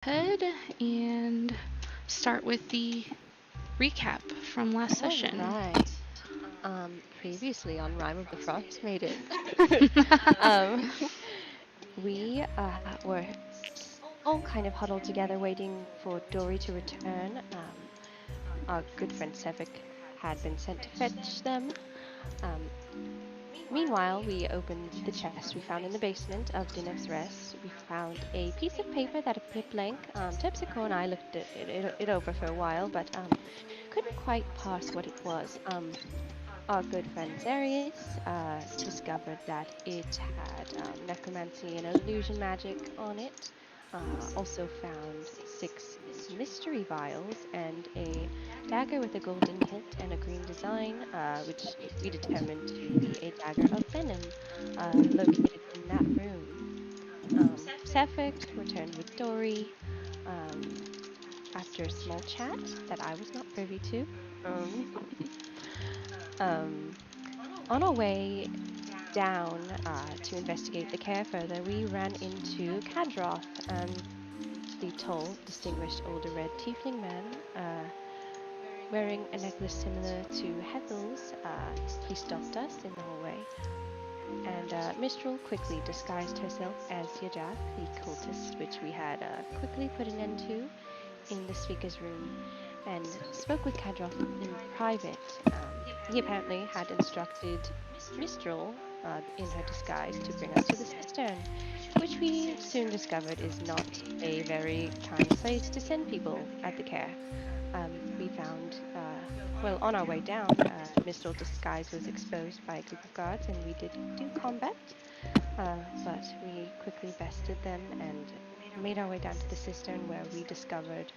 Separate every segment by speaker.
Speaker 1: ahead and start with the recap from last session.
Speaker 2: Right. Previously on Rime of the Frost Maiden, we were all kind of huddled together waiting for Dory to return. Our good friend Sevik had been sent to fetch them. Meanwhile, we opened the chest we found in the basement of Dinev's Rest. We found a piece of paper that appeared blank. Terpsichore and I looked it over for a while, but couldn't quite parse what it was. Our good friend Avarice discovered that it had necromancy and illusion magic on it. Also found 6 mystery vials and a dagger with a golden hilt and a green design, which we determined to be a dagger of venom located in that room. Sefik returned with Dory after a small chat that I was not privy to. On our way down to investigate the Caer further, we ran into Kadroth, the tall, distinguished older red tiefling man, wearing a necklace similar to Hethel's. He stopped us in the hallway, and Mistral quickly disguised herself as Yajath, the cultist, which we had quickly put an end to in the speaker's room, and spoke with Kadroth in private. He apparently had instructed Mistral in her disguise to bring us to the cistern, which we soon discovered is not a very kind place to send people at the Caer. We found, on our way down, Mistral's disguise was exposed by a group of guards, and we did do combat, but we quickly bested them and made our way down to the cistern, where we discovered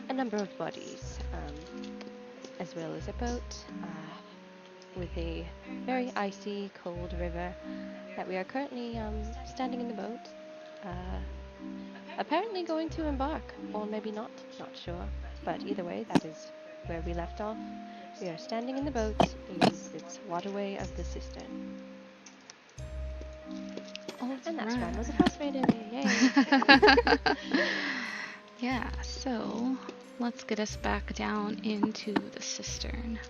Speaker 2: a number of bodies, as well as a boat with a very icy, cold river that we are currently standing in the boat, apparently going to embark, or maybe not sure, but either way, that is where we left off. We are standing in the boat in its waterway of the cistern. And that's Rime of the Frost Maiden. Yay!
Speaker 1: Yeah, so let's get us back down into the cistern.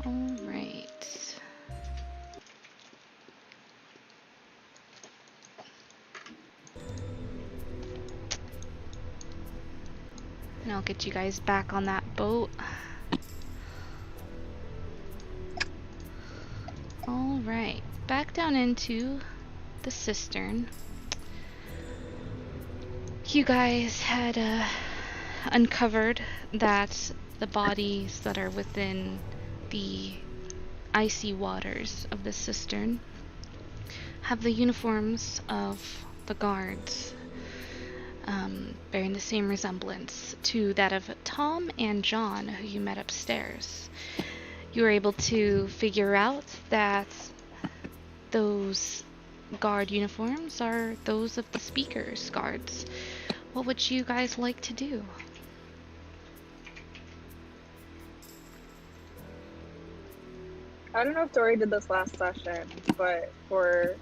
Speaker 1: All right. And I'll get you guys back on that boat. All right, back down into the cistern. You guys had uncovered that the bodies that are within the icy waters of the cistern have the uniforms of the guards, bearing the same resemblance to that of Tom and John, who you met upstairs. You were able to figure out that those guard uniforms are those of the speaker's guards. What would you guys like to do?
Speaker 3: I don't know if Dory did this last session, but for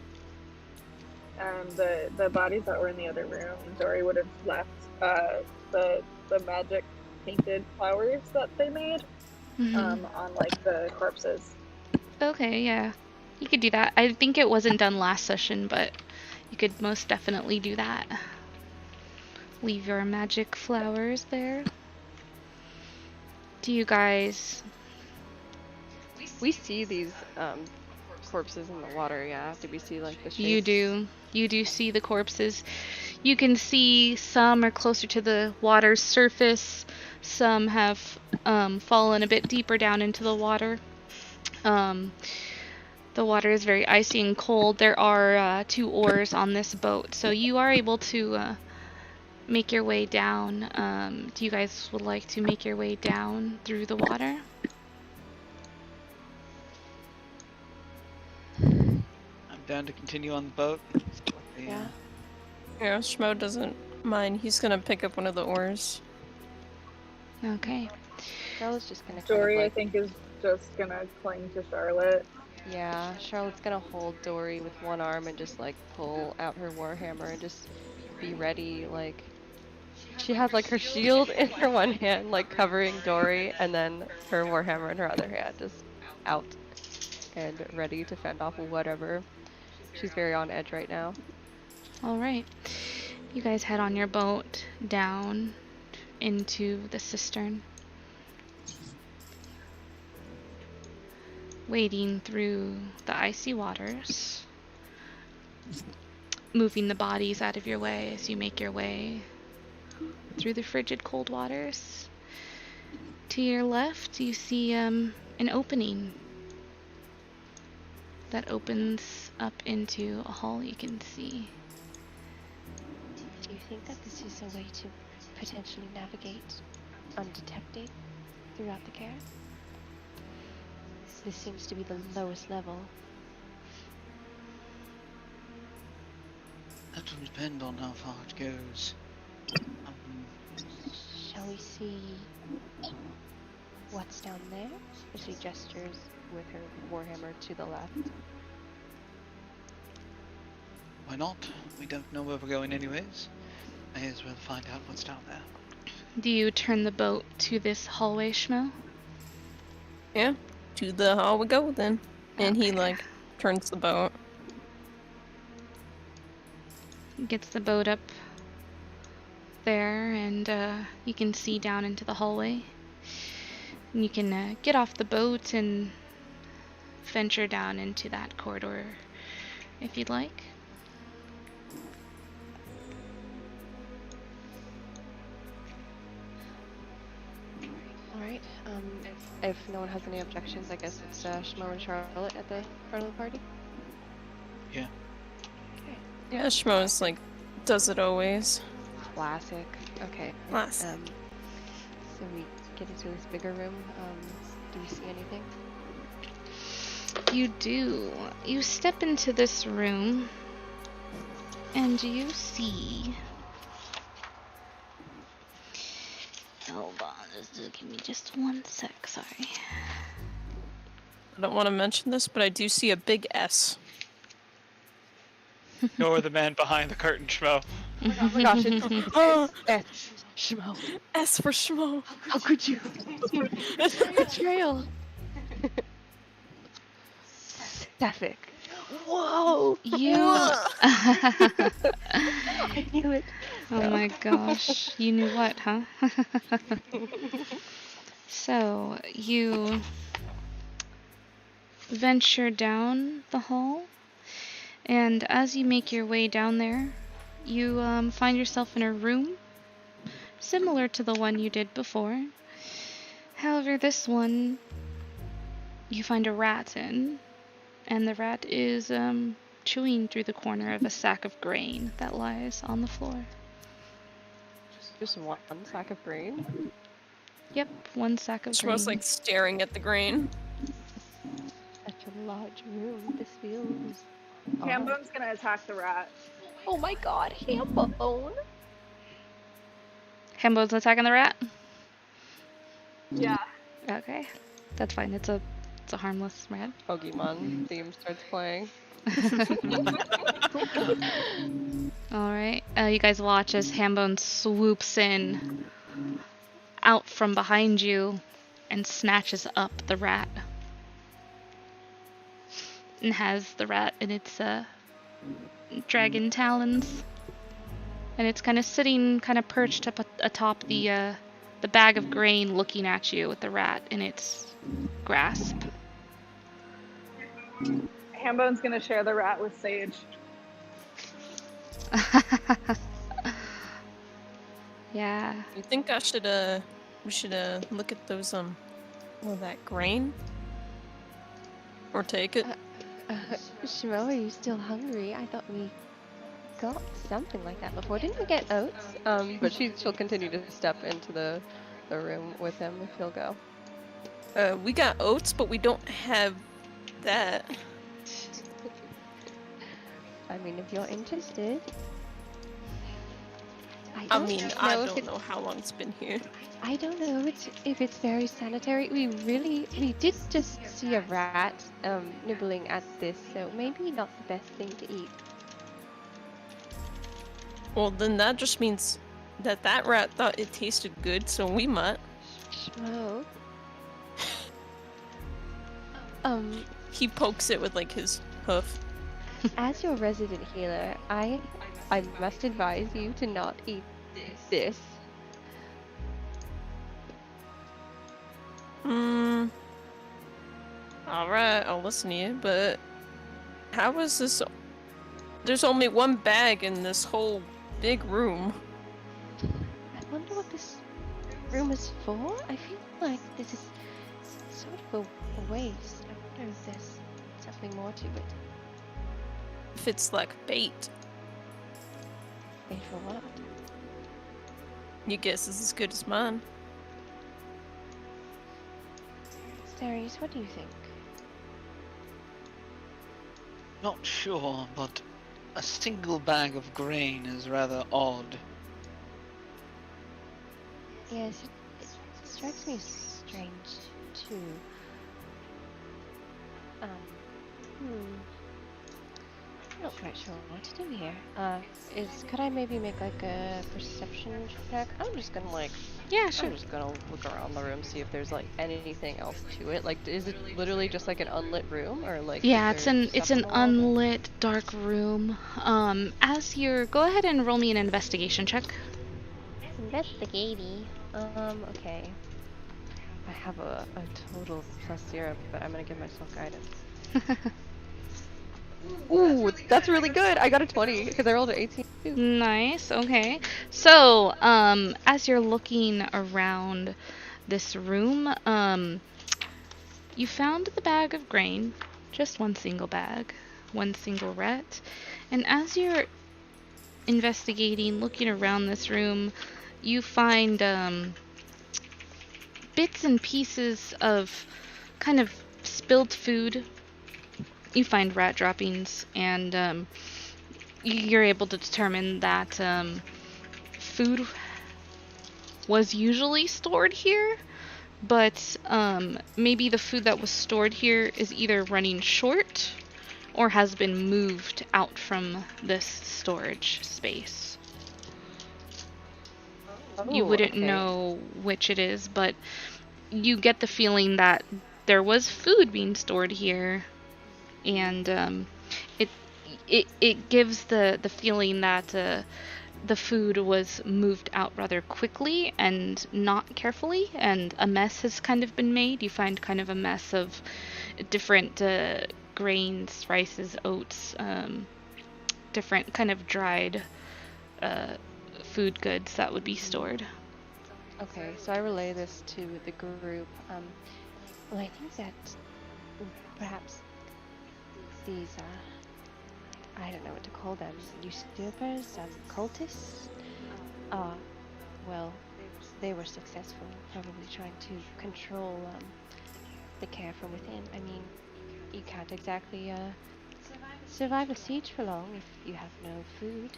Speaker 3: the bodies that were in the other room, Dory would have left the magic painted flowers that they made on like the corpses.
Speaker 1: Okay, yeah. You could do that. I think it wasn't done last session, but you could most definitely do that. Leave your magic flowers there. Do you guys...
Speaker 2: We see these corpses in the water, yeah? Do we see like the shapes?
Speaker 1: You do. You do see the corpses. You can see some are closer to the water's surface. Some have fallen a bit deeper down into the water. The water is very icy and cold. There are 2 oars on this boat, so you are able to make your way down. Do you guys would like to make your way down through the water?
Speaker 4: I'm down to continue on the boat.
Speaker 2: Yeah.
Speaker 5: Yeah, Schmo doesn't mind. He's gonna pick up one of the oars.
Speaker 1: Okay.
Speaker 2: Bella's just gonna
Speaker 3: Dory,
Speaker 2: kind of,
Speaker 3: I think, is just gonna cling to Charlotte.
Speaker 2: Yeah, Charlotte's gonna hold Dory with one arm and just like pull out her warhammer and just be ready. Like she has like her shield in her one hand, like covering Dory, and then her warhammer in her other hand, just out and ready to fend off whatever. She's very on edge right now.
Speaker 1: All right. You guys head on your boat down into the cistern. Wading through the icy waters. Moving the bodies out of your way as you make your way through the frigid cold waters. To your left, you see an opening that opens up into a hall you can see.
Speaker 2: Do you think that this is a way to potentially navigate undetected throughout the Caer? This seems to be the lowest level.
Speaker 4: That will depend on how far it goes.
Speaker 2: Shall we see what's down there? As she gestures with her warhammer to the left.
Speaker 4: Why not? We don't know where we're going anyways. May as well find out what's down there.
Speaker 1: Do you turn the boat to this hallway, Schmo?
Speaker 5: Yeah, to the hall we go then. And he
Speaker 1: Okay.
Speaker 5: like turns the boat.
Speaker 1: Gets the boat up there, and you can see down into the hallway. And you can get off the boat and venture down into that corridor if you'd like.
Speaker 2: Alright, if no one has any objections, I guess it's Schmo and Charlotte at the front of the party.
Speaker 4: Yeah.
Speaker 2: Okay.
Speaker 5: Yeah, Schmo's like, does it always.
Speaker 2: Classic. Okay.
Speaker 5: Classic.
Speaker 2: So we get into this bigger room. Do we see anything?
Speaker 1: You do. You step into this room, and you see... Hold on, just give me just one sec, sorry.
Speaker 5: I don't want to mention this, but I do see a big S.
Speaker 4: You're the man behind the curtain, Schmo.
Speaker 2: Oh my gosh, it's Schmo.
Speaker 5: S for Schmo.
Speaker 2: How could you? Betrayal. Sapphic. Whoa!
Speaker 1: You...
Speaker 2: I knew it.
Speaker 1: Oh my gosh, you knew what, huh? So, you venture down the hall, and as you make your way down there, you find yourself in a room similar to the one you did before. However, this one you find a rat in, and the rat is chewing through the corner of a sack of grain that lies on the floor.
Speaker 2: Just one sack of grain?
Speaker 1: Yep, one sack of grain.
Speaker 5: Schmo's like staring at the grain.
Speaker 2: Such a large room. This feels...
Speaker 3: Hambone's gonna attack the rat.
Speaker 2: Oh my god, Hambone!
Speaker 1: Hambo's attacking the rat?
Speaker 3: Yeah.
Speaker 1: Okay, that's fine. It's a harmless rat.
Speaker 2: Pokemon theme starts playing.
Speaker 1: Alright, you guys watch as Hambone swoops in out from behind you and snatches up the rat. And has the rat in its dragon talons. And it's kind of sitting, kind of perched up atop the bag of grain, looking at you with the rat in its grasp.
Speaker 3: Hambone's gonna share the rat with Sage.
Speaker 1: Yeah.
Speaker 5: You think I should we should look at those that grain? Or take it?
Speaker 2: Shmo, are you still hungry? I thought we got something like that before. Didn't we get oats? But she'll continue to step into the room with him if he'll go.
Speaker 5: We got oats, but we don't have that.
Speaker 2: I mean, if you're interested.
Speaker 5: I mean, I
Speaker 2: know if
Speaker 5: don't
Speaker 2: it's
Speaker 5: know how long it's been here.
Speaker 2: I don't know if it's very sanitary. We did just see a rat nibbling at this, so maybe not the best thing to eat.
Speaker 5: Well, then that just means that that rat thought it tasted good, so we might.
Speaker 2: Schmo.
Speaker 5: He pokes it with like his hoof.
Speaker 2: As your resident healer, I must advise you to not eat this.
Speaker 5: Alright, I'll listen to you, but how is this? There's only one bag in this whole big room.
Speaker 2: I wonder what this room is for? I feel like this is sort of a waste. I wonder if there's something more to it.
Speaker 5: If it's like bait,
Speaker 2: Wait for what?
Speaker 5: your guess is as good as mine.
Speaker 2: Darius, what do you think?
Speaker 4: Not sure, but a single bag of grain is rather odd.
Speaker 2: Yes, it strikes me as strange too. I'm not quite sure what to do here. Could I maybe make like a perception check? I'm just gonna
Speaker 1: Yeah, sure.
Speaker 2: I'm just gonna look around the room, see if there's like anything else to it. Like, is it literally just like an unlit room, or like?
Speaker 1: Yeah,
Speaker 2: is there
Speaker 1: it's
Speaker 2: stuff
Speaker 1: an
Speaker 2: on the wall that-
Speaker 1: unlit, dark room. Go ahead and roll me an investigation check.
Speaker 2: Investigating. Okay. I have a total +0, but I'm gonna give myself guidance. Ooh, that's really good. I got a 20 because I rolled an 18 too.
Speaker 1: Nice, okay. So, as you're looking around this room, you found the bag of grain, just one single bag, one single rat. And as you're investigating, looking around this room, you find bits and pieces of kind of spilled food. You find rat droppings, and you're able to determine that food was usually stored here, but maybe the food that was stored here is either running short or has been moved out from this storage space. You wouldn't know which it is, but you get the feeling that there was food being stored here, and it gives the feeling that the food was moved out rather quickly and not carefully, and a mess has kind of been made. You find kind of a mess of different grains, rices, oats, different kind of dried food goods that would be stored.
Speaker 2: Okay, so I relay this to the group. Well, I think that perhaps these, I don't know what to call them, usurpers, cultists, well, they were successful, probably trying to control the Caer from within. I mean, you can't exactly survive a siege for long if you have no food.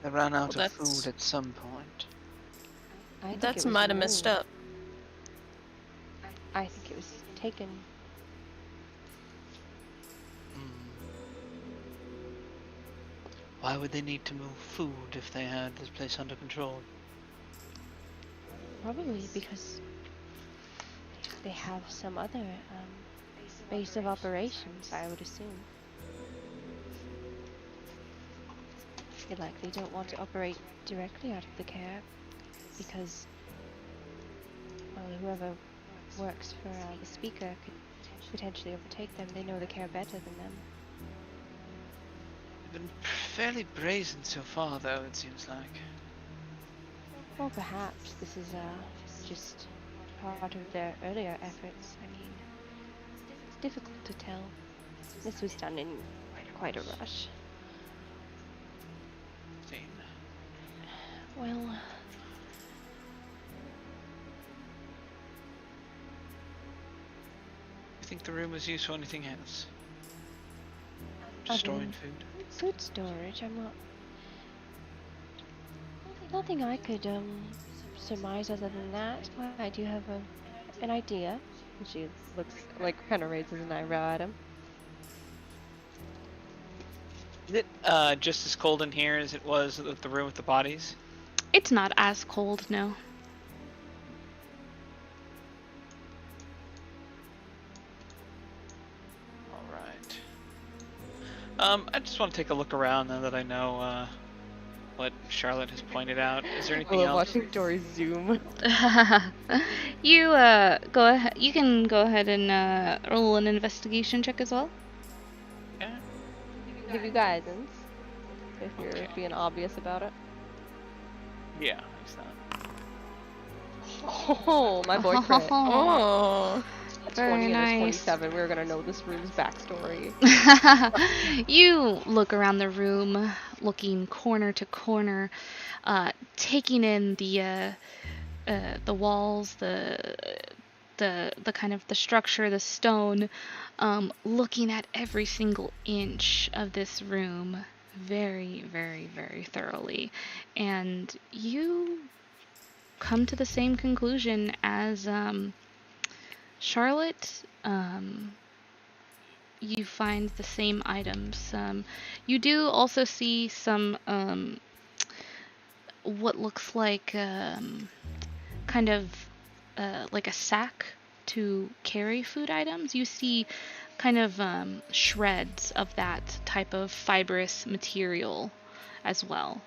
Speaker 4: They ran out
Speaker 5: Well,
Speaker 4: of food at some point.
Speaker 2: I think
Speaker 5: That's
Speaker 2: it was
Speaker 5: might have messed
Speaker 2: removed.
Speaker 5: up.
Speaker 2: I think it was taken.
Speaker 4: Why would they need to move food if they had this place under control?
Speaker 2: Probably because they have some other base of operations, I would assume. They likely don't want to operate directly out of the Caer because, well, whoever works for the speaker could potentially overtake them. They know the Caer better than them.
Speaker 4: They've been fairly brazen so far, though, it seems like.
Speaker 2: Or perhaps this is just part of their earlier efforts. I mean, it's difficult to tell. This was done in quite a rush. Well,
Speaker 4: You think the room was used for anything else? Just storing food.
Speaker 2: Food storage, I'm not... Nothing I could, surmise other than that. I do have an idea. And she looks, like, kind of raises an eyebrow at him.
Speaker 4: Is it just as cold in here as it was at the room with the bodies?
Speaker 1: It's not as cold, no.
Speaker 4: Alright. I just want to take a look around now that I know what Charlotte has pointed out. Is there anything
Speaker 2: I love
Speaker 4: else?
Speaker 2: watching Dory zoom.
Speaker 1: You go ahead. You can go ahead and roll an investigation check as well.
Speaker 4: Yeah.
Speaker 2: Give you guidance if you're
Speaker 4: Okay.
Speaker 2: being obvious about it.
Speaker 4: Yeah, he's not.
Speaker 2: Oh, my boy crit.
Speaker 5: Oh.
Speaker 2: That's
Speaker 1: Very
Speaker 2: 20 and a
Speaker 1: nice.
Speaker 2: 27. We're gonna know this room's backstory.
Speaker 1: You look around the room, looking corner to corner, taking in the walls, the kind of the structure, the stone, looking at every single inch of this room very, very, very thoroughly, and you come to the same conclusion as Charlotte. You find the same items. You do also see some what looks like kind of like a sack to carry food items. You see kind of shreds of that type of fibrous material as well.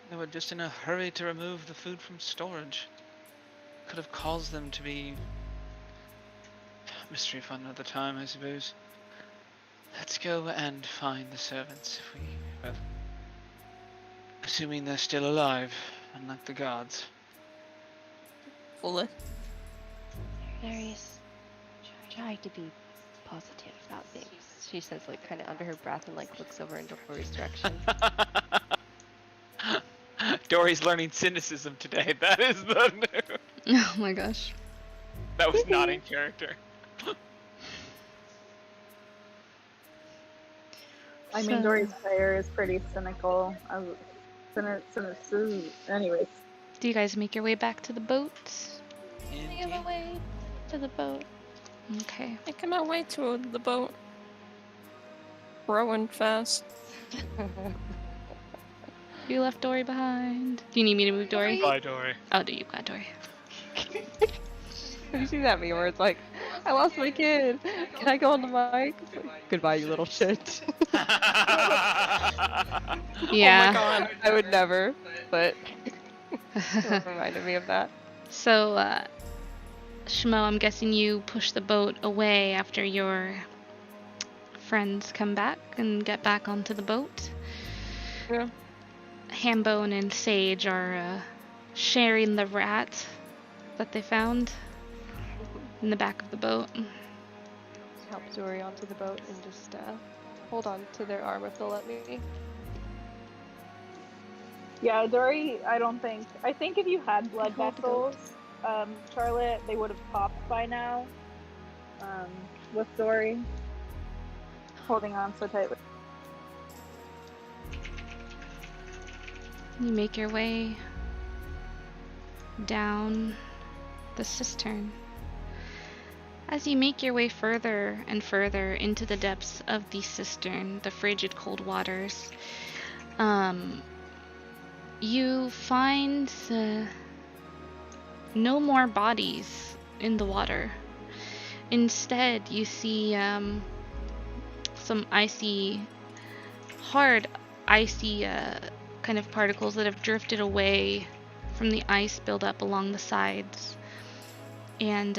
Speaker 4: They were just in a hurry to remove the food from storage. Could have caused them to be... Mystery for another time, I suppose. Let's go and find the servants, if we... well... Assuming they're still alive, unlike the guards.
Speaker 5: Fully.
Speaker 2: Avarice, try to be positive about things. She says, like, kind of under her breath and, like, looks over in Dory's direction.
Speaker 4: Dory's learning cynicism today. That is the new...
Speaker 1: Oh my gosh.
Speaker 4: That was not in character.
Speaker 3: I mean,
Speaker 1: So-
Speaker 3: Dory's Caer is pretty cynical. Anyways,
Speaker 1: Do you guys make your way back to the boat?
Speaker 4: Indeed.
Speaker 2: Way to the boat.
Speaker 1: Okay.
Speaker 5: Making my way to the boat. Rowing fast.
Speaker 1: You left Dory behind. Do you need me to move Dory?
Speaker 4: Bye, Dory.
Speaker 1: Oh, do you got Dory?
Speaker 2: Have you seen that meme where it's like, I lost my kid. Can I go on the mic? It's like, goodbye, you little shit.
Speaker 1: Yeah.
Speaker 5: Oh my god.
Speaker 2: I would never, but it reminded me of that.
Speaker 1: So, Shmo, I'm guessing you push the boat away after your friends come back and get back onto the boat.
Speaker 5: Yeah.
Speaker 1: Hambone and Sage are sharing the rat that they found in the back of the boat.
Speaker 2: Help Dory onto the boat and just hold on to their arm if they'll let me.
Speaker 3: yeah, Dory, I think if you had blood
Speaker 2: Hold the boat.
Speaker 3: vessels, Charlotte, they would have popped by now. With Dory holding on so tightly.
Speaker 1: You make your way down the cistern. As you make your way further and further into the depths of the cistern, the frigid cold waters, you find no more bodies in the water. Instead, you see some hard icy kind of particles that have drifted away from the ice buildup along the sides. And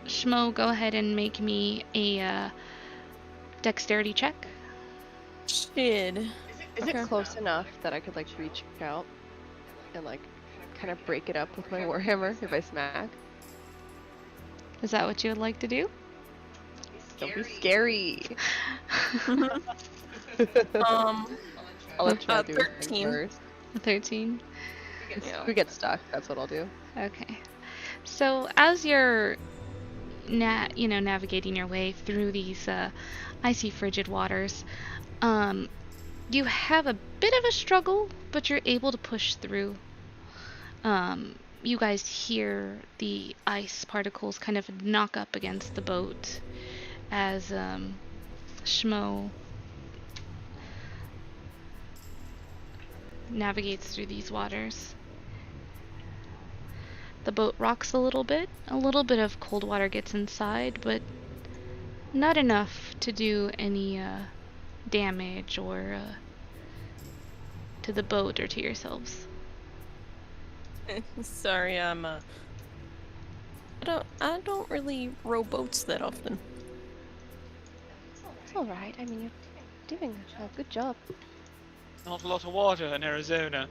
Speaker 1: Shmo, go ahead and make me a dexterity check.
Speaker 5: Shit.
Speaker 2: Is
Speaker 5: Okay.
Speaker 2: it close enough that I could like reach out and like kind of break it up with my warhammer if I smack?
Speaker 1: Is that what you would like to do?
Speaker 2: Don't be scary. I'll let you do it
Speaker 5: 13.
Speaker 2: first.
Speaker 1: A 13.
Speaker 2: If we get stuck, that's what I'll do.
Speaker 1: Okay. So as you're navigating your way through these icy, frigid waters. You have a bit of a struggle, but you're able to push through. You guys hear the ice particles kind of knock up against the boat as Schmo navigates through these waters. The boat rocks a little bit of cold water gets inside, but not enough to do any damage or to the boat or to yourselves.
Speaker 5: Sorry, I don't really row boats that often.
Speaker 2: It's alright. I mean, you're doing a good job.
Speaker 4: Not a lot of water in Arizona.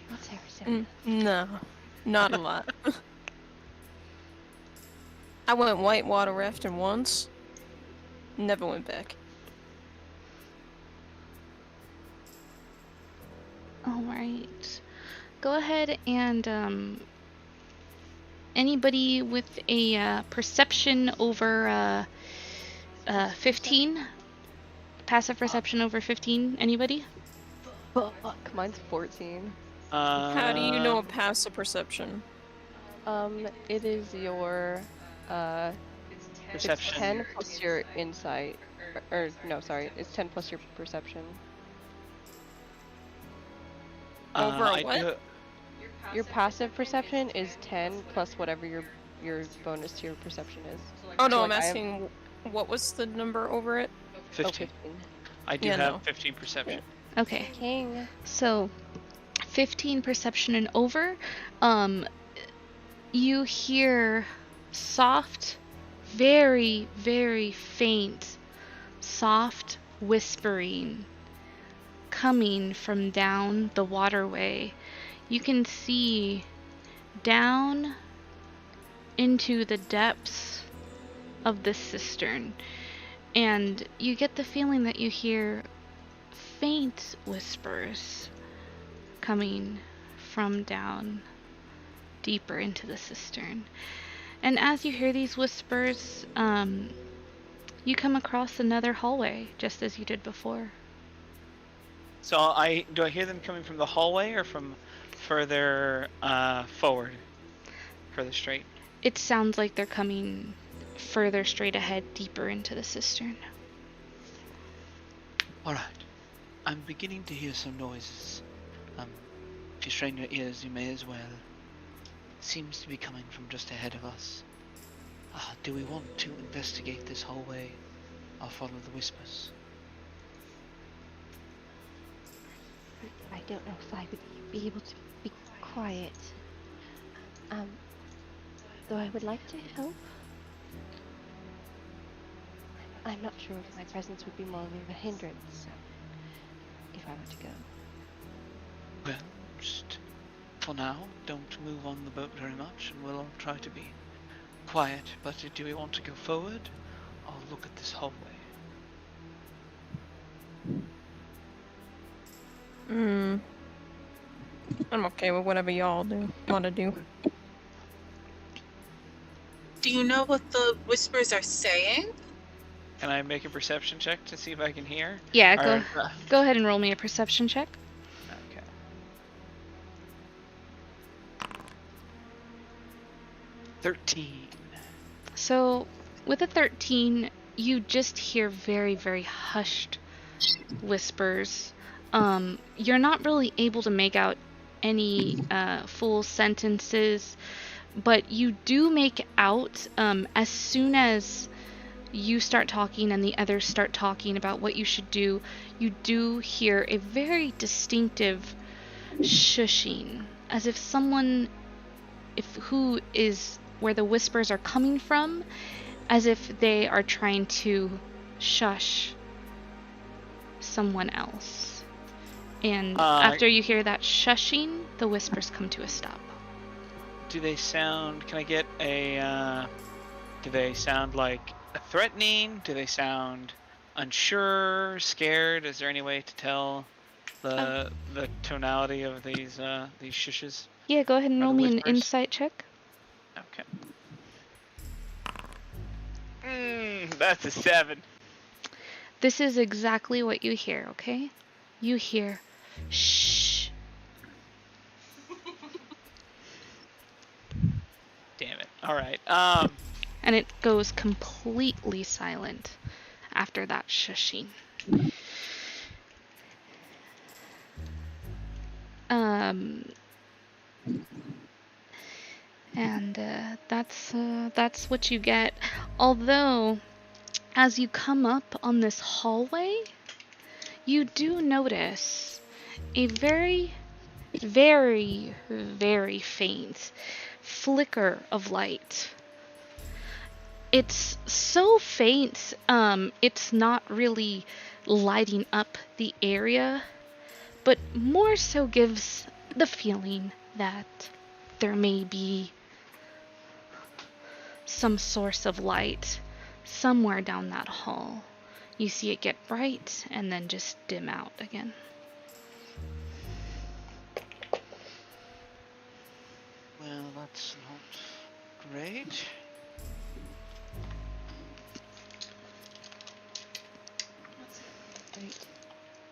Speaker 2: What's Arizona?
Speaker 5: No, not a lot. I went whitewater rafting once. Never went back.
Speaker 1: Alright. Go ahead and anybody with a perception over 15? Passive perception over 15? Anybody?
Speaker 2: Fuck, mine's 14.
Speaker 5: How do you know a passive perception?
Speaker 2: It is your,
Speaker 4: Perception.
Speaker 2: It's 10 plus your insight. Or, no, sorry, it's 10 plus your perception.
Speaker 5: Over
Speaker 4: I
Speaker 5: what?
Speaker 4: do-
Speaker 2: Your passive perception is 10 plus whatever your bonus to your perception is.
Speaker 5: Oh no,
Speaker 2: So,
Speaker 5: I'm
Speaker 2: like,
Speaker 5: asking what was the number over it?
Speaker 4: 15.
Speaker 2: 15.
Speaker 4: I do
Speaker 5: Yeah,
Speaker 4: have
Speaker 5: no.
Speaker 4: 15 perception.
Speaker 1: Okay.
Speaker 2: King.
Speaker 1: So 15 perception and over, you hear soft, very, very faint, soft whispering coming from down the waterway. You can see down into the depths of the cistern, and you get the feeling that you hear faint whispers coming from down deeper into the cistern. And as you hear these whispers, you come across another hallway, just as you did before.
Speaker 4: So do I hear them coming from the hallway or from further forward? Further straight?
Speaker 1: It sounds like they're coming further straight ahead, deeper into the cistern.
Speaker 6: Alright. I'm beginning to hear some noises. If you strain your ears, you may as well. It seems to be coming from just ahead of us. Do we want to investigate this hallway or follow the whispers?
Speaker 2: I don't know if I would be able to be quiet. Though I would like to help. I'm not sure if my presence would be more of a hindrance if I were to go.
Speaker 6: Well, just for now, don't move on the boat very much, and we'll all try to be quiet. But do we want to go forward or look at this hallway?
Speaker 5: I'm okay with whatever y'all want to do.
Speaker 7: Do you know what the whispers are saying?
Speaker 4: Can I make a perception check to see if I can hear?
Speaker 1: Yeah,
Speaker 4: Or,
Speaker 1: go ahead and roll me a perception check.
Speaker 4: okay.
Speaker 1: So, with a 13, you just hear very, very hushed whispers. You're not really able to make out any full sentences, but you do make out, as soon as you start talking and the others start talking about what you should do, you do hear a very distinctive shushing, as if someone, who is where the whispers are coming from, as if they are trying to shush someone else. And after you hear that shushing, the whispers come to a stop.
Speaker 4: Do they sound... Can I get a... do they sound like threatening? Do they sound unsure, scared? Is there any way to tell the tonality of these shushes?
Speaker 1: Yeah, go ahead and
Speaker 4: Are
Speaker 1: roll
Speaker 4: the
Speaker 1: me an
Speaker 4: whispers?
Speaker 1: insight check.
Speaker 4: Okay. That's a 7.
Speaker 1: This is exactly what you hear, okay? You hear, shh.
Speaker 4: Damn it. Alright,
Speaker 1: And it goes completely silent after that shushing. And that's what you get. Although, as you come up on this hallway, you do notice a very, very, very faint flicker of light. It's so faint, it's not really lighting up the area, but more so gives the feeling that there may be some source of light somewhere down that hall. You see it get bright and then just dim out again.
Speaker 6: Well, that's not great.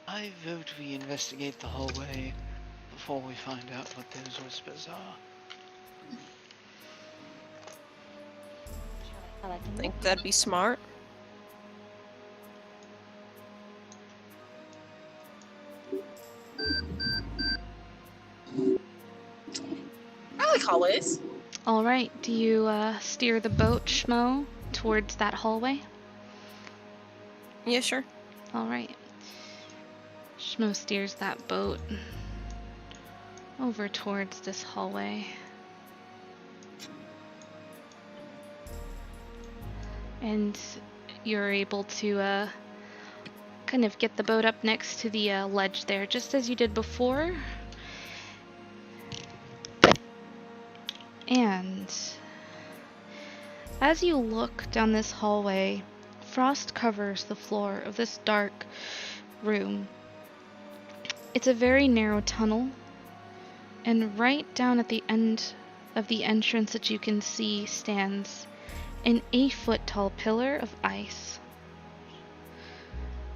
Speaker 6: I vote we investigate the hallway before we find out what those whispers are.
Speaker 2: I like to
Speaker 5: Think that'd be smart.
Speaker 7: I like hallways.
Speaker 1: Alright, do you steer the boat, Schmo, towards that hallway?
Speaker 5: Yeah, sure.
Speaker 1: Alright. Schmo steers that boat over towards this hallway. And you're able to kind of get the boat up next to the ledge there, just as you did before. And as you look down this hallway, frost covers the floor of this dark room. It's a very narrow tunnel, and right down at the end of the entrance that you can see stands an 8-foot tall pillar of ice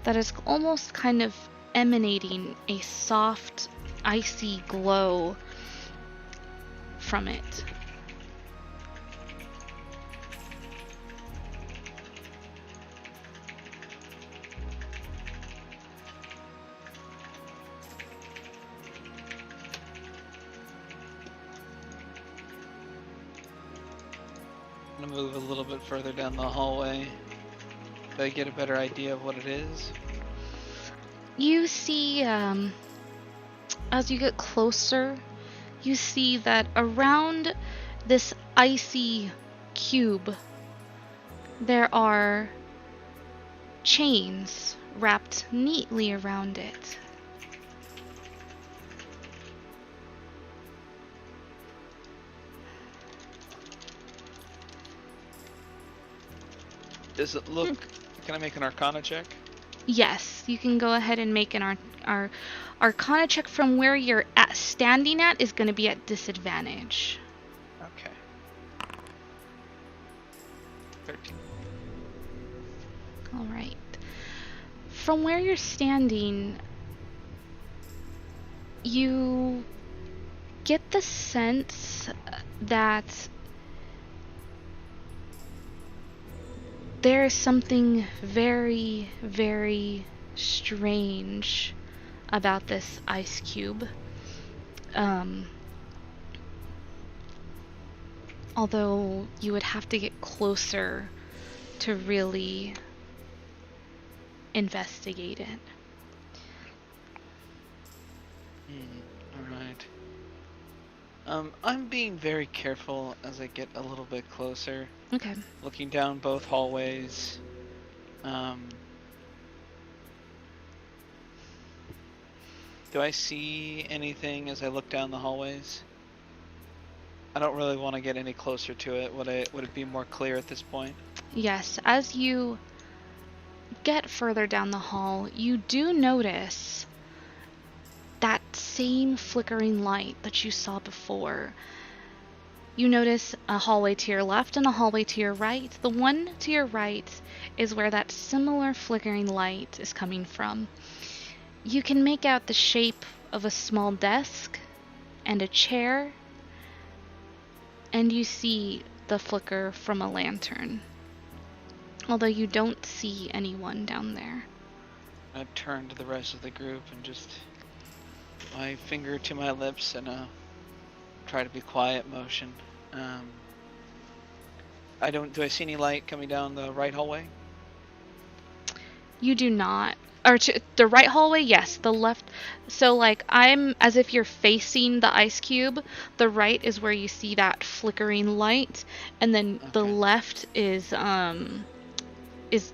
Speaker 1: that is almost kind of emanating a soft, icy glow from it.
Speaker 4: I'm gonna move a little bit further down the hallway. Do I get a better idea of what it is?
Speaker 1: You see, as you get closer, you see that around this icy cube, there are chains wrapped neatly around it.
Speaker 4: Does it look... Can I make an Arcana check?
Speaker 1: Yes, you can go ahead and make an Arcana check. From where you're standing at is going to be at disadvantage.
Speaker 4: Okay. 13.
Speaker 1: Alright. From where you're standing, you get the sense that there is something very, very strange about this ice cube. Although you would have to get closer to really investigate it.
Speaker 4: Alright. I'm being very careful as I get a little bit closer.
Speaker 1: Okay.
Speaker 4: Looking down both hallways. Do I see anything as I look down the hallways? I don't really want to get any closer to it. Would it be more clear at this point?
Speaker 1: Yes, as you get further down the hall, you do notice that same flickering light that you saw before. you notice a hallway to your left and a hallway to your right. The one to your right is where that similar flickering light is coming from. You can make out the shape of a small desk and a chair, and you see the flicker from a lantern, although you don't see anyone down there.
Speaker 4: I turn to the rest of the group and just put my finger to my lips and try to be quiet motion. Do I see any light coming down the right hallway?
Speaker 1: You do not. Or to the right hallway, yes. The left. So, like, I'm as if you're facing the ice cube. The right is where you see that flickering light, and then the
Speaker 4: Okay.
Speaker 1: left is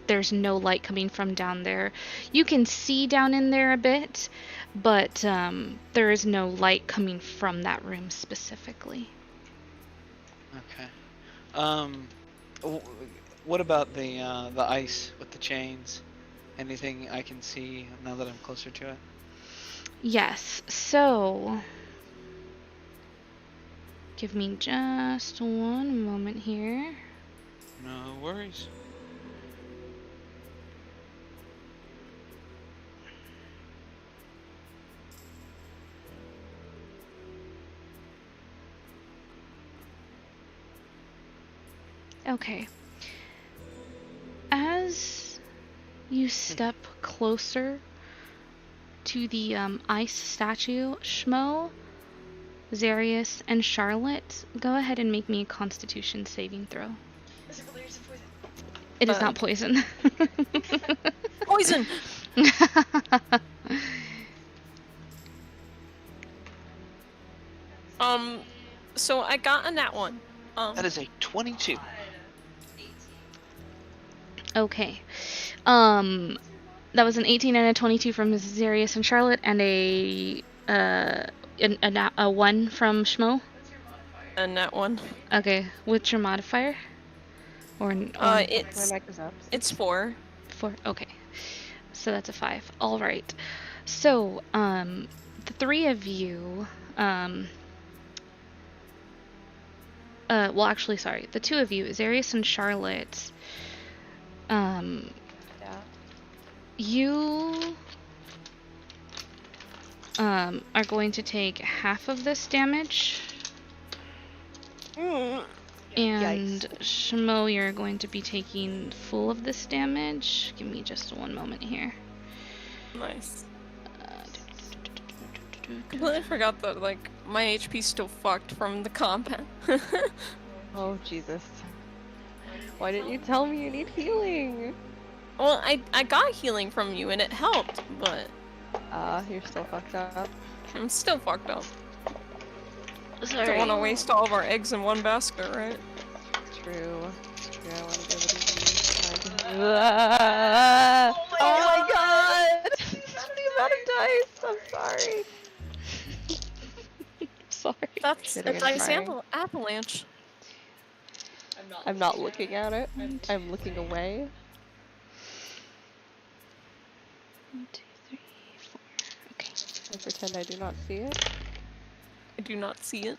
Speaker 1: there's no light coming from down there. You can see down in there a bit, but there is no light coming from that room specifically.
Speaker 4: Okay. What about the ice with the chains? Anything I can see now that I'm closer to it?
Speaker 1: Yes, so give me just one moment here.
Speaker 4: No worries.
Speaker 1: Okay. As you step closer to the ice statue, Schmo, Zarius, and Charlotte, go ahead and make me a Constitution saving throw. It is not poison.
Speaker 5: Poison! So I got a nat one.
Speaker 4: That is a 22.
Speaker 1: Okay. That was an 18 and a 22 from Zarius and Charlotte, and a 1 from Schmo.
Speaker 5: A nat one.
Speaker 1: Okay, what's your modifier?
Speaker 2: My mic is up.
Speaker 5: It's 4.
Speaker 1: 4. Okay, so that's a 5. All right. So, the three of you, well, actually, sorry, the two of you, Zarius and Charlotte, you are going to take half of this damage. And Shmo, you're going to be taking full of this damage. Give me just one moment here.
Speaker 5: Nice. Completely forgot that, like, my HP's still fucked from the combat.
Speaker 2: Oh, Jesus. Why didn't you tell me you need healing?
Speaker 5: Well, I got healing from you and it helped, but
Speaker 2: You're still fucked up.
Speaker 5: I'm still fucked up.
Speaker 1: Sorry.
Speaker 5: Don't want to waste all of our eggs in one basket, right?
Speaker 2: True. I want to give it a Oh my god! The amount of dice! I'm sorry.
Speaker 1: Sorry.
Speaker 5: That's a
Speaker 2: Shitting and
Speaker 5: dice
Speaker 2: crying.
Speaker 5: avalanche.
Speaker 2: I'm not looking at it. I'm looking away.
Speaker 1: 1, 2, 3, 4. Okay.
Speaker 2: I pretend I do not see it.
Speaker 5: I do not see it.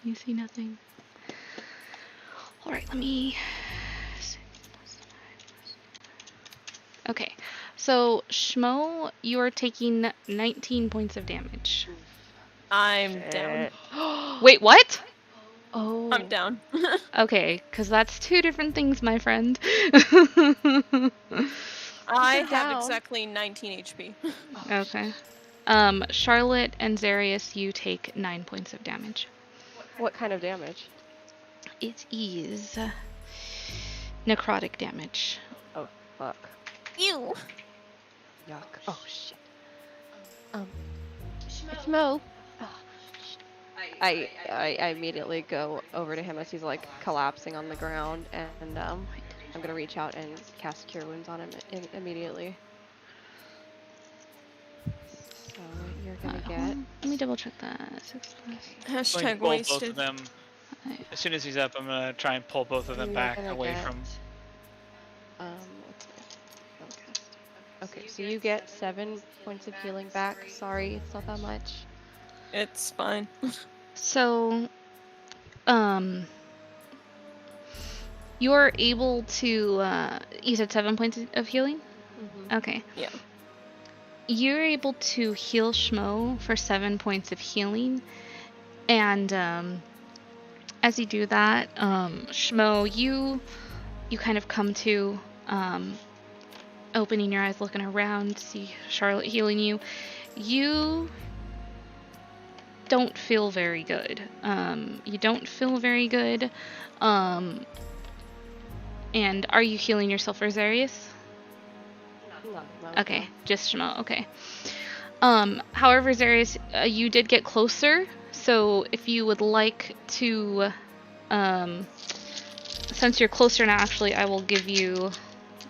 Speaker 1: You see nothing. Alright, let me... Okay, so Shmo, you are taking 19 points of damage.
Speaker 5: I'm down.
Speaker 1: Wait, what?
Speaker 2: Oh.
Speaker 5: I'm down.
Speaker 1: Okay, because that's two different things, my friend.
Speaker 5: I have
Speaker 2: down.
Speaker 5: exactly 19 HP.
Speaker 1: Okay. Charlotte and Zarius, you take 9 points of damage.
Speaker 2: What kind of damage?
Speaker 1: It is necrotic damage.
Speaker 2: Oh, fuck.
Speaker 5: Ew.
Speaker 2: Yuck. Oh, shit. It's Mo. I immediately go over to him as he's like collapsing on the ground, and I'm gonna reach out and cast Cure Wounds on him immediately. So you're gonna get.
Speaker 1: Let me double check that. 6 plus.
Speaker 5: Hashtag
Speaker 4: Pull
Speaker 5: wasted.
Speaker 4: both of them.
Speaker 1: I-
Speaker 4: As soon as he's up, I'm gonna try and pull both of them
Speaker 2: You're
Speaker 4: back
Speaker 2: gonna
Speaker 4: away
Speaker 2: get,
Speaker 4: from.
Speaker 2: What's my spellcast? Okay, so you get 7 points of healing back. Sorry, it's not that much.
Speaker 5: It's fine.
Speaker 1: So, you're able to, you said 7 points of healing?
Speaker 2: Mm-hmm.
Speaker 1: Okay.
Speaker 5: Yeah.
Speaker 1: You're able to heal Schmo for 7 points of healing. And, as you do that, Schmo, you kind of come to, opening your eyes, looking around, see Charlotte healing you. You don't feel very good. You don't feel very good. And are you healing yourself for Zarius?
Speaker 2: No.
Speaker 1: Okay, just Shmo. Okay. However, Zarius, you did get closer. So if you would like to, since you're closer now, actually, I will give you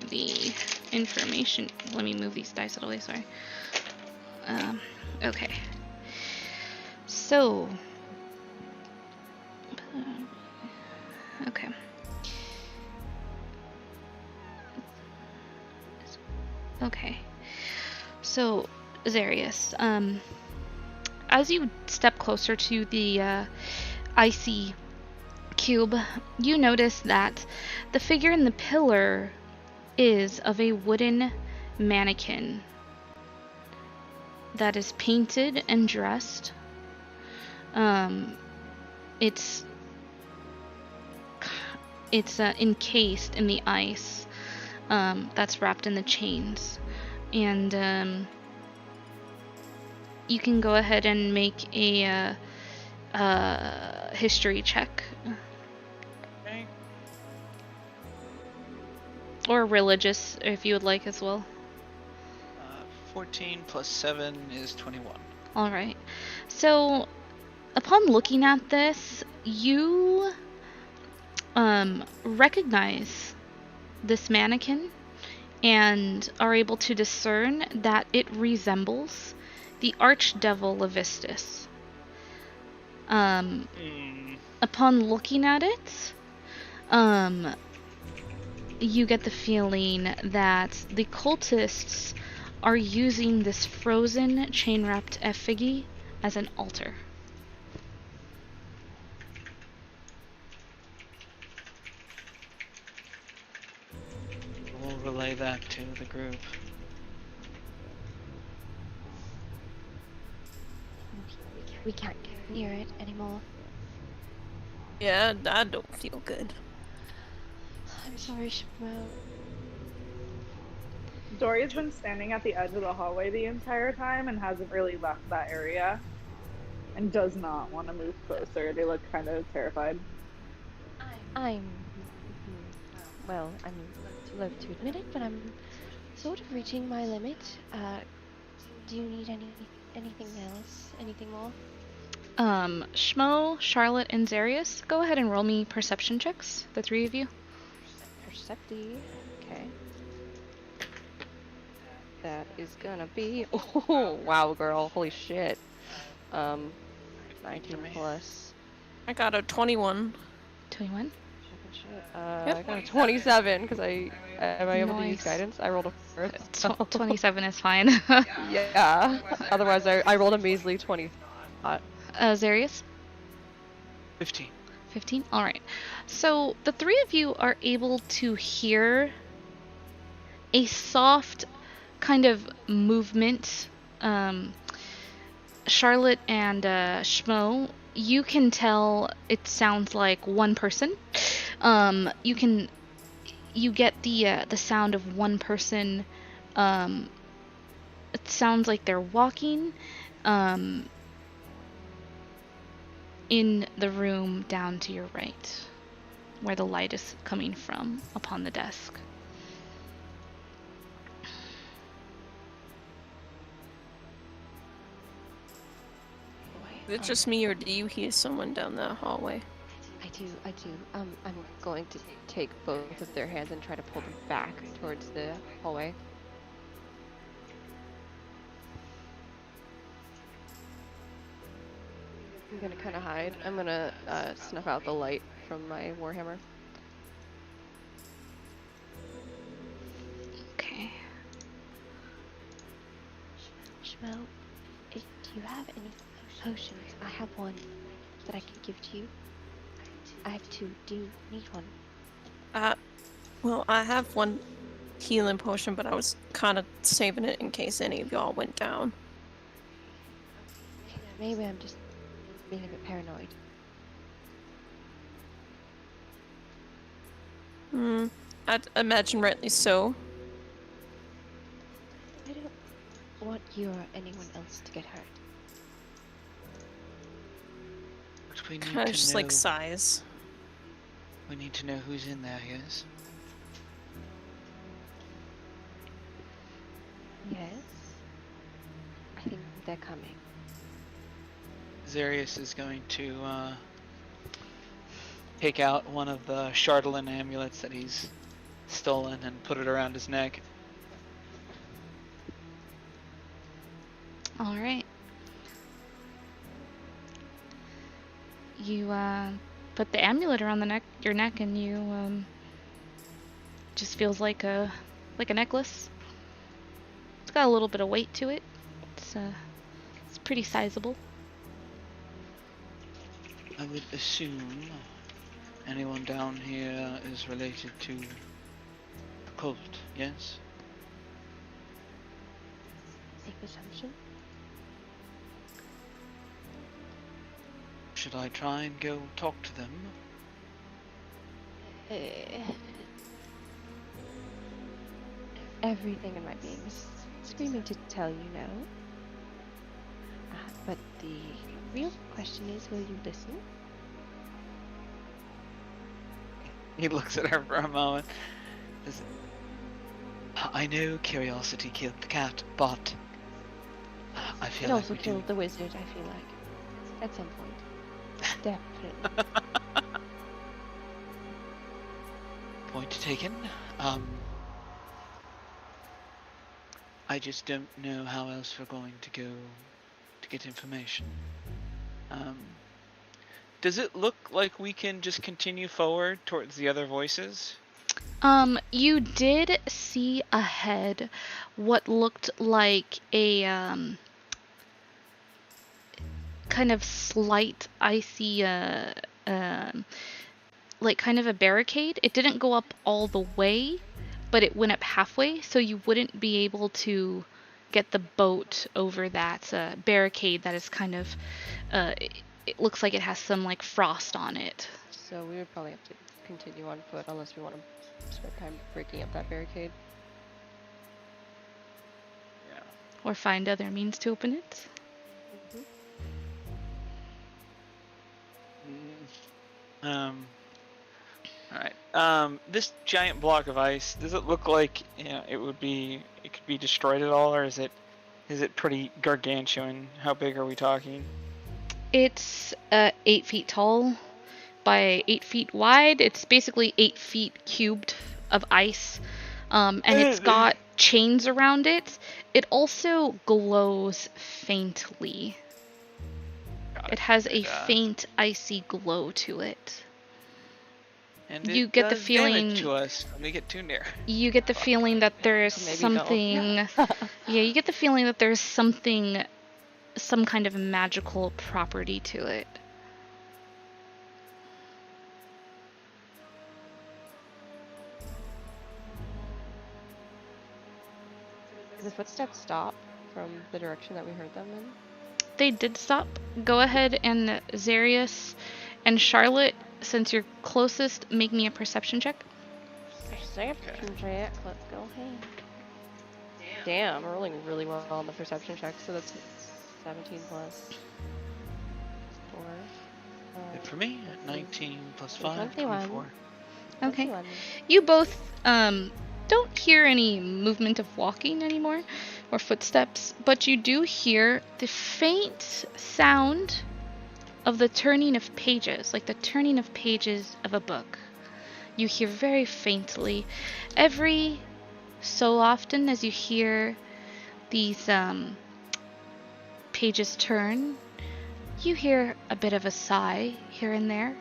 Speaker 1: the information. Let me move these dice out of the way. Sorry. Okay. So. Okay. Okay. So, Zarius, as you step closer to the icy cube, you notice that the figure in the pillar is of a wooden mannequin that is painted and dressed. It's encased in the ice that's wrapped in the chains. And you can go ahead and make a history check.
Speaker 4: Okay.
Speaker 1: Or religious, if you would like as well.
Speaker 4: 14 plus 7 is 21.
Speaker 1: Alright. So, upon looking at this, you recognize this mannequin and are able to discern that it resembles the Archdevil Levistus. Upon looking at it, you get the feeling that the cultists are using this frozen, chain-wrapped effigy as an altar.
Speaker 4: We'll relay that to the group.
Speaker 2: We can't get near it anymore.
Speaker 5: Yeah, I don't feel good.
Speaker 2: I'm sorry, Shmo.
Speaker 3: Dory's been standing at the edge of the hallway the entire time and hasn't really left that area. And does not want to move closer. They look kind of terrified.
Speaker 2: Well, I'm loath to admit it, but I'm sort of reaching my limit. Do you need anything else? Anything more?
Speaker 1: Schmo, Charlotte, and Zarius, go ahead and roll me perception checks, the three of you.
Speaker 2: Perceptive. Okay. That is gonna be. Oh, wow, girl. Holy shit. 19 plus.
Speaker 5: I got a 21.
Speaker 1: 21?
Speaker 2: I got a 27 because am I able to use
Speaker 1: Nice.
Speaker 2: guidance? I rolled a 4.
Speaker 1: 27 is fine.
Speaker 2: Yeah. Otherwise, I rolled a measly 20.
Speaker 1: Zarius?
Speaker 4: 15.
Speaker 1: 15? Alright. So, the three of you are able to hear a soft kind of movement. Charlotte and Schmo, you can tell it sounds like one person. You get the sound of one person. It sounds like they're walking in the room down to your right, where the light is coming from upon the desk.
Speaker 5: Is it just me, or do you hear someone down the hallway?
Speaker 2: I do. I'm going to take both of their hands and try to pull them back towards the hallway. I'm gonna kind of hide. I'm gonna snuff out the light from my warhammer.
Speaker 1: Okay.
Speaker 2: Shmo, do you have any potions? I have one that I can give to you. I have 2. Do you need one?
Speaker 5: Well, I have one healing potion, but I was kind of saving it in case any of y'all went down.
Speaker 2: Okay, maybe I'm just being a bit paranoid.
Speaker 5: I'd imagine rightly so.
Speaker 2: I don't want you or anyone else to get hurt.
Speaker 6: But we need
Speaker 5: Kind of
Speaker 6: to
Speaker 5: just
Speaker 6: know.
Speaker 5: like sighs.
Speaker 6: We need to know who's in there. Yes.
Speaker 2: Yes? I think they're coming.
Speaker 6: Zarius is going to take out one of the Chardolin amulets that he's stolen and put it around his neck.
Speaker 1: All right. You put the amulet around your neck, and you just feels like a necklace. It's got a little bit of weight to it. It's pretty sizable.
Speaker 6: I would assume anyone down here is related to the cult. Yes.
Speaker 2: Safe assumption?
Speaker 6: Should I try and go talk to them?
Speaker 2: Everything in my being is screaming to tell you no. But the real question is, will you listen?
Speaker 6: He looks at her for a moment. I know curiosity killed the cat, but I feel
Speaker 2: It
Speaker 6: like
Speaker 2: also
Speaker 6: we do.
Speaker 2: killed the wizard, I feel like. At some point. Definitely.
Speaker 6: Point taken. I just don't know how else we're going to go to get information. Does it look like we can just continue forward towards the other voices?
Speaker 1: You did see ahead what looked like a kind of slight icy like kind of a barricade. It didn't go up all the way, but it went up halfway, so you wouldn't be able to get the boat over that barricade that is kind of it looks like it has some like frost on it.
Speaker 2: So we would probably have to continue on foot unless we want to spend time breaking up that barricade.
Speaker 6: Yeah.
Speaker 1: Or find other means to open it.
Speaker 6: Alright. This giant block of ice, does it look like it could be destroyed at all, or is it pretty gargantuan? How big are we talking?
Speaker 1: It's 8 feet tall by 8 feet wide. It's basically 8 feet cubed of ice, and it's got chains around it. It also glows faintly. It has a faint icy glow to it.
Speaker 6: And
Speaker 1: You
Speaker 6: it
Speaker 1: get the
Speaker 6: does
Speaker 1: feeling-
Speaker 6: damage to us when we get too near.
Speaker 1: You get the feeling that there is
Speaker 2: Maybe don't.
Speaker 1: something. Yeah, you get the feeling that there's something, some kind of magical property to it.
Speaker 2: Did the footsteps stop from the direction that we heard them in?
Speaker 1: They did stop. Go ahead and Zarius and Charlotte, since you're closest, make me a perception check.
Speaker 2: Perception check. Let's go ahead. Damn, we're rolling really well on the perception check, so that's 17 plus 4.
Speaker 6: Good for me. 19 plus 5,
Speaker 2: 21.
Speaker 6: 24.
Speaker 1: Okay.
Speaker 2: 21.
Speaker 1: You both don't hear any movement of walking anymore or footsteps, but you do hear the faint sound of the turning of pages, like the turning of pages of a book. You hear very faintly. Every so often, as you hear these pages turn, you hear a bit of a sigh here and there.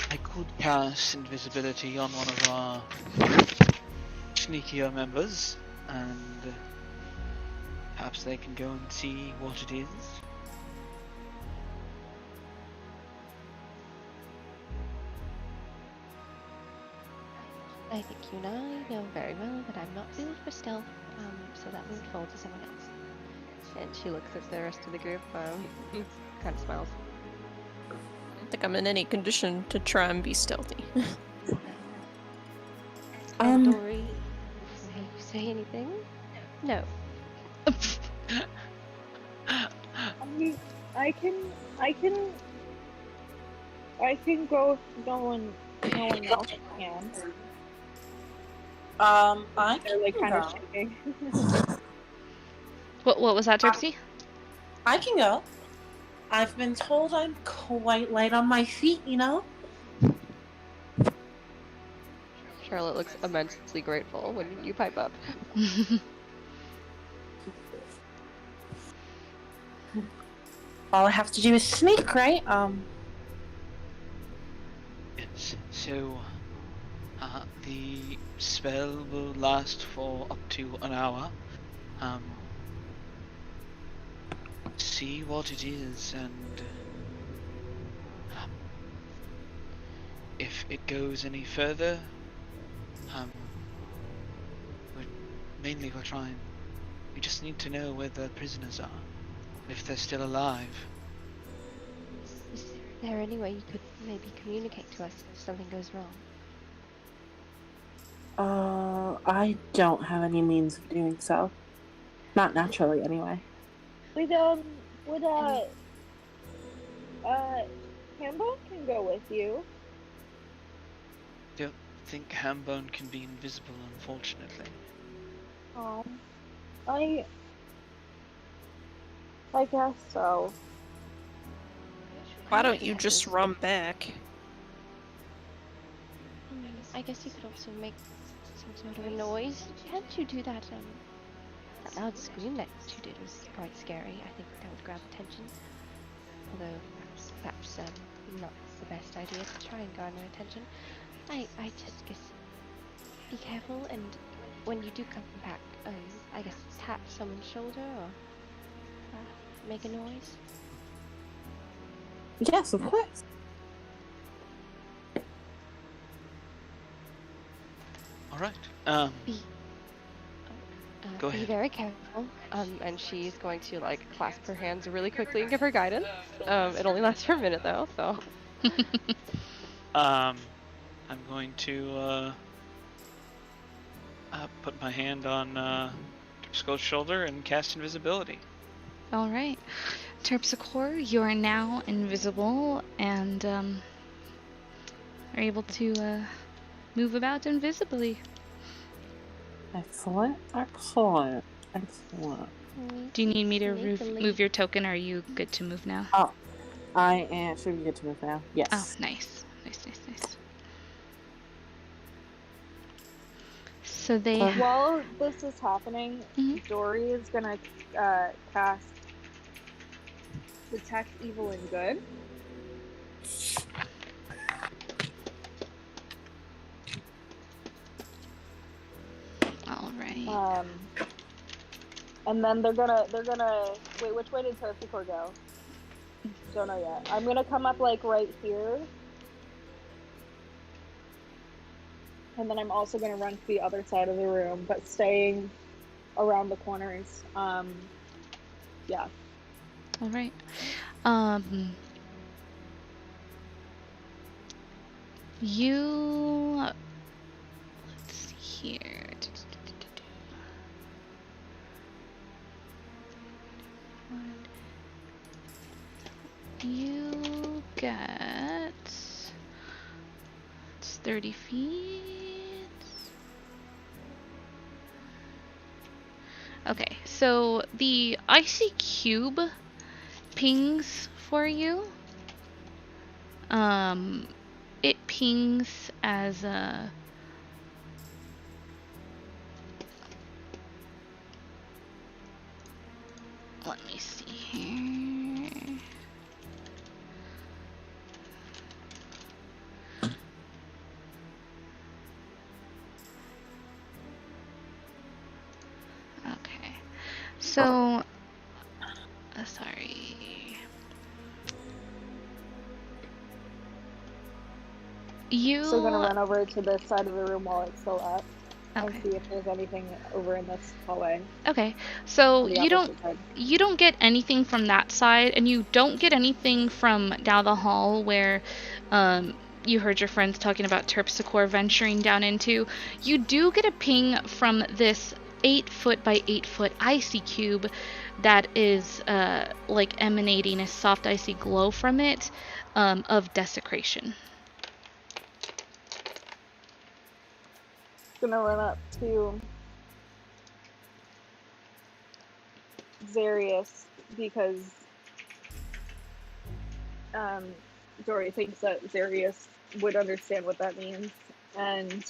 Speaker 6: I could cast invisibility on one of our sneakier members and perhaps they can go and see what it is.
Speaker 2: I think you and I know very well that I'm not built for stealth, so that will fall to someone else. And she looks at the rest of the group, kind of smiles.
Speaker 5: I don't think I'm in any condition to try and be stealthy.
Speaker 2: And Dory, may you say anything? No.
Speaker 3: I can go if no one else can.
Speaker 8: I
Speaker 3: They're like
Speaker 8: can
Speaker 3: kind of
Speaker 8: go.
Speaker 3: shaking.
Speaker 1: What was that, Terpsy?
Speaker 8: I can go. I've been told I'm quite light on my feet, you know?
Speaker 2: Charlotte looks immensely grateful when you pipe up.
Speaker 8: All I have to do is sneak, right?
Speaker 6: Yes, so the spell will last for up to an hour. See what it is, and if it goes any further, we're trying. We just need to know where the prisoners are, if they're still alive.
Speaker 2: Is there any way you could maybe communicate to us if something goes wrong?
Speaker 8: I don't have any means of doing so. Not naturally, anyway.
Speaker 3: Hambone can go with you.
Speaker 6: Don't think Hambone can be invisible, unfortunately.
Speaker 3: I guess so.
Speaker 5: Why don't you just run back?
Speaker 2: I guess you could also make some sort of a noise. Can't you do that? That loud scream that you did was quite scary. I think that would grab attention. Although, perhaps not the best idea to try and garner attention. I just guess be careful, and when you do come back, I guess tap someone's shoulder or make a noise.
Speaker 8: Yes, of course.
Speaker 6: Alright, Go
Speaker 2: Be
Speaker 6: ahead.
Speaker 2: very careful. And she's going to like clasp her hands really quickly and give her guidance. It only lasts for a minute though, so.
Speaker 6: I'm going to put my hand on Terpsichore's shoulder and cast invisibility.
Speaker 1: All right, Terpsichore, you are now invisible and are able to move about invisibly.
Speaker 8: Excellent.
Speaker 1: Do you need me to
Speaker 2: Sneakily.
Speaker 1: move your token, or are you good to move now?
Speaker 8: Oh, I am. Should we get to move now? Yes.
Speaker 1: Oh, nice. So they...
Speaker 3: While this is happening,
Speaker 1: Mhm.
Speaker 3: Dory is gonna cast Detect Evil and Good.
Speaker 1: All right.
Speaker 3: And then they're gonna wait. Which way did Terpsichore go? Don't know yet. I'm gonna come up like right here, and then I'm also gonna run to the other side of the room, but staying around the corners. Yeah.
Speaker 1: All right. You... Let's see here. You get... It's 30 feet. Okay, so the icy cube pings for you. It pings as a... Let me see here. Okay. So, sorry. You.
Speaker 3: So gonna run over to this side of the room while it's still up
Speaker 1: Okay.
Speaker 3: and see if there's anything over in this hallway.
Speaker 1: Okay. So
Speaker 3: On the
Speaker 1: you don't
Speaker 3: opposite side.
Speaker 1: you don't get anything from that side, and you don't get anything from down the hall where you heard your friends talking about Terpsichore venturing down into. You do get a ping from this 8-foot by 8-foot icy cube that is like emanating a soft icy glow from it of desecration.
Speaker 3: Gonna run up to Zarius because Dory thinks that Zarius would understand what that means, and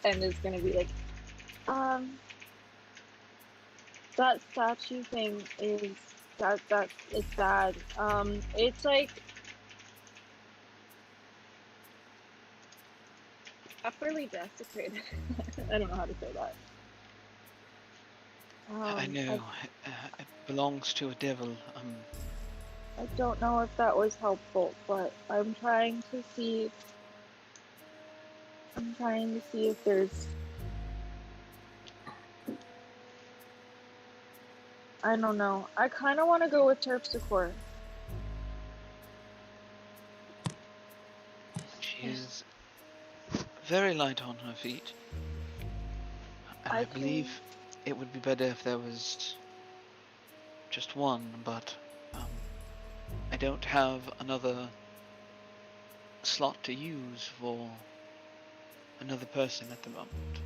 Speaker 3: is gonna be like, that statue thing is it's bad. It's like properly desecrated. I don't know how to say that.
Speaker 6: I know. It belongs to a devil.
Speaker 3: I don't know if that was helpful, but I'm trying to see if there's, I don't know. I kind of want to go with Terpsichore.
Speaker 6: She is very light on her feet. And I believe it would be better if there was just one, but I don't have another slot to use for another person at the moment.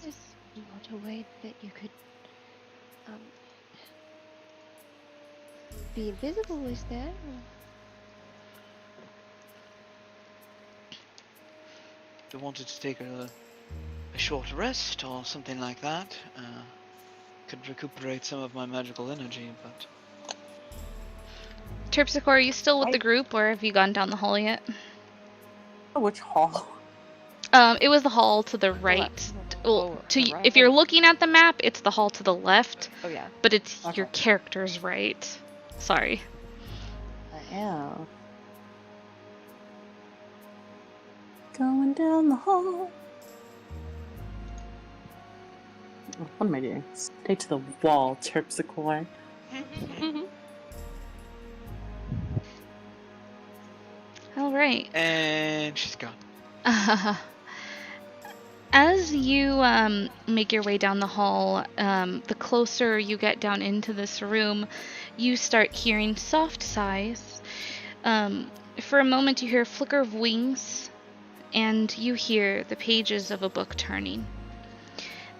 Speaker 2: Is there not a way that you could be invisible, is there?
Speaker 6: If I wanted to take a short rest or something like that, could recuperate some of my magical energy, but...
Speaker 1: Terpsichore, are you still with the group, or have you gone down the hall yet?
Speaker 8: Which hall?
Speaker 1: It was the hall to the right. Well,
Speaker 2: the right.
Speaker 1: if you're looking at the map, it's the hall to the left.
Speaker 2: Oh yeah.
Speaker 1: But it's
Speaker 8: Okay.
Speaker 1: your character's right. Sorry.
Speaker 8: I am. Going down the hall. What am I doing? Stay to the wall, Terpsichore.
Speaker 1: All right.
Speaker 6: And she's gone.
Speaker 1: As you make your way down the hall, the closer you get down into this room, you start hearing soft sighs. For a moment, you hear a flicker of wings, and you hear the pages of a book turning.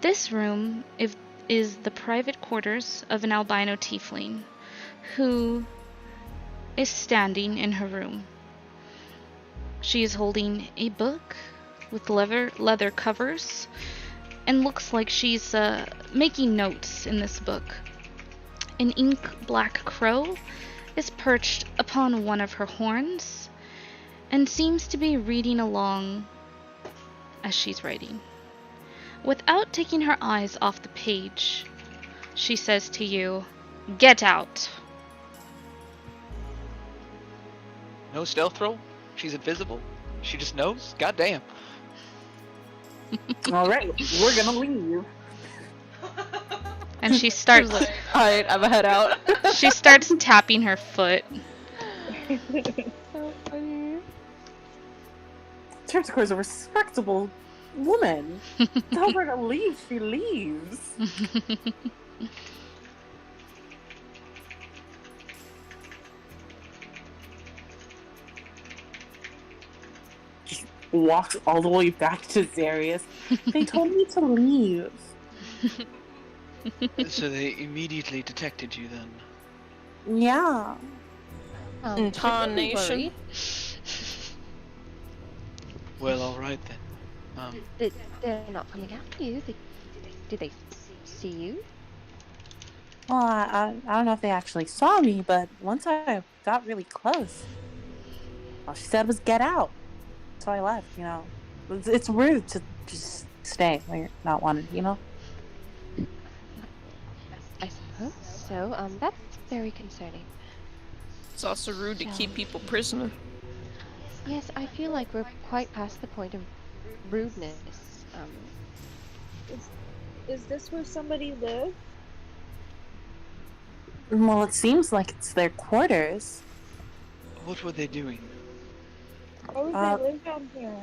Speaker 1: This room is the private quarters of an albino tiefling, who is standing in her room. She is holding a book with leather covers, and looks like she's making notes in this book. An ink black crow is perched upon one of her horns, and seems to be reading along as she's writing. Without taking her eyes off the page, she says to you, "Get out."
Speaker 6: No stealth roll? She's invisible? She just knows? Goddamn.
Speaker 8: Alright, we're gonna leave.
Speaker 1: And she starts
Speaker 2: Alright, I'm gonna head out.
Speaker 1: she starts tapping her foot.
Speaker 2: So funny.
Speaker 8: Terpsichore's a respectable woman. Tell her to leave, she leaves. Just walks all the way back to Zarius. They told me to leave.
Speaker 6: So they immediately detected you then?
Speaker 8: Yeah.
Speaker 5: Intonation.
Speaker 6: Well, alright then.
Speaker 2: They're not coming after you. Did they see you?
Speaker 8: Well, I don't know if they actually saw me, but once I got really close, all she said was "get out." So I left. You know, it's rude to just stay when you're not wanted. You know.
Speaker 2: So, that's very concerning.
Speaker 5: It's also rude to
Speaker 2: Shall
Speaker 5: keep
Speaker 2: we
Speaker 5: people
Speaker 2: see?
Speaker 5: prisoner.
Speaker 2: Yes, I feel like we're quite past the point of rudeness.
Speaker 3: Is this where somebody lives?
Speaker 8: Well, it seems like it's their quarters.
Speaker 6: What were they doing?
Speaker 3: Why would
Speaker 8: Uh,
Speaker 3: they live down here?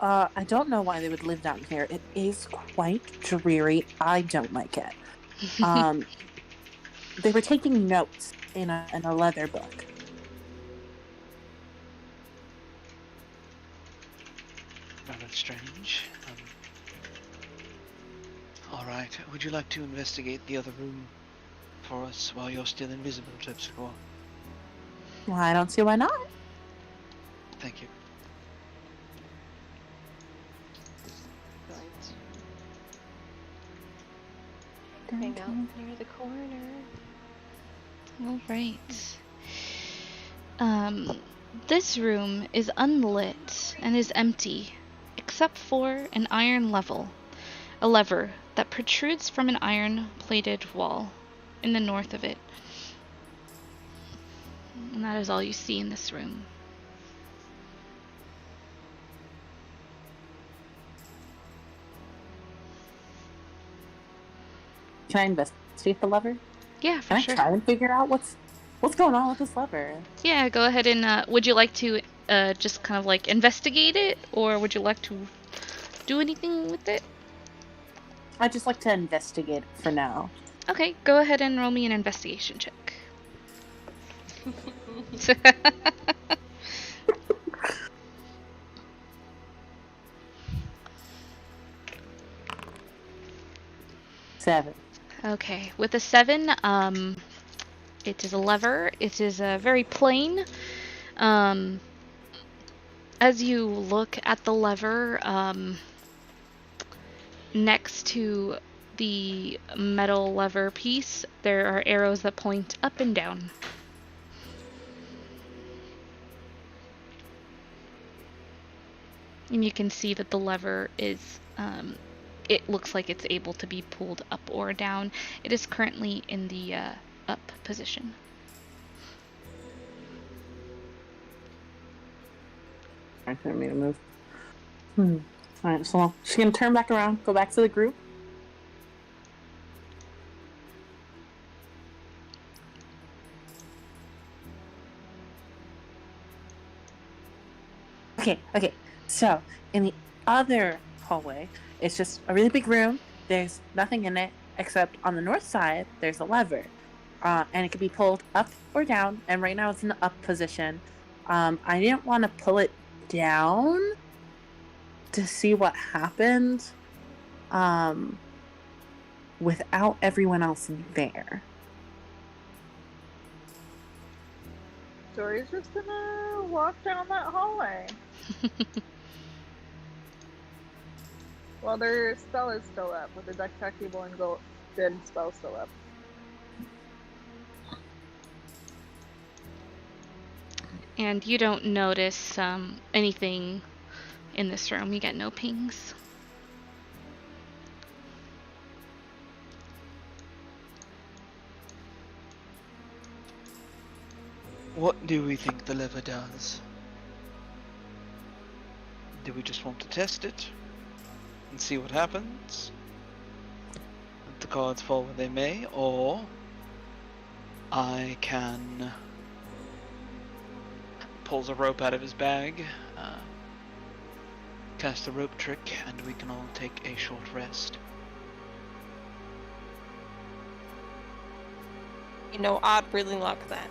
Speaker 8: I don't know why they would live down here. It is quite dreary. I don't like it. They were taking notes in a leather book.
Speaker 6: Rather strange. Alright, would you like to investigate the other room for us while you're still invisible, Terpsichore?
Speaker 8: Well, I don't see why not.
Speaker 6: Thank you.
Speaker 2: Going to hang out near the corner.
Speaker 1: All right. This room is unlit and is empty, except for an iron a lever that protrudes from an iron-plated wall in the north of it. And that is all you see in this room.
Speaker 8: Can I investigate the lever?
Speaker 1: Yeah, for
Speaker 8: Can
Speaker 1: sure.
Speaker 8: I try and figure out what's going on with this lever?
Speaker 1: Yeah, go ahead and would you like to just kind of like investigate it, or would you like to do anything with it?
Speaker 8: I'd just like to investigate it for now.
Speaker 1: Okay, go ahead and roll me an investigation check.
Speaker 8: 7.
Speaker 1: Okay, with a 7, it is a lever. It is very plain. As you look at the lever, next to the metal lever piece, there are arrows that point up and down. And you can see that the lever is, it looks like it's able to be pulled up or down. It is currently in the up position.
Speaker 8: I didn't mean to move. Alright, so she's gonna turn back around, go back to the group. Okay. So, in the other hallway, it's just a really big room. There's nothing in it except on the north side, there's a lever. And it can be pulled up or down, and right now it's in the up position. I didn't want to pull it down to see what happened without everyone else there.
Speaker 3: Tori's just gonna walk down that hallway. Well, their spell is still up, with the detectable and good spell still up.
Speaker 1: And you don't notice anything in this room. You get no pings.
Speaker 6: What do we think the lever does? Do we just want to test it and see what happens? Let the cards fall where they may, or I can pulls a rope out of his bag, cast a rope trick, and we can all take a short rest.
Speaker 5: You know, I'd really like that.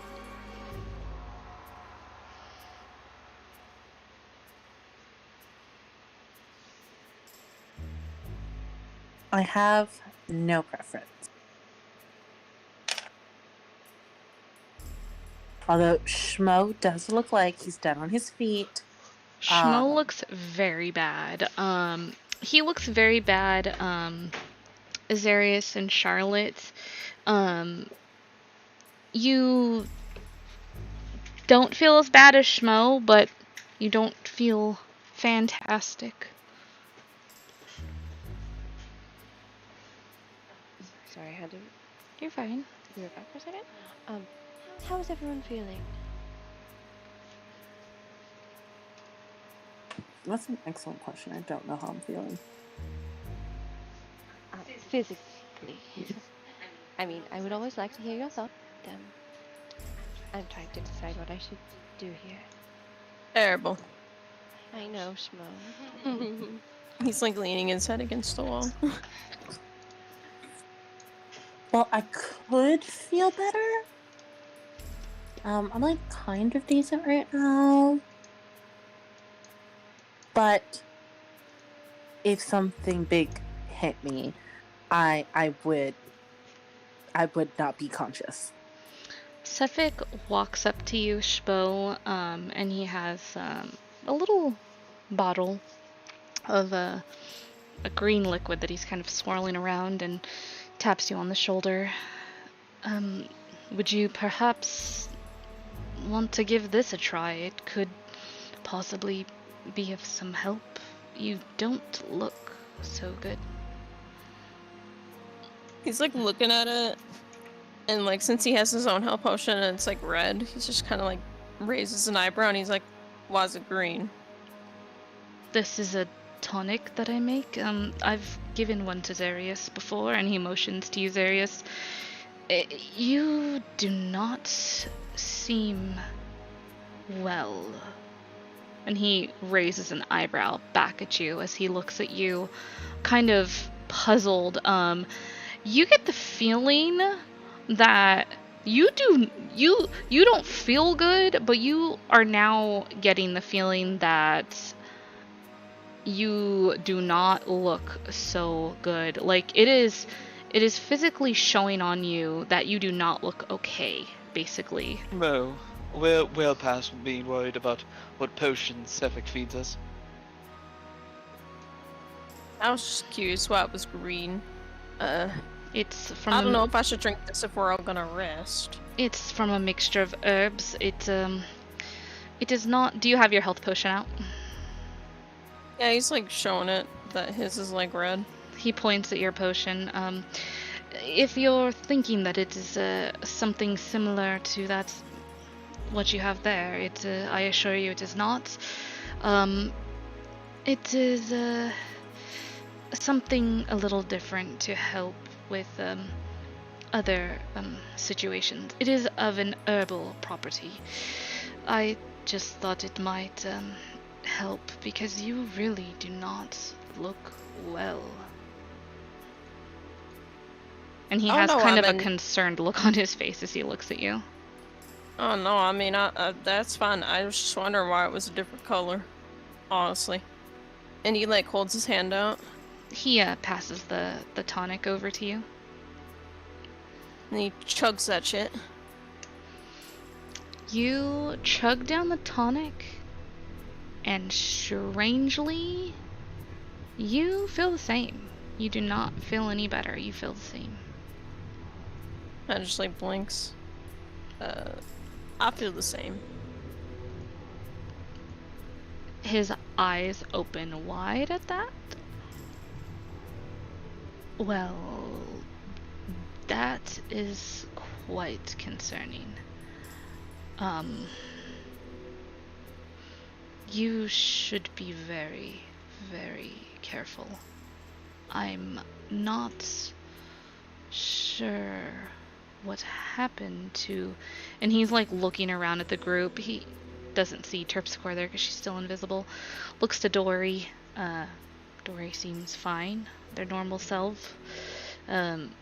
Speaker 8: I have no preference. Although Schmo does look like he's dead on his feet.
Speaker 1: Schmo looks very bad. He looks very bad. Azarius and Charlotte, you don't feel as bad as Schmo, but you don't feel fantastic.
Speaker 2: Sorry, I had to
Speaker 1: You're fine.
Speaker 2: You were back for a second. How is everyone feeling?
Speaker 8: That's an excellent question. I don't know how I'm feeling.
Speaker 2: Physically. I mean, I would always like to hear your thoughts. I'm trying to decide what I should do here.
Speaker 5: Terrible.
Speaker 2: I know, Schmo.
Speaker 5: He's like leaning his head against the wall.
Speaker 8: Well, I could feel better. I'm like kind of decent right now. But if something big hit me, I would not be conscious.
Speaker 1: Sefik walks up to you, Shpo, and he has a little bottle of a green liquid that he's kind of swirling around and taps you on the shoulder. Would you perhaps want to give this a try? It could possibly be of some help. You don't look so good.
Speaker 5: He's like looking at it, and like since he has his own health potion and it's like red, he's just kind of like raises an eyebrow and he's like, "Why is it green?"
Speaker 1: This is a tonic that I make. I've given one to Zarius before, and he motions to you, Zarius. You do not seem well. And he raises an eyebrow back at you as he looks at you, kind of puzzled. You get the feeling that you don't feel good, but you are now getting the feeling that you do not look so good. Like it is physically showing on you that you do not look okay, basically.
Speaker 6: No, we're well past being worried about what potions Sefik feeds us.
Speaker 5: I was just curious why it was green.
Speaker 1: It's from
Speaker 5: I don't know if I should drink this if we're all gonna rest.
Speaker 1: It's from a mixture of herbs. It is not. Do you have your health potion out?
Speaker 5: Yeah, he's like showing it that his is like red.
Speaker 1: He points at your potion. If you're thinking that it is something similar to that, what you have there, I assure you it is not. It is something a little different to help with other situations. It is of an herbal property. I just thought it might help because you really do not look well. And he has kind of a concerned look on his face as he looks at you.
Speaker 5: Oh no, I mean, that's fine. I was just wondering why it was a different color, honestly. And he like holds his hand out.
Speaker 1: He passes the tonic over to you.
Speaker 5: And he chugs that shit.
Speaker 1: You chug down the tonic, and strangely, you feel the same. You do not feel any better. You feel the same.
Speaker 5: I just like blinks. I feel the same.
Speaker 1: His eyes open wide at that. Well, that is quite concerning. You should be very, very careful. I'm not sure what happened to... And he's like looking around at the group. He doesn't see Terpsichore there because she's still invisible. Looks to Dory. Dory seems fine. Their normal self.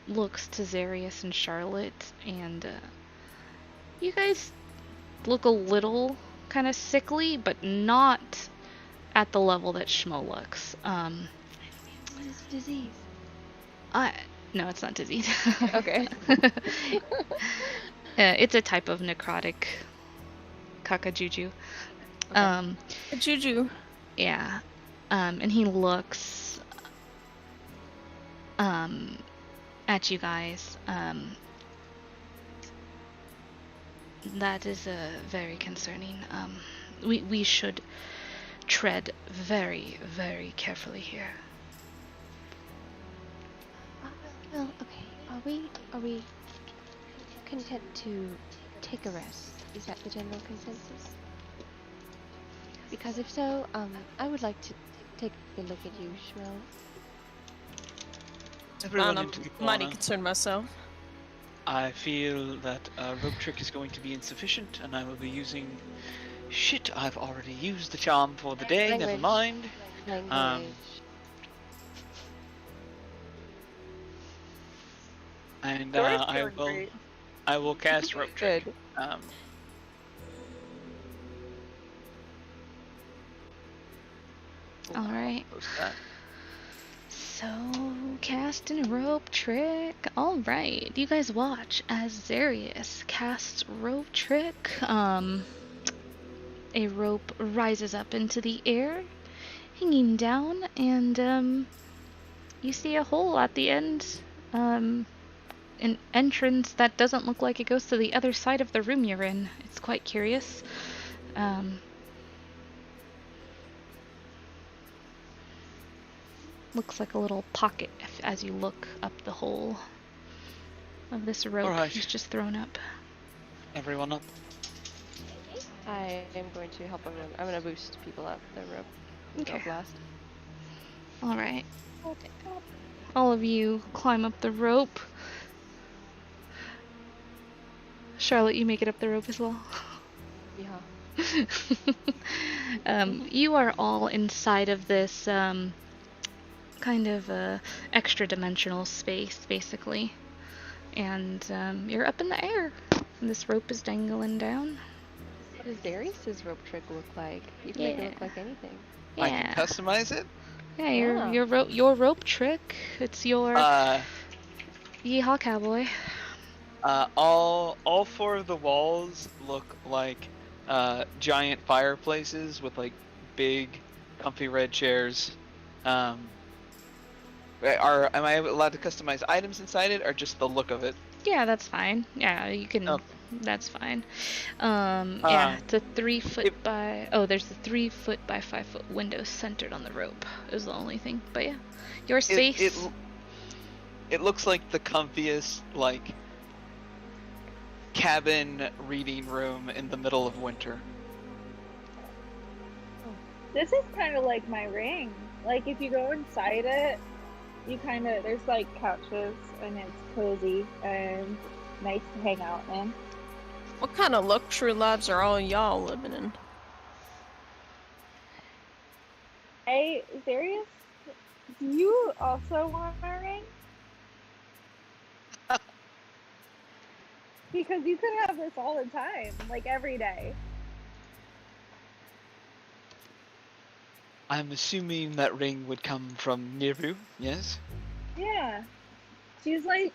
Speaker 1: Looks to Zarius and Charlotte. And you guys look a little kind of sickly, but not at the level that Schmo looks.
Speaker 2: What is the disease?
Speaker 1: No, it's not disease.
Speaker 2: Okay.
Speaker 1: It's a type of necrotic kakajuju.
Speaker 5: A juju.
Speaker 1: Yeah. And he looks at you guys. That is very concerning. We should tread very, very carefully here.
Speaker 2: Well, okay. Are we content to take a rest? Is that the general consensus? Because if so, I would like to take a look at you, Shrill.
Speaker 4: Everyone
Speaker 5: I'm
Speaker 4: into the
Speaker 5: mighty
Speaker 4: corner.
Speaker 5: concerned myself.
Speaker 4: I feel that a rope trick is going to be insufficient, and I will be using... Shit, I've already used the charm for the day, never
Speaker 2: Language.
Speaker 4: mind.
Speaker 2: Language.
Speaker 4: And
Speaker 3: Dory's
Speaker 4: I
Speaker 3: feeling
Speaker 4: will
Speaker 3: great.
Speaker 4: I will cast rope trick.
Speaker 2: Good.
Speaker 1: All right.
Speaker 4: Post that.
Speaker 1: So, casting a rope trick. All right. You guys watch as Zarius casts rope trick. A rope rises up into the air, hanging down, and you see a hole at the end. An entrance that doesn't look like it goes to the other side of the room you're in. It's quite curious. Looks like a little pocket as you look up the hole of this rope
Speaker 4: Alright.
Speaker 1: he's just thrown up.
Speaker 4: Everyone up.
Speaker 2: I am going to help everyone. I'm going to boost people up the rope.
Speaker 1: Okay.
Speaker 2: Blast.
Speaker 1: Alright. All of you climb up the rope. Charlotte, you make it up the rope as well.
Speaker 2: Yeah.
Speaker 1: You are all inside of this kind of extra dimensional space, basically. And you're up in the air. And this rope is dangling down.
Speaker 2: What does Darius's rope trick look like? You can make it look like anything.
Speaker 4: I can customize it.
Speaker 1: Yeah, your rope trick. It's your Yeehaw Cowboy.
Speaker 4: All four of the walls look like giant fireplaces with like big, comfy red chairs. Am I allowed to customize items inside it, or just the look of it?
Speaker 1: Yeah, that's fine. Yeah, you can.
Speaker 4: Oh.
Speaker 1: That's fine. Yeah, it's a 3 foot by. Oh, there's a 3 foot by 5 foot window centered on the rope. Is the only thing. But yeah, your space.
Speaker 4: It looks like the comfiest like cabin reading room in the middle of winter.
Speaker 3: This is kind of like my ring. Like if you go inside it, you kind of there's like couches and it's cozy and nice to hang out in.
Speaker 5: What kind of luxury lives are all y'all living in?
Speaker 3: Hey, Darius, do you also want a ring? Because you could have this all the time, like every day.
Speaker 4: I'm assuming that ring would come from Niru, yes?
Speaker 3: Yeah. She's like,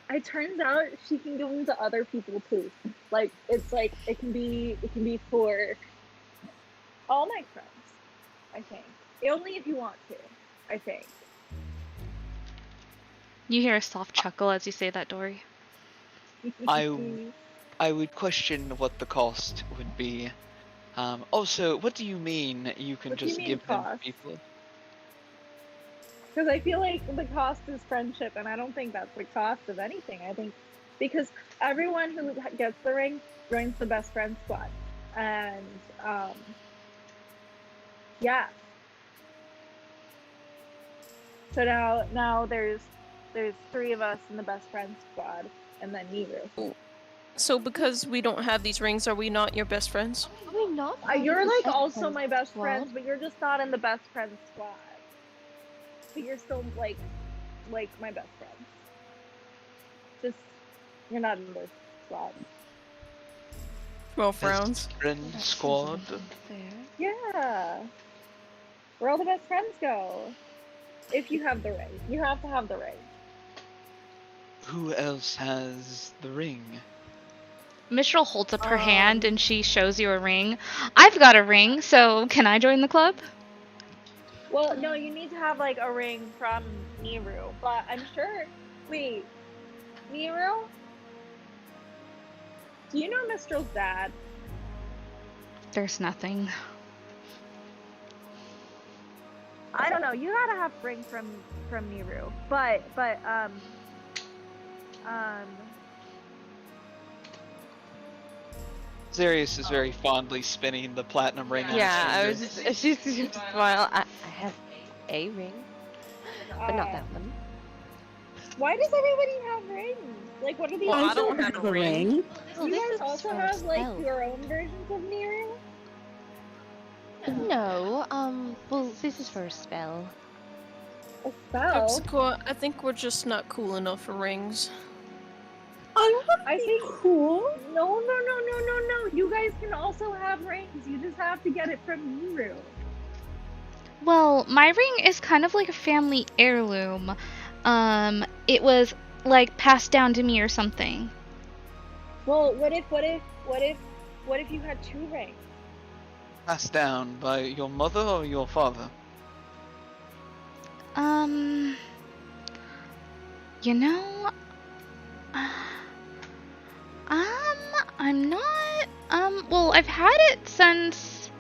Speaker 3: it turns out she can give them to other people too. Like it's like it can be for all my friends, I think. Only if you want to, I think.
Speaker 1: You hear a soft chuckle as you say that, Dory.
Speaker 4: I would question what the cost would be. Also, what do you mean you can
Speaker 3: What do you
Speaker 4: just
Speaker 3: mean
Speaker 4: give them to
Speaker 3: cost?
Speaker 4: people?
Speaker 3: Because I feel like the cost is friendship, and I don't think that's the cost of anything. I think because everyone who gets the ring joins the best friend squad, and yeah. So now there's 3 of us in the best friend squad, and then Niru.
Speaker 5: So because we don't have these rings, are we not your best friends?
Speaker 2: Are we not?
Speaker 3: You're like also
Speaker 2: friends
Speaker 3: my best
Speaker 2: squad?
Speaker 3: friends, but you're just not in the best friend squad. But you're still like my best friends. Just you're not in the squad.
Speaker 5: Well, frowns.
Speaker 4: Best friend squad.
Speaker 3: Yeah. Where all the best friends go. If you have the ring. You have to have the ring.
Speaker 4: Who else has the ring?
Speaker 1: Mistral holds up her hand and she shows you a ring. I've got a ring, so can I join the club?
Speaker 3: Well, no, you need to have like a ring from Niru, but I'm sure. Wait, Niru? Do you know Mistral's dad?
Speaker 1: There's nothing.
Speaker 3: I don't know. You gotta have ring from
Speaker 4: Zarius is very fondly spinning the platinum ring on his
Speaker 2: Yeah, I
Speaker 4: finger.
Speaker 2: was just, she's just smile. I have a ring, but not that one.
Speaker 3: Why does everybody have rings? Like, what are these?
Speaker 5: Well, I
Speaker 8: I
Speaker 5: don't have a ring.
Speaker 2: Oh,
Speaker 3: You
Speaker 2: this
Speaker 3: guys
Speaker 2: is
Speaker 3: also
Speaker 2: for
Speaker 3: have like
Speaker 2: spells.
Speaker 3: your own versions of Niru?
Speaker 2: No, well, this is for a spell.
Speaker 3: A spell?
Speaker 5: Pepsico, I think we're just not cool enough for rings.
Speaker 3: I think
Speaker 8: Cool.
Speaker 3: no. You guys can also have rings. You just have to get it from Niru.
Speaker 1: Well, my ring is kind of like a family heirloom. It was like passed down to me or something.
Speaker 3: Well, what if you had 2 rings?
Speaker 4: Passed down by your mother or your father?
Speaker 1: You know, I'm not, well, I've had it since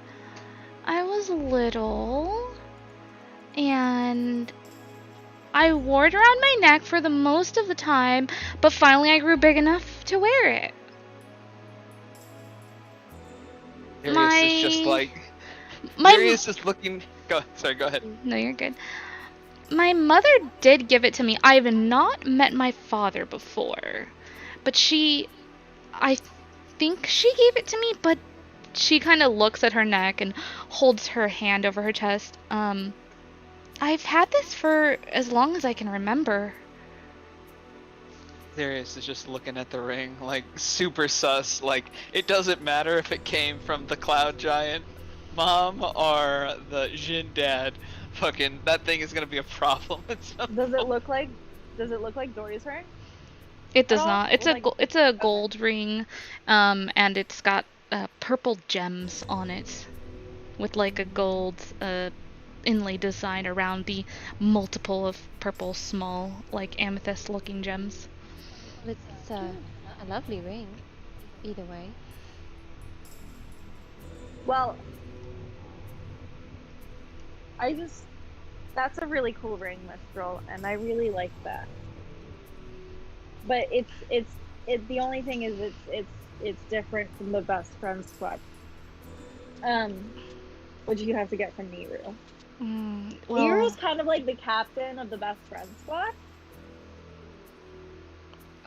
Speaker 1: I was little, and I wore it around my neck for the most of the time, but finally I grew big enough to wear it.
Speaker 4: Zarius is just like...
Speaker 1: my
Speaker 4: Zarius is looking... Go ahead.
Speaker 1: No, you're good. My mother did give it to me. I've not met my father before, but I think she gave it to me, but she kind of looks at her neck and holds her hand over her chest. I've had this for as long as I can remember.
Speaker 4: Zarius is just looking at the ring, like, super sus. Like, it doesn't matter if it came from the Cloud Giant mom or the Jin dad. Fucking, that thing is gonna be a problem at some
Speaker 3: Does it
Speaker 4: point.
Speaker 3: look like Dory's ring?
Speaker 1: It does
Speaker 3: all?
Speaker 1: not. It's
Speaker 3: Well,
Speaker 1: a
Speaker 3: like-
Speaker 1: it's a gold ring, and it's got purple gems on it, with like a gold inlay design around the multiple of purple small like amethyst-looking gems.
Speaker 2: It's a lovely ring, either way.
Speaker 3: Well, that's a really cool ring, Mistral, and I really like that. But the only thing is it's different from the best friend squad. Which you have to get from Niru.
Speaker 1: Well,
Speaker 3: Niru's kind of like the captain of the best friend squad.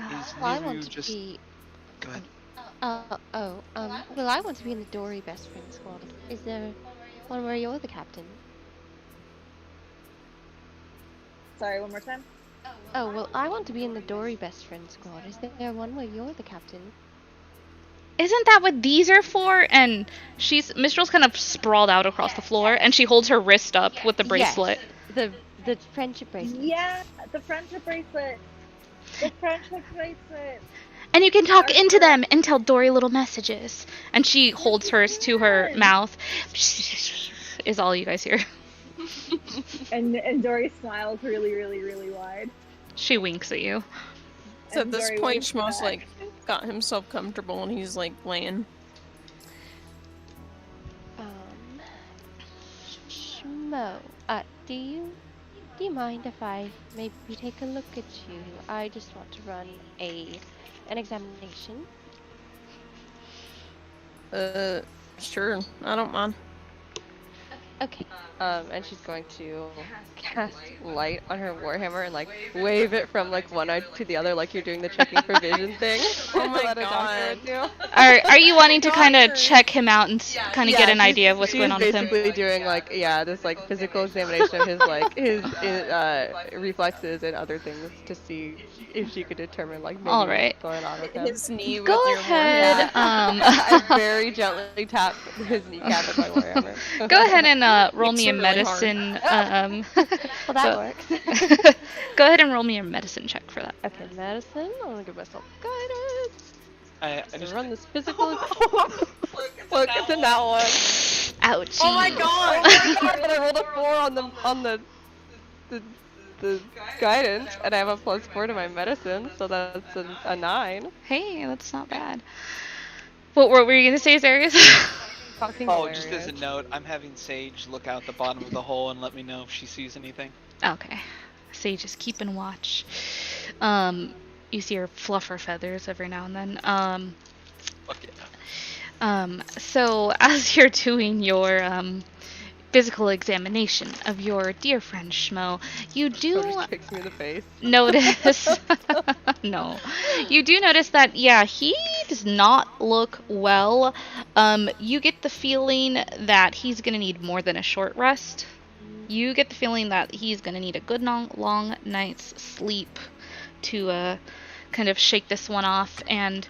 Speaker 4: Is
Speaker 2: Well, I
Speaker 4: Niru
Speaker 2: want to
Speaker 4: just...
Speaker 2: be.
Speaker 4: Go ahead.
Speaker 2: Well, I want to be in the Dory best friend squad. Is there one where you're the captain?
Speaker 3: Sorry, one more time.
Speaker 2: Oh, well, I want to be in the Dory best friend squad. Is there one where you're the captain?
Speaker 1: isn't that what these are for? And Mistral's kind of sprawled out across the floor, and she holds her wrist up with the bracelet.
Speaker 2: Yes, the friendship bracelet.
Speaker 3: Yeah, the friendship bracelet. The friendship bracelet.
Speaker 1: And you can talk into them and tell Dory little messages. And she holds hers to her mouth. Is all you guys hear.
Speaker 3: And Dory smiles really, really, really wide.
Speaker 1: She winks at you.
Speaker 5: So at
Speaker 3: And
Speaker 5: this
Speaker 3: Dory
Speaker 5: point,
Speaker 3: winks
Speaker 5: Schmo's
Speaker 3: back.
Speaker 5: like got himself comfortable and he's like laying.
Speaker 2: Schmo, do you mind if I maybe take a look at you? I just want to run an examination.
Speaker 5: Sure, I don't mind.
Speaker 2: Okay. And she's going to cast light on her warhammer and like wave it from like one eye to the other, like you're doing the checking for vision thing.
Speaker 5: Oh my
Speaker 2: That a doctor
Speaker 5: God.
Speaker 2: would do.
Speaker 1: Are you wanting to kind of check him out and kind of get an
Speaker 2: she's-
Speaker 1: idea of what's going on with him?
Speaker 2: She's basically doing like this like physical examination of his like his reflexes and other things to see if she could determine like maybe
Speaker 1: All right.
Speaker 2: what's going on with him.
Speaker 5: His knee with
Speaker 1: Go
Speaker 5: your
Speaker 1: ahead.
Speaker 2: I very gently tap his kneecap with my warhammer.
Speaker 1: Go ahead and roll me a
Speaker 5: It's really hard.
Speaker 1: medicine.
Speaker 2: Well, that
Speaker 1: go-
Speaker 2: works.
Speaker 1: Go ahead and roll me a medicine check for that.
Speaker 2: Okay, medicine. I'm gonna give myself guidance.
Speaker 4: I
Speaker 2: To
Speaker 4: just...
Speaker 2: run this physical. Look, it's in that one.
Speaker 1: Ouchie.
Speaker 5: Oh my God!
Speaker 2: Oh my god! But I rolled a 4 on the guidance, and I have a +4 to my medicine, so that's a 9.
Speaker 1: Hey, that's not bad. What were you gonna say, Zarius?
Speaker 2: Fucking
Speaker 4: Oh, just as
Speaker 2: hilarious.
Speaker 4: a note, I'm having Sage look out the bottom of the hole and let me know if she sees anything.
Speaker 1: Okay. Sage is keeping watch. You see her fluff her feathers every now and then.
Speaker 4: Fuck
Speaker 1: So as you're doing your physical examination of your dear friend Schmo, you do
Speaker 2: So just kicks me in the face.
Speaker 1: notice no, you do notice that he does not look well. You get the feeling that he's gonna need more than a short rest. You get the feeling that he's gonna need a good long night's sleep to kind of shake this one off. And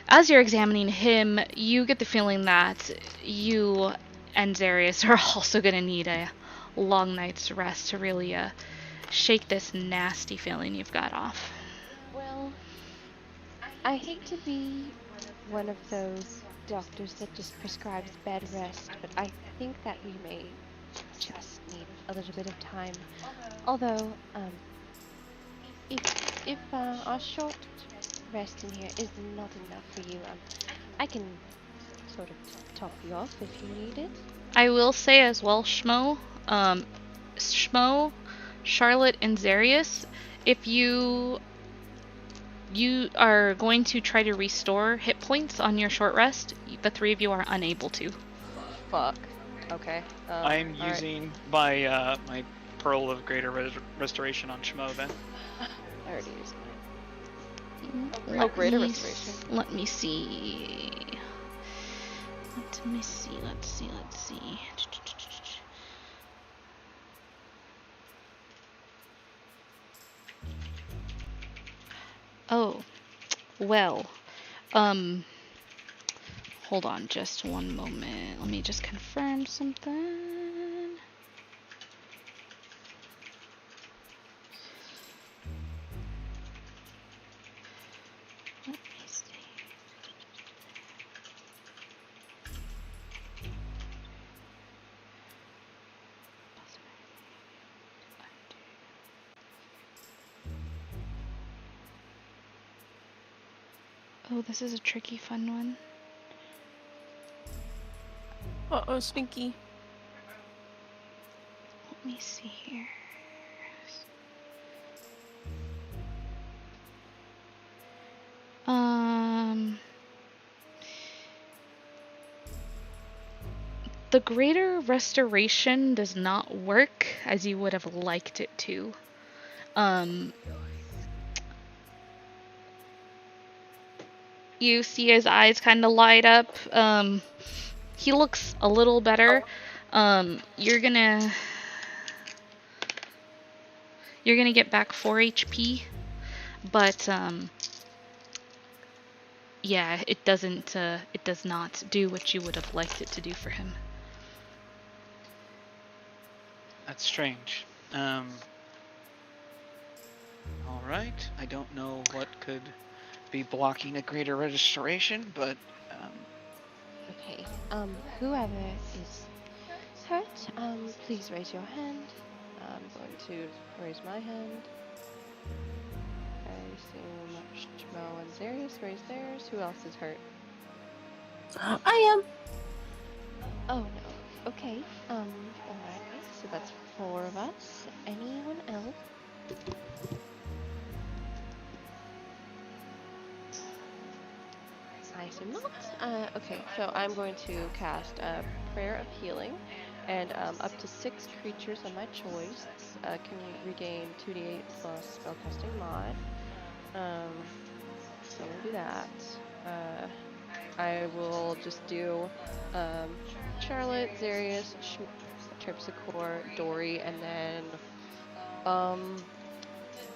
Speaker 1: as you're examining him, you get the feeling that you and Zarius are also gonna need a long night's rest to really shake this nasty feeling you've got off.
Speaker 2: Well, I hate to be one of those doctors that just prescribes bed rest, but I think that we may just need a little bit of time. Although, if our short rest in here is not enough for you, I can sort of top you off if you need it.
Speaker 1: I will say as well, Schmo, Charlotte, and Zarius, if you are going to try to restore hit points on your short rest, the three of you are unable to.
Speaker 2: Fuck. Okay.
Speaker 4: I'm
Speaker 2: all right.
Speaker 4: using my my Pearl of Greater Restoration on Schmo then.
Speaker 2: I already used mine.
Speaker 1: Let
Speaker 2: Greater
Speaker 1: me
Speaker 2: Restoration.
Speaker 1: Let me see. Let's see. Oh, well, hold on just one moment. Let me just confirm something. Let me see. Oh, this is a tricky, fun one.
Speaker 5: Uh-oh, Stinky.
Speaker 1: Let me see here. The Greater Restoration does not work as you would have liked it to. You see his eyes kind of light up. He looks a little better. You're gonna get back 4 HP, but yeah, it does not do what you would have liked it to do for him.
Speaker 4: That's strange. Alright, I don't know what could be blocking a greater restoration, but
Speaker 2: Okay. Whoever is hurt, please raise your hand. I'm going to raise my hand. I assume Schmo and Zarius raise theirs. Who else is hurt?
Speaker 8: I am.
Speaker 2: Oh no. Okay. Alright. So that's 4 of us. Anyone else? I assume not. Okay, so I'm going to cast a Prayer of Healing, and up to 6 creatures of my choice can regain 2d8 plus spellcasting mod. So I'm gonna do that. I will just do Charlotte, Zarius, Terpsichore, Dory, and then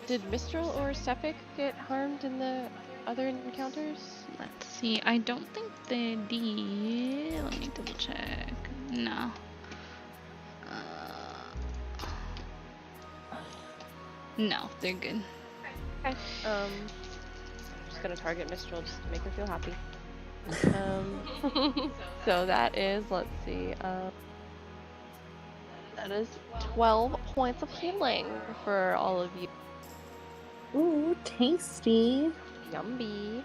Speaker 2: did Mistral or Sephic get harmed in the other encounters?
Speaker 1: Let's see. I don't think they did. Let me double check. No. No, they're good.
Speaker 2: Okay. Just gonna target Mistral just to make her feel happy. So that is, let's see, that is 12 points of healing for all of you.
Speaker 8: Ooh, tasty.
Speaker 2: Yummy.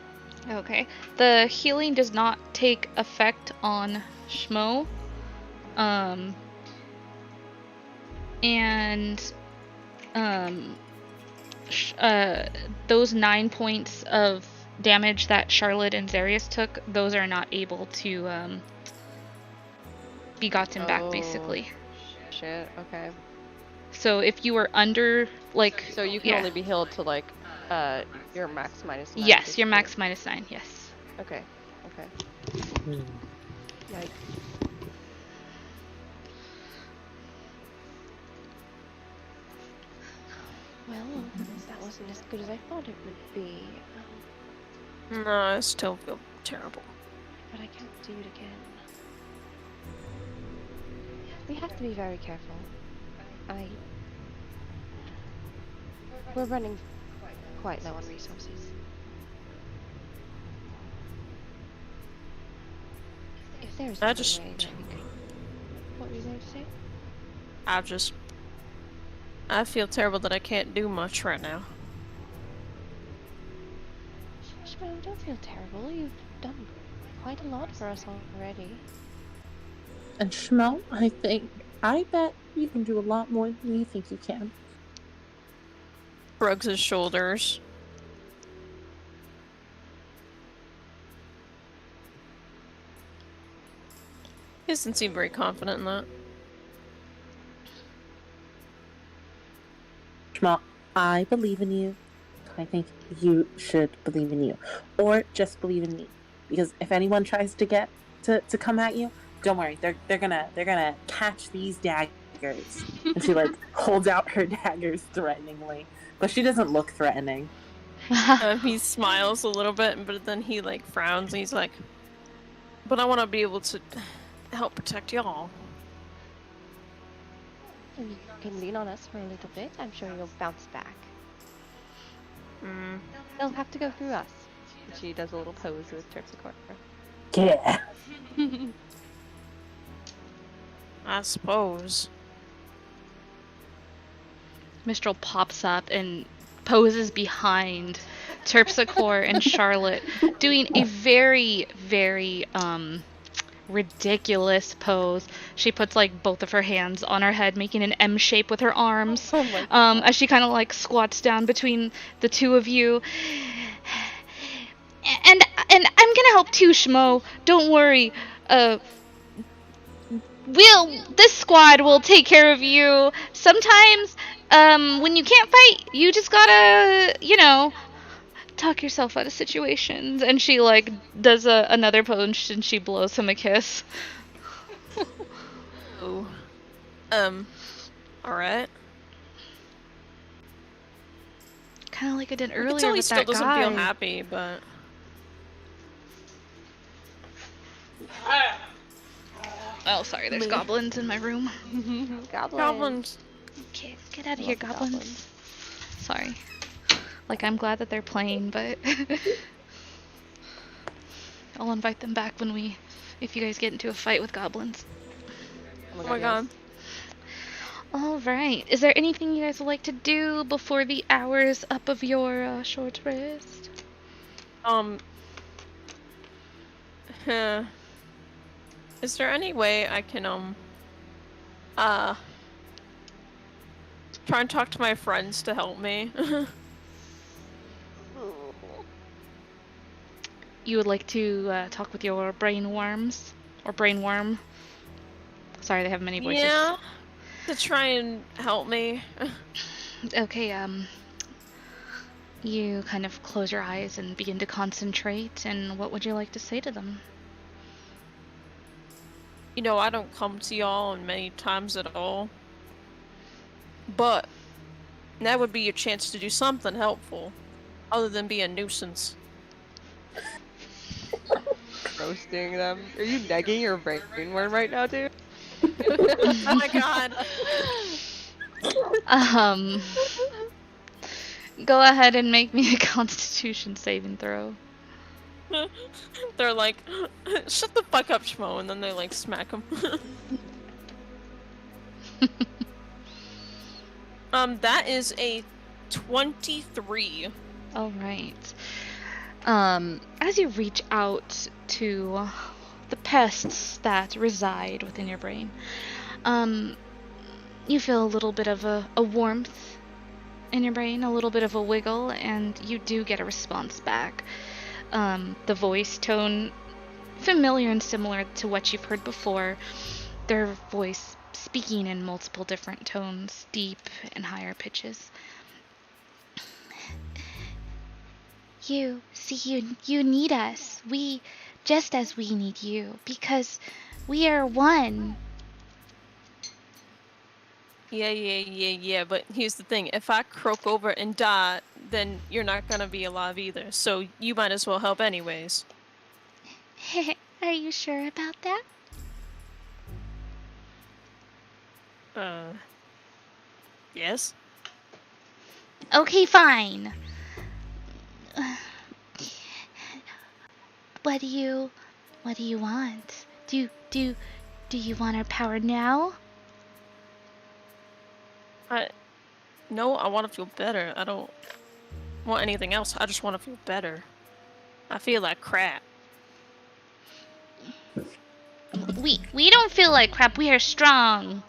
Speaker 1: Okay. The healing does not take effect on Schmo. Those 9 points of damage that Charlotte and Zarius took, those are not able to be gotten back, basically.
Speaker 2: Shit, okay.
Speaker 1: So if you were under, like...
Speaker 2: So you can
Speaker 1: yeah.
Speaker 2: only be healed to, like, your max minus 9.
Speaker 1: Yes, your
Speaker 2: basically.
Speaker 1: max minus 9, yes.
Speaker 2: Okay, okay. Yikes. Well, that wasn't as good as I thought it would be.
Speaker 5: No, I still feel terrible.
Speaker 2: But I can't do it again. We have to be very careful. We're running quite low on resources. If there's
Speaker 5: I
Speaker 2: any
Speaker 5: just-
Speaker 2: way that we could... What were you going to say?
Speaker 5: I feel terrible that I can't do much right now.
Speaker 2: Shmo, don't feel terrible. You've done quite a lot for us already.
Speaker 8: And Shmo, I bet you can do a lot more than you think you can.
Speaker 5: Shrugs his shoulders. He doesn't seem very confident in that.
Speaker 8: Shmo, I believe in you. I think you should believe in you. Or just believe in me. Because if anyone tries to get to come at you, don't worry, they're gonna catch these daggers. And she like holds out her daggers threateningly. But she doesn't look threatening.
Speaker 5: He smiles a little bit, but then he like frowns and he's like, but I want to be able to help protect y'all.
Speaker 2: You can lean on us for a little bit. I'm sure you'll bounce back. They'll have to go through us. And she does a little pose with Terpsichore.
Speaker 8: Yeah.
Speaker 5: I suppose.
Speaker 1: Mistral pops up and poses behind Terpsichore and Charlotte, doing a very, very ridiculous pose. She puts like both of her hands on her head, making an M shape with her arms, as she kind of like squats down between the two of you. And I'm gonna help too, Shmo. Don't worry. This squad will take care of you. Sometimes, when you can't fight, you just gotta, talk yourself out of situations. And she, like, does another pose and she blows him a kiss.
Speaker 5: Ooh. Alright.
Speaker 1: Kind of like I did
Speaker 5: I can
Speaker 1: earlier
Speaker 5: tell he
Speaker 1: with
Speaker 5: still
Speaker 1: that
Speaker 5: doesn't
Speaker 1: guy.
Speaker 5: feel happy, but...
Speaker 1: Oh, sorry, there's goblins in my room.
Speaker 5: Goblins.
Speaker 1: Okay, get out of here, goblins. Sorry. Like, I'm glad that they're playing, but... I'll invite them back if you guys get into a fight with goblins.
Speaker 5: Oh my god.
Speaker 1: Alright, is there anything you guys would like to do before the hour's up of your short rest?
Speaker 5: Is there any way I can, try and talk to my friends to help me?
Speaker 1: You would like to talk with your brain worms? Or brain worm? Sorry, they have many voices.
Speaker 5: Yeah, to try and help me.
Speaker 1: Okay, you kind of close your eyes and begin to concentrate, and what would you like to say to them?
Speaker 5: You know, I don't come to y'all many times at all. But that would be your chance to do something helpful, other than be a nuisance.
Speaker 2: Roasting them. Are you negging your brain worm right now, dude?
Speaker 5: Oh my god.
Speaker 1: Go ahead and make me a Constitution saving throw.
Speaker 5: They're like, shut the fuck up, Shmo, and then they like smack him. That is a 23.
Speaker 1: Alright. As you reach out to the pests that reside within your brain, you feel a little bit of a warmth in your brain, a little bit of a wiggle, and you do get a response back. the voice tone familiar and similar to what you've heard before. Their voice speaking in multiple different tones, deep and higher pitches. You need us. We, just as we need you, because we are one.
Speaker 5: Yeah, but here's the thing. If I croak over and die, then you're not gonna be alive either, so you might as well help anyways.
Speaker 1: Are you sure about that?
Speaker 5: Yes?
Speaker 1: Okay, fine. What do you want? Do you want our power now?
Speaker 5: No, I want to feel better. I don't want anything else. I just want to feel better. I feel like crap.
Speaker 1: We don't feel like crap. We are strong.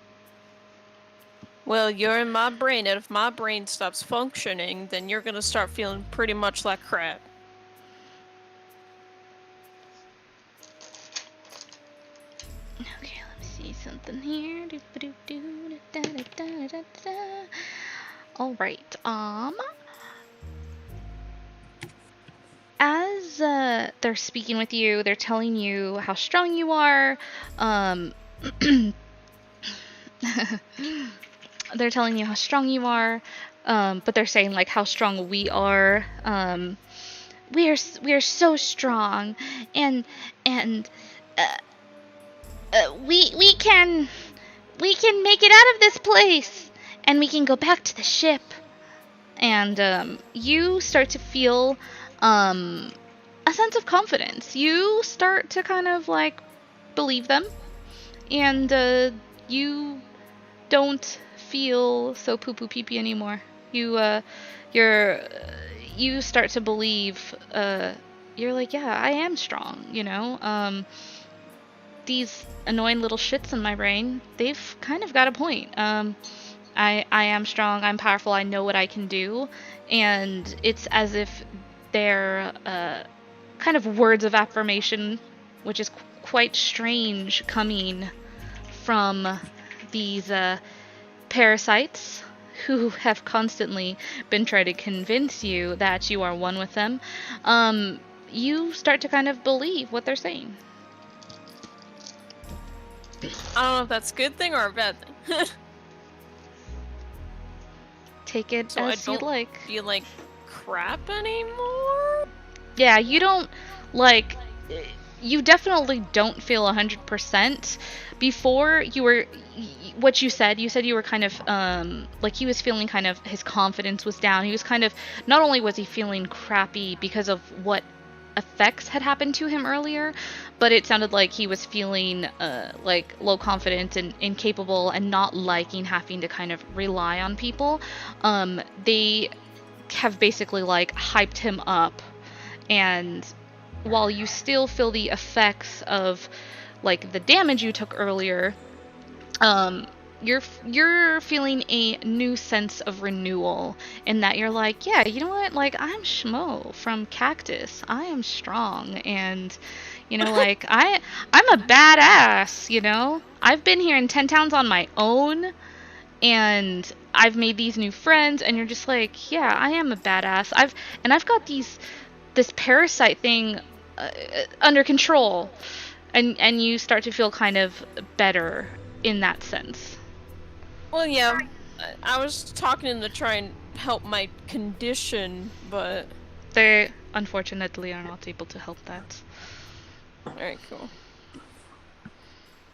Speaker 5: Well, you're in my brain, and if my brain stops functioning, then you're gonna start feeling pretty much like crap.
Speaker 1: Okay, let me see something here. All right. As they're speaking with you, they're telling you how strong you are. They're telling you how strong you are, but they're saying like how strong we are. We are so strong, and we can make it out of this place, and we can go back to the ship. And you start to feel a sense of confidence. You start to kind of like believe them, and you don't feel so poo-poo pee-pee anymore. You start to believe. You're like, yeah, I am strong. You know. These annoying little shits in my brain, they've kind of got a point. I am strong, I'm powerful, I know what I can do, and it's as if they're kind of words of affirmation, which is quite strange coming from these parasites who have constantly been trying to convince you that you are one with them. You start to kind of believe what they're saying.
Speaker 5: I don't know if that's a good thing or a bad thing.
Speaker 1: Take it
Speaker 5: So
Speaker 1: as
Speaker 5: I
Speaker 1: you'd
Speaker 5: don't
Speaker 1: like.
Speaker 5: feel like crap anymore?
Speaker 1: Yeah, you don't, like, you definitely don't feel 100%. Before, you were, what you said you were kind of, like, he was feeling kind of, his confidence was down. He was kind of, not only was he feeling crappy because of what effects had happened to him earlier, but it sounded like he was feeling, like, low confidence and incapable and not liking having to kind of rely on people. They have basically, like, hyped him up, and while you still feel the effects of, like, the damage you took earlier, you're feeling a new sense of renewal in that you're like, yeah, you know what, like, I'm Schmo from Cactus, I am strong, and, you know, like, I'm a badass, you know, I've been here in 10 towns on my own, and I've made these new friends, and you're just like, yeah, I am a badass, I've got this parasite thing under control, and you start to feel kind of better in that sense.
Speaker 5: Well, yeah, I was talking to him to try and help my condition, but...
Speaker 1: They, unfortunately, are not able to help that.
Speaker 5: Alright, cool.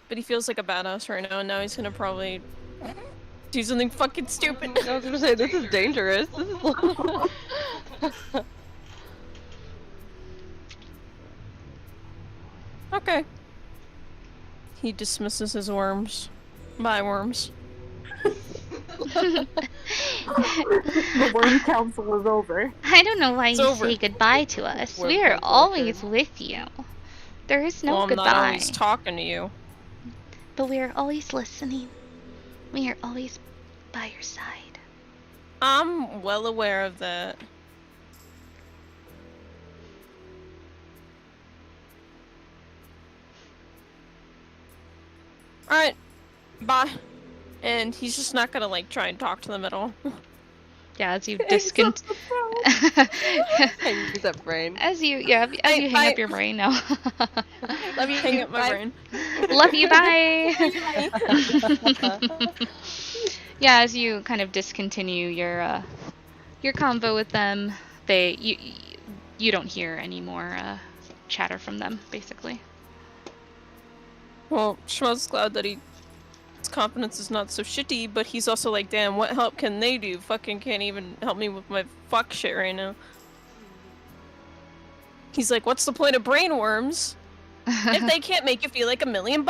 Speaker 5: But he feels like a badass right now, and now he's gonna probably do something fucking stupid.
Speaker 2: I was gonna say, this is dangerous. This is...
Speaker 5: Okay. He dismisses his worms. Bye, worms.
Speaker 8: The worm council is over.
Speaker 1: I don't know why
Speaker 5: It's
Speaker 1: you
Speaker 5: over.
Speaker 1: say goodbye to us.
Speaker 2: Worm
Speaker 1: We are
Speaker 2: council
Speaker 1: always
Speaker 2: adjourned.
Speaker 1: with you. There is no
Speaker 5: Well, I'm
Speaker 1: goodbye.
Speaker 5: not always talking to you.
Speaker 1: But we are always listening. We are always by your side.
Speaker 5: I'm well aware of that. Alright, bye. And he's just not gonna, like, try and talk to them at all.
Speaker 1: Yeah, as you
Speaker 2: Hangs up
Speaker 1: discont.
Speaker 2: the Hangs up brain.
Speaker 1: As you hang
Speaker 5: Bye.
Speaker 1: up your brain now.
Speaker 2: Let me
Speaker 5: Hang up my
Speaker 2: bye.
Speaker 5: brain.
Speaker 1: Love you, bye. Yeah, as you kind of discontinue your convo with them, you don't hear any more chatter from them, basically.
Speaker 5: Well, Schmo's glad that his confidence is not so shitty, but he's also like, damn, what help can they do? Fucking can't even help me with my fuck shit right now. He's like, what's the point of brainworms if they can't make you feel like $1 million?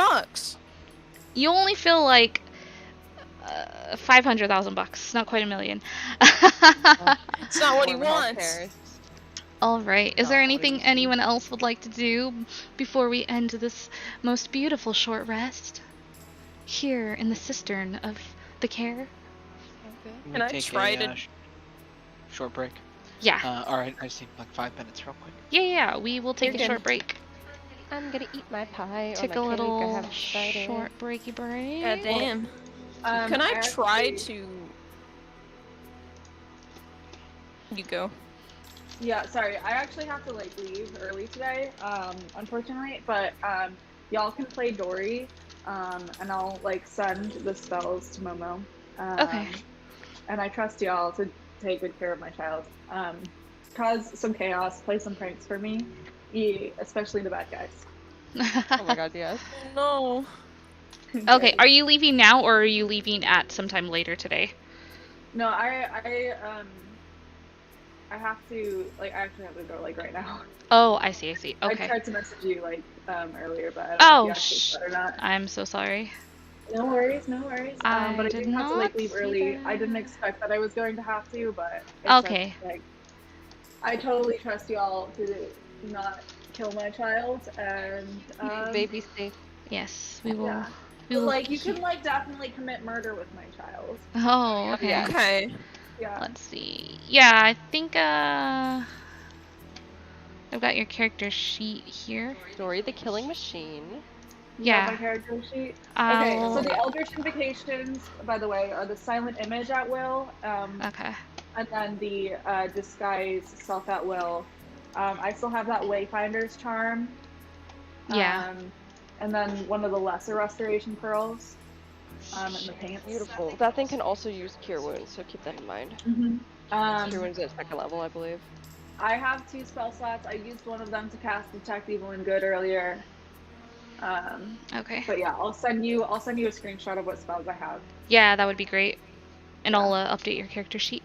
Speaker 1: You only feel like $500,000, not quite $1 million.
Speaker 5: It's not what he
Speaker 2: More than Hawk
Speaker 5: wants.
Speaker 2: cares.
Speaker 1: All right. Is there
Speaker 2: Oh,
Speaker 1: anything
Speaker 2: easy.
Speaker 1: anyone else would like to do before we end this most beautiful short rest here in the cistern of the Caer?
Speaker 5: Can I
Speaker 4: take
Speaker 5: try
Speaker 4: a
Speaker 5: to-
Speaker 4: short break?
Speaker 1: Yeah.
Speaker 4: All right. I just need like 5 minutes, real quick.
Speaker 1: Yeah. We will take
Speaker 2: You're
Speaker 1: a
Speaker 2: good.
Speaker 1: short break.
Speaker 2: I'm gonna eat my pie.
Speaker 1: Take
Speaker 2: or
Speaker 1: a
Speaker 2: my cake. I
Speaker 1: little
Speaker 2: haven't decided.
Speaker 1: short breaky break.
Speaker 5: God damn. Can I try to... You go.
Speaker 3: Yeah, sorry. I actually have to like leave early today, unfortunately. But y'all can play Dory, and I'll like send the spells to Momo.
Speaker 1: Okay.
Speaker 3: And I trust y'all to take good care of my child. Cause some chaos, play some pranks for me, especially the bad guys.
Speaker 2: Oh my god, yes.
Speaker 5: No.
Speaker 1: Okay. Are you leaving now, or are you leaving at sometime later today?
Speaker 3: No, I have to like. I actually have to go like right now.
Speaker 1: Oh, I see.
Speaker 3: I
Speaker 1: Okay.
Speaker 3: tried to message you like earlier, but I don't
Speaker 1: Oh,
Speaker 3: know if you actually saw it or not.
Speaker 1: I'm so sorry.
Speaker 3: No worries, no worries.
Speaker 1: I
Speaker 3: But I
Speaker 1: did
Speaker 3: do have to like
Speaker 1: not
Speaker 3: leave
Speaker 1: see
Speaker 3: early.
Speaker 1: that.
Speaker 3: I didn't expect that I was going to have to, but it's
Speaker 1: Okay.
Speaker 3: just, like, I totally trust y'all to not kill my child, and
Speaker 2: Baby safe.
Speaker 1: Yes, we will.
Speaker 3: yeah.
Speaker 1: We
Speaker 3: But,
Speaker 1: will.
Speaker 3: like you can like definitely commit murder with my child.
Speaker 1: Oh, okay.
Speaker 2: Yeah.
Speaker 5: Okay.
Speaker 3: Yeah.
Speaker 1: Let's see. Yeah, I think I've got your character sheet here.
Speaker 2: Dory the killing machine.
Speaker 3: You have
Speaker 1: Yeah.
Speaker 3: my character sheet. Okay, so
Speaker 1: I'll...
Speaker 3: the Eldritch Invocations, by the way, are the silent image at will,
Speaker 1: Okay.
Speaker 3: and then the disguise self at will. I still have that Wayfinder's charm.
Speaker 1: Yeah.
Speaker 3: And then one of the lesser restoration pearls. In the pants.
Speaker 2: Beautiful. That thing can also use cure wounds, so keep that in mind. Cure wounds at 2nd level, I believe.
Speaker 3: I have 2 spell slots. I used one of them to cast Detect Evil and Good earlier.
Speaker 1: Okay.
Speaker 3: But yeah, I'll send you a screenshot of what spells I have.
Speaker 1: Yeah, that would be great. And I'll update your character sheet.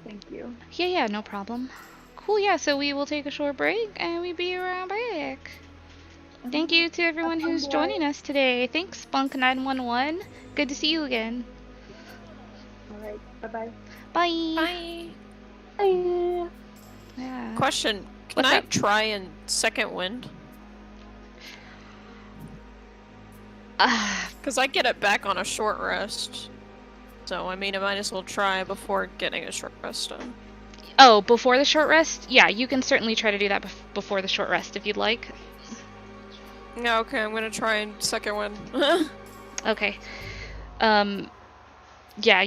Speaker 3: Thank you.
Speaker 1: Yeah, no problem. Cool, yeah, so we will take a short break and we'll be right back. Thank you to everyone who's joining us today. Thanks, Spunk911. Good to see you again.
Speaker 3: Alright, bye-bye.
Speaker 1: Bye.
Speaker 2: Bye.
Speaker 1: Yeah.
Speaker 5: Question. Can
Speaker 1: What's
Speaker 5: I
Speaker 1: up?
Speaker 5: try in second wind? Because I get it back on a short rest. So, I mean, I might as well try before getting a short rest done.
Speaker 1: Oh, before the short rest? Yeah, you can certainly try to do that before the short rest if you'd like.
Speaker 5: Yeah, okay, I'm gonna try in second wind.
Speaker 1: Okay. Yeah,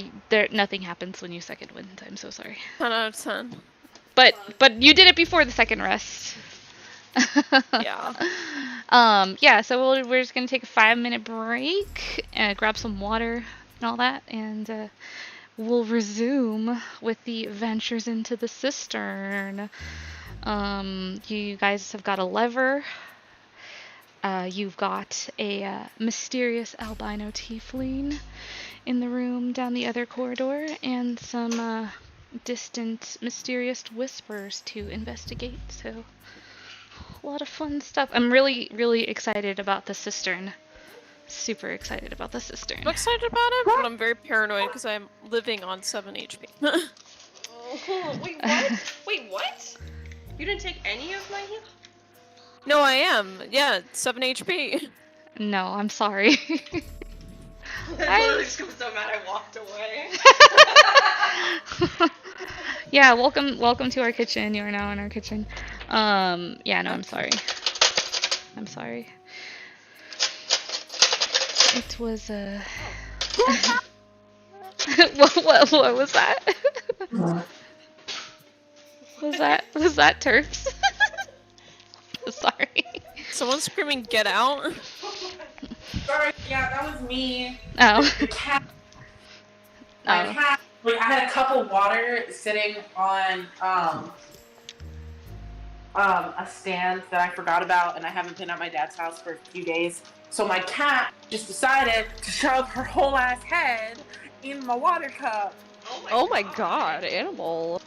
Speaker 1: nothing happens when you second wind. I'm so sorry.
Speaker 5: 10 out of 10.
Speaker 1: But you did it before the second rest.
Speaker 5: Yeah.
Speaker 1: Yeah, so we're just gonna take a 5-minute break, grab some water and all that, and we'll resume with the adventures into the cistern. You guys have got a lever. You've got a mysterious albino tiefling in the room down the other corridor, and some distant, mysterious whispers to investigate. So, a lot of fun stuff. I'm really, really excited about the cistern. Super excited about the cistern.
Speaker 5: I'm excited about it, but I'm very paranoid because I'm living on 7 HP.
Speaker 9: Wait, what? Wait, what? You didn't take any of my heal?
Speaker 5: No, I am. Yeah, 7 HP.
Speaker 1: No, I'm sorry.
Speaker 9: I literally just so mad I walked away.
Speaker 1: Yeah, welcome to our kitchen. You are now in our kitchen. Yeah, no, I'm sorry. I'm sorry. It was what was that? Was that Turfs? Sorry.
Speaker 5: Someone's screaming, "Get out!"
Speaker 8: Sorry, yeah, that was me.
Speaker 1: Oh.
Speaker 8: The cat. My cat. Like, I had a cup of water sitting on a stand that I forgot about, and I haven't been at my dad's house for a few days. So my cat just decided to shove her whole ass head in my water cup.
Speaker 2: Oh my god, animal.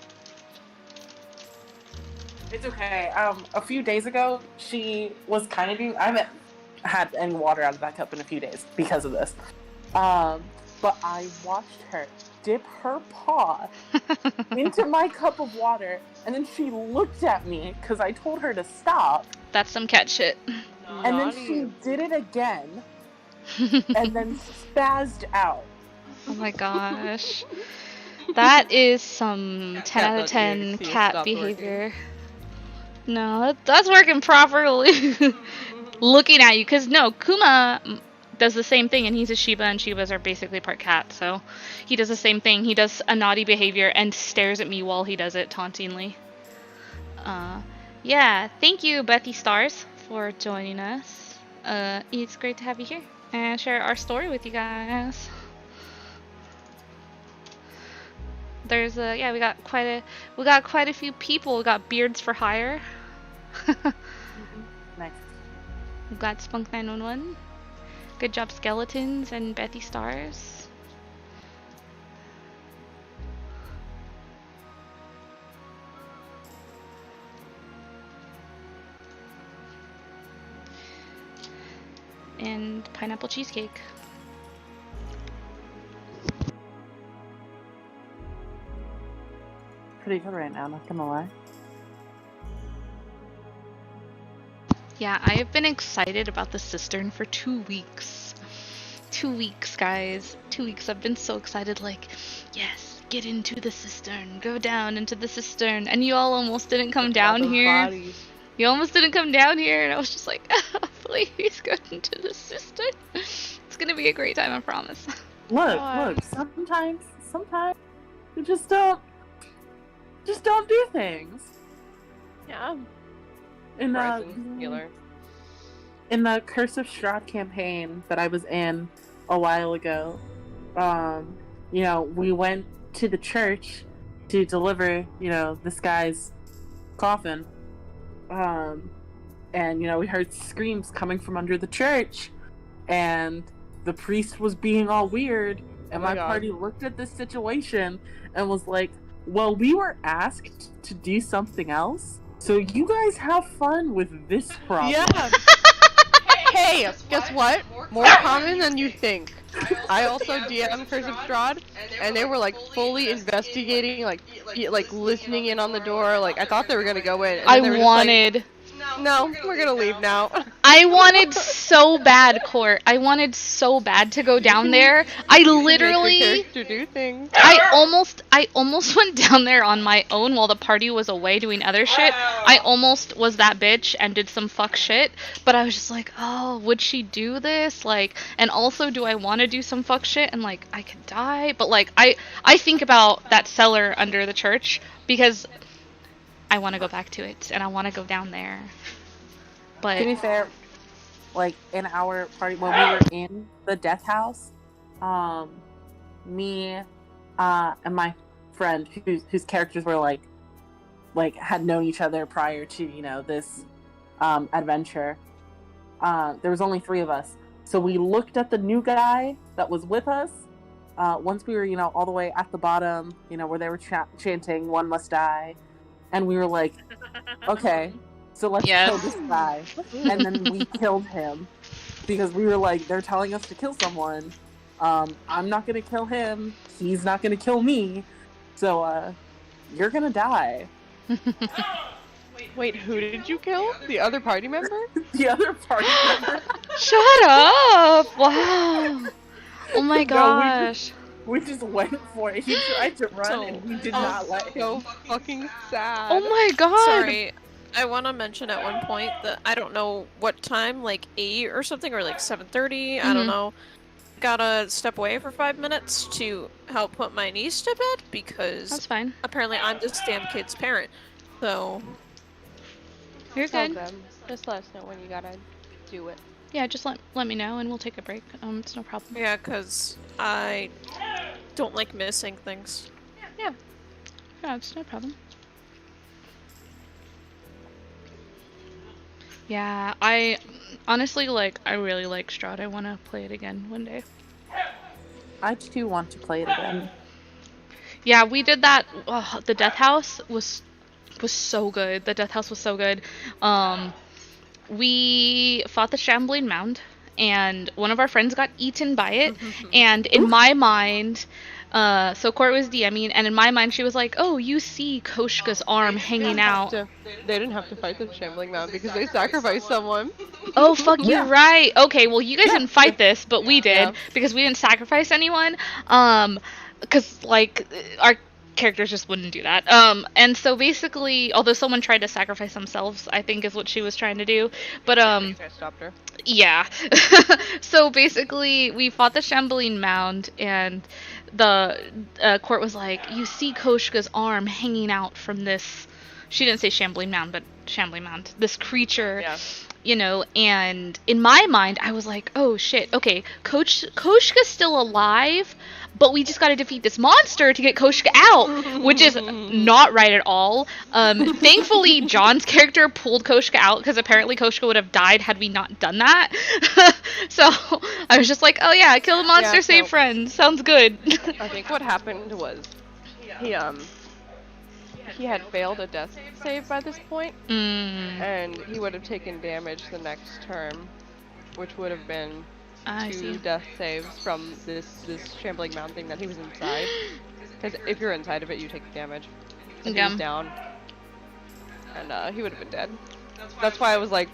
Speaker 8: It's okay. A few days ago, she was kind of I haven't had any water out of that cup in a few days because of this. But I watched her dip her paw into my cup of water, and then she looked at me because I told her to stop.
Speaker 1: That's some cat shit.
Speaker 8: And then she did it again, and then spazzed out.
Speaker 1: Oh my gosh. That is some 10 out of 10 cat behavior. No, that's working properly. Looking at you, because no, Kuma does the same thing, and he's a Shiba, and Shibas are basically part cat, so he does the same thing. He does a naughty behavior and stares at me while he does it tauntingly. Yeah, thank you, Betty Stars, for joining us. It's great to have you here and share our story with you guys. There's yeah, we got quite a few people. We got beards for hire.
Speaker 8: Nice.
Speaker 1: We got Spunk 911. Good job, Skeletons and Betty Stars. And pineapple cheesecake.
Speaker 8: Pretty good right now, not gonna lie.
Speaker 1: Yeah, I have been excited about the cistern for 2 weeks. 2 weeks, guys. 2 weeks. I've been so excited, like, yes, get into the cistern. Go down into the cistern. And you all almost didn't come down here.
Speaker 2: Bodies.
Speaker 1: You almost didn't come down here, and I was just like, oh, please go into the cistern. It's gonna be a great time, I promise.
Speaker 8: Look, sometimes you just don't do things.
Speaker 2: Yeah.
Speaker 8: In
Speaker 2: Healer.
Speaker 8: the Curse of Strahd campaign that I was in a while ago, you know, we went to the church to deliver, you know, this guy's coffin. And, you know, we heard screams coming from under the church, and the priest was being all weird, and my party looked at this situation and was like, well, we were asked to do something else, so you guys have fun with this problem.
Speaker 2: Yeah. Hey, guess what? More common than you think. I also DM'd Curse of Strahd, and they were like fully investigating, like listening in on the door. Like I thought they were gonna go in. And
Speaker 1: I
Speaker 2: they were
Speaker 1: wanted.
Speaker 2: Just like, no, we're gonna leave now.
Speaker 1: I wanted so bad, Court. I wanted so bad to go down there. I literally.
Speaker 2: Make your character do things.
Speaker 1: I almost went down there on my own while the party was away doing other shit. I almost was that bitch and did some fuck shit, but I was just like, oh, would she do this? Like, and also, do I want to do some fuck shit? And like, I could die, but like, I think about that cellar under the church because I want to go back to it and I want to go down there. But
Speaker 8: to be fair, like in our party when we were in the death house, me and my friend whose characters were like had known each other prior to, you know, this adventure, there was only 3 of us, so we looked at the new guy that was with us once we were, you know, all the way at the bottom, you know, where they were chanting "One must die," and we were like, okay, so let's kill this guy. And then we killed him because we were like, they're telling us to kill someone. I'm not gonna kill him. He's not gonna kill me. So, you're gonna die.
Speaker 2: Wait, who did you kill? The other party member?
Speaker 8: The other party member.
Speaker 1: Shut up! Wow. Oh my gosh.
Speaker 8: We just went for it. He tried to run and we did not let him.
Speaker 2: So fucking sad.
Speaker 1: Oh my god.
Speaker 5: Sorry. I want to mention at one point that I don't know what time, like 8 or something, or like 7:30, I don't know. gotta step away for 5 minutes to help put my niece to bed because
Speaker 1: That's fine.
Speaker 5: apparently I'm this damn kid's parent. So
Speaker 1: You're
Speaker 2: It's all
Speaker 1: good.
Speaker 2: good. Just let us know when you gotta do it.
Speaker 1: Yeah, just let me know and we'll take a break. It's no problem.
Speaker 5: yeah, cause I don't like missing things.
Speaker 1: Yeah, it's no problem. Yeah, I honestly I really like Strahd. I want to play it again one day.
Speaker 8: I too want to play it again.
Speaker 1: Yeah, we did that. Oh, the Death House was so good. The Death House was so good. We fought the Shambling Mound, and one of our friends got eaten by it. And in my mind, so Court was DMing, and in my mind she was like, "Oh, you see Koshka's arm hanging out."
Speaker 2: They didn't have to fight the Shambling Mound because they sacrificed someone.
Speaker 1: Oh, fuck, you're right. Okay, well, you guys didn't fight this, but we did,
Speaker 2: Yeah.
Speaker 1: because we didn't sacrifice anyone. Because, our characters just wouldn't do that. And so basically, although someone tried to sacrifice themselves, I think is what she was trying to do. But,
Speaker 2: I stopped her.
Speaker 1: yeah. So basically, we fought the Shambling Mound, and the Court was like, "You see Koshka's arm hanging out from this," she didn't say Shambling Mound, but Shambling Mound, this creature.
Speaker 2: Yeah.
Speaker 1: You know, and in my mind, I was like, "Oh shit, okay, Koshka's still alive, but we just gotta defeat this monster to get Koshka out," which is not right at all. Thankfully, John's character pulled Koshka out, because apparently Koshka would have died had we not done that. So, I was just like, "Oh yeah, kill the monster,
Speaker 2: Yeah,
Speaker 1: save
Speaker 2: so-
Speaker 1: friends, sounds good."
Speaker 2: I think what happened was he had failed a death save by this point, and he would have taken damage the next turn, which would have been
Speaker 1: I
Speaker 2: 2
Speaker 1: see.
Speaker 2: death saves from this Shambling Mound thing that he was inside. Because if you're inside of it, you take damage. And he
Speaker 1: Yeah.
Speaker 2: was down, and he would have been dead. That's why I was like,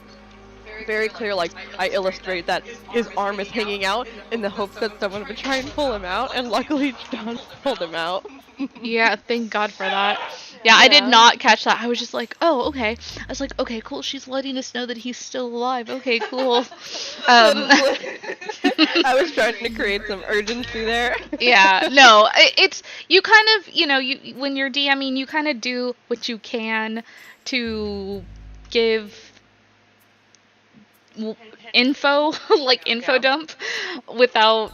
Speaker 2: very clear, like, I illustrate that his arm is hanging out in the hopes that someone would try and pull him out, and luckily John pulled him out.
Speaker 1: Yeah, thank God for that. Yeah, I did
Speaker 2: Yeah.
Speaker 1: not catch that. I was just like, "Oh, okay." I was like, "Okay, cool. She's letting us know that he's still alive. Okay, cool."
Speaker 2: I was trying to create some urgency there.
Speaker 1: Yeah, no, it's you kind of, you when you're DMing, you kind of do what you can to give info, like info dump, without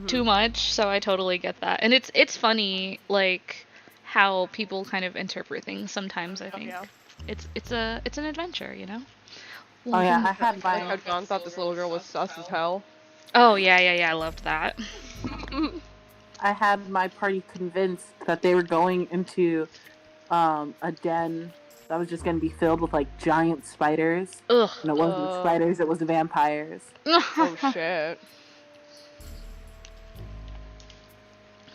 Speaker 1: too much. So I totally get that, and it's funny, like how people kind of interpret things sometimes. I think
Speaker 2: Yeah.
Speaker 1: it's an adventure, you know.
Speaker 8: Oh yeah, I had
Speaker 2: Like how
Speaker 8: my
Speaker 2: John thought this little girl was sus as hell.
Speaker 1: Oh yeah, I loved that.
Speaker 8: party convinced that they were going into a den that was just gonna be filled with like giant spiders.
Speaker 1: Ugh.
Speaker 8: And it wasn't spiders, it was vampires.
Speaker 2: Oh shit.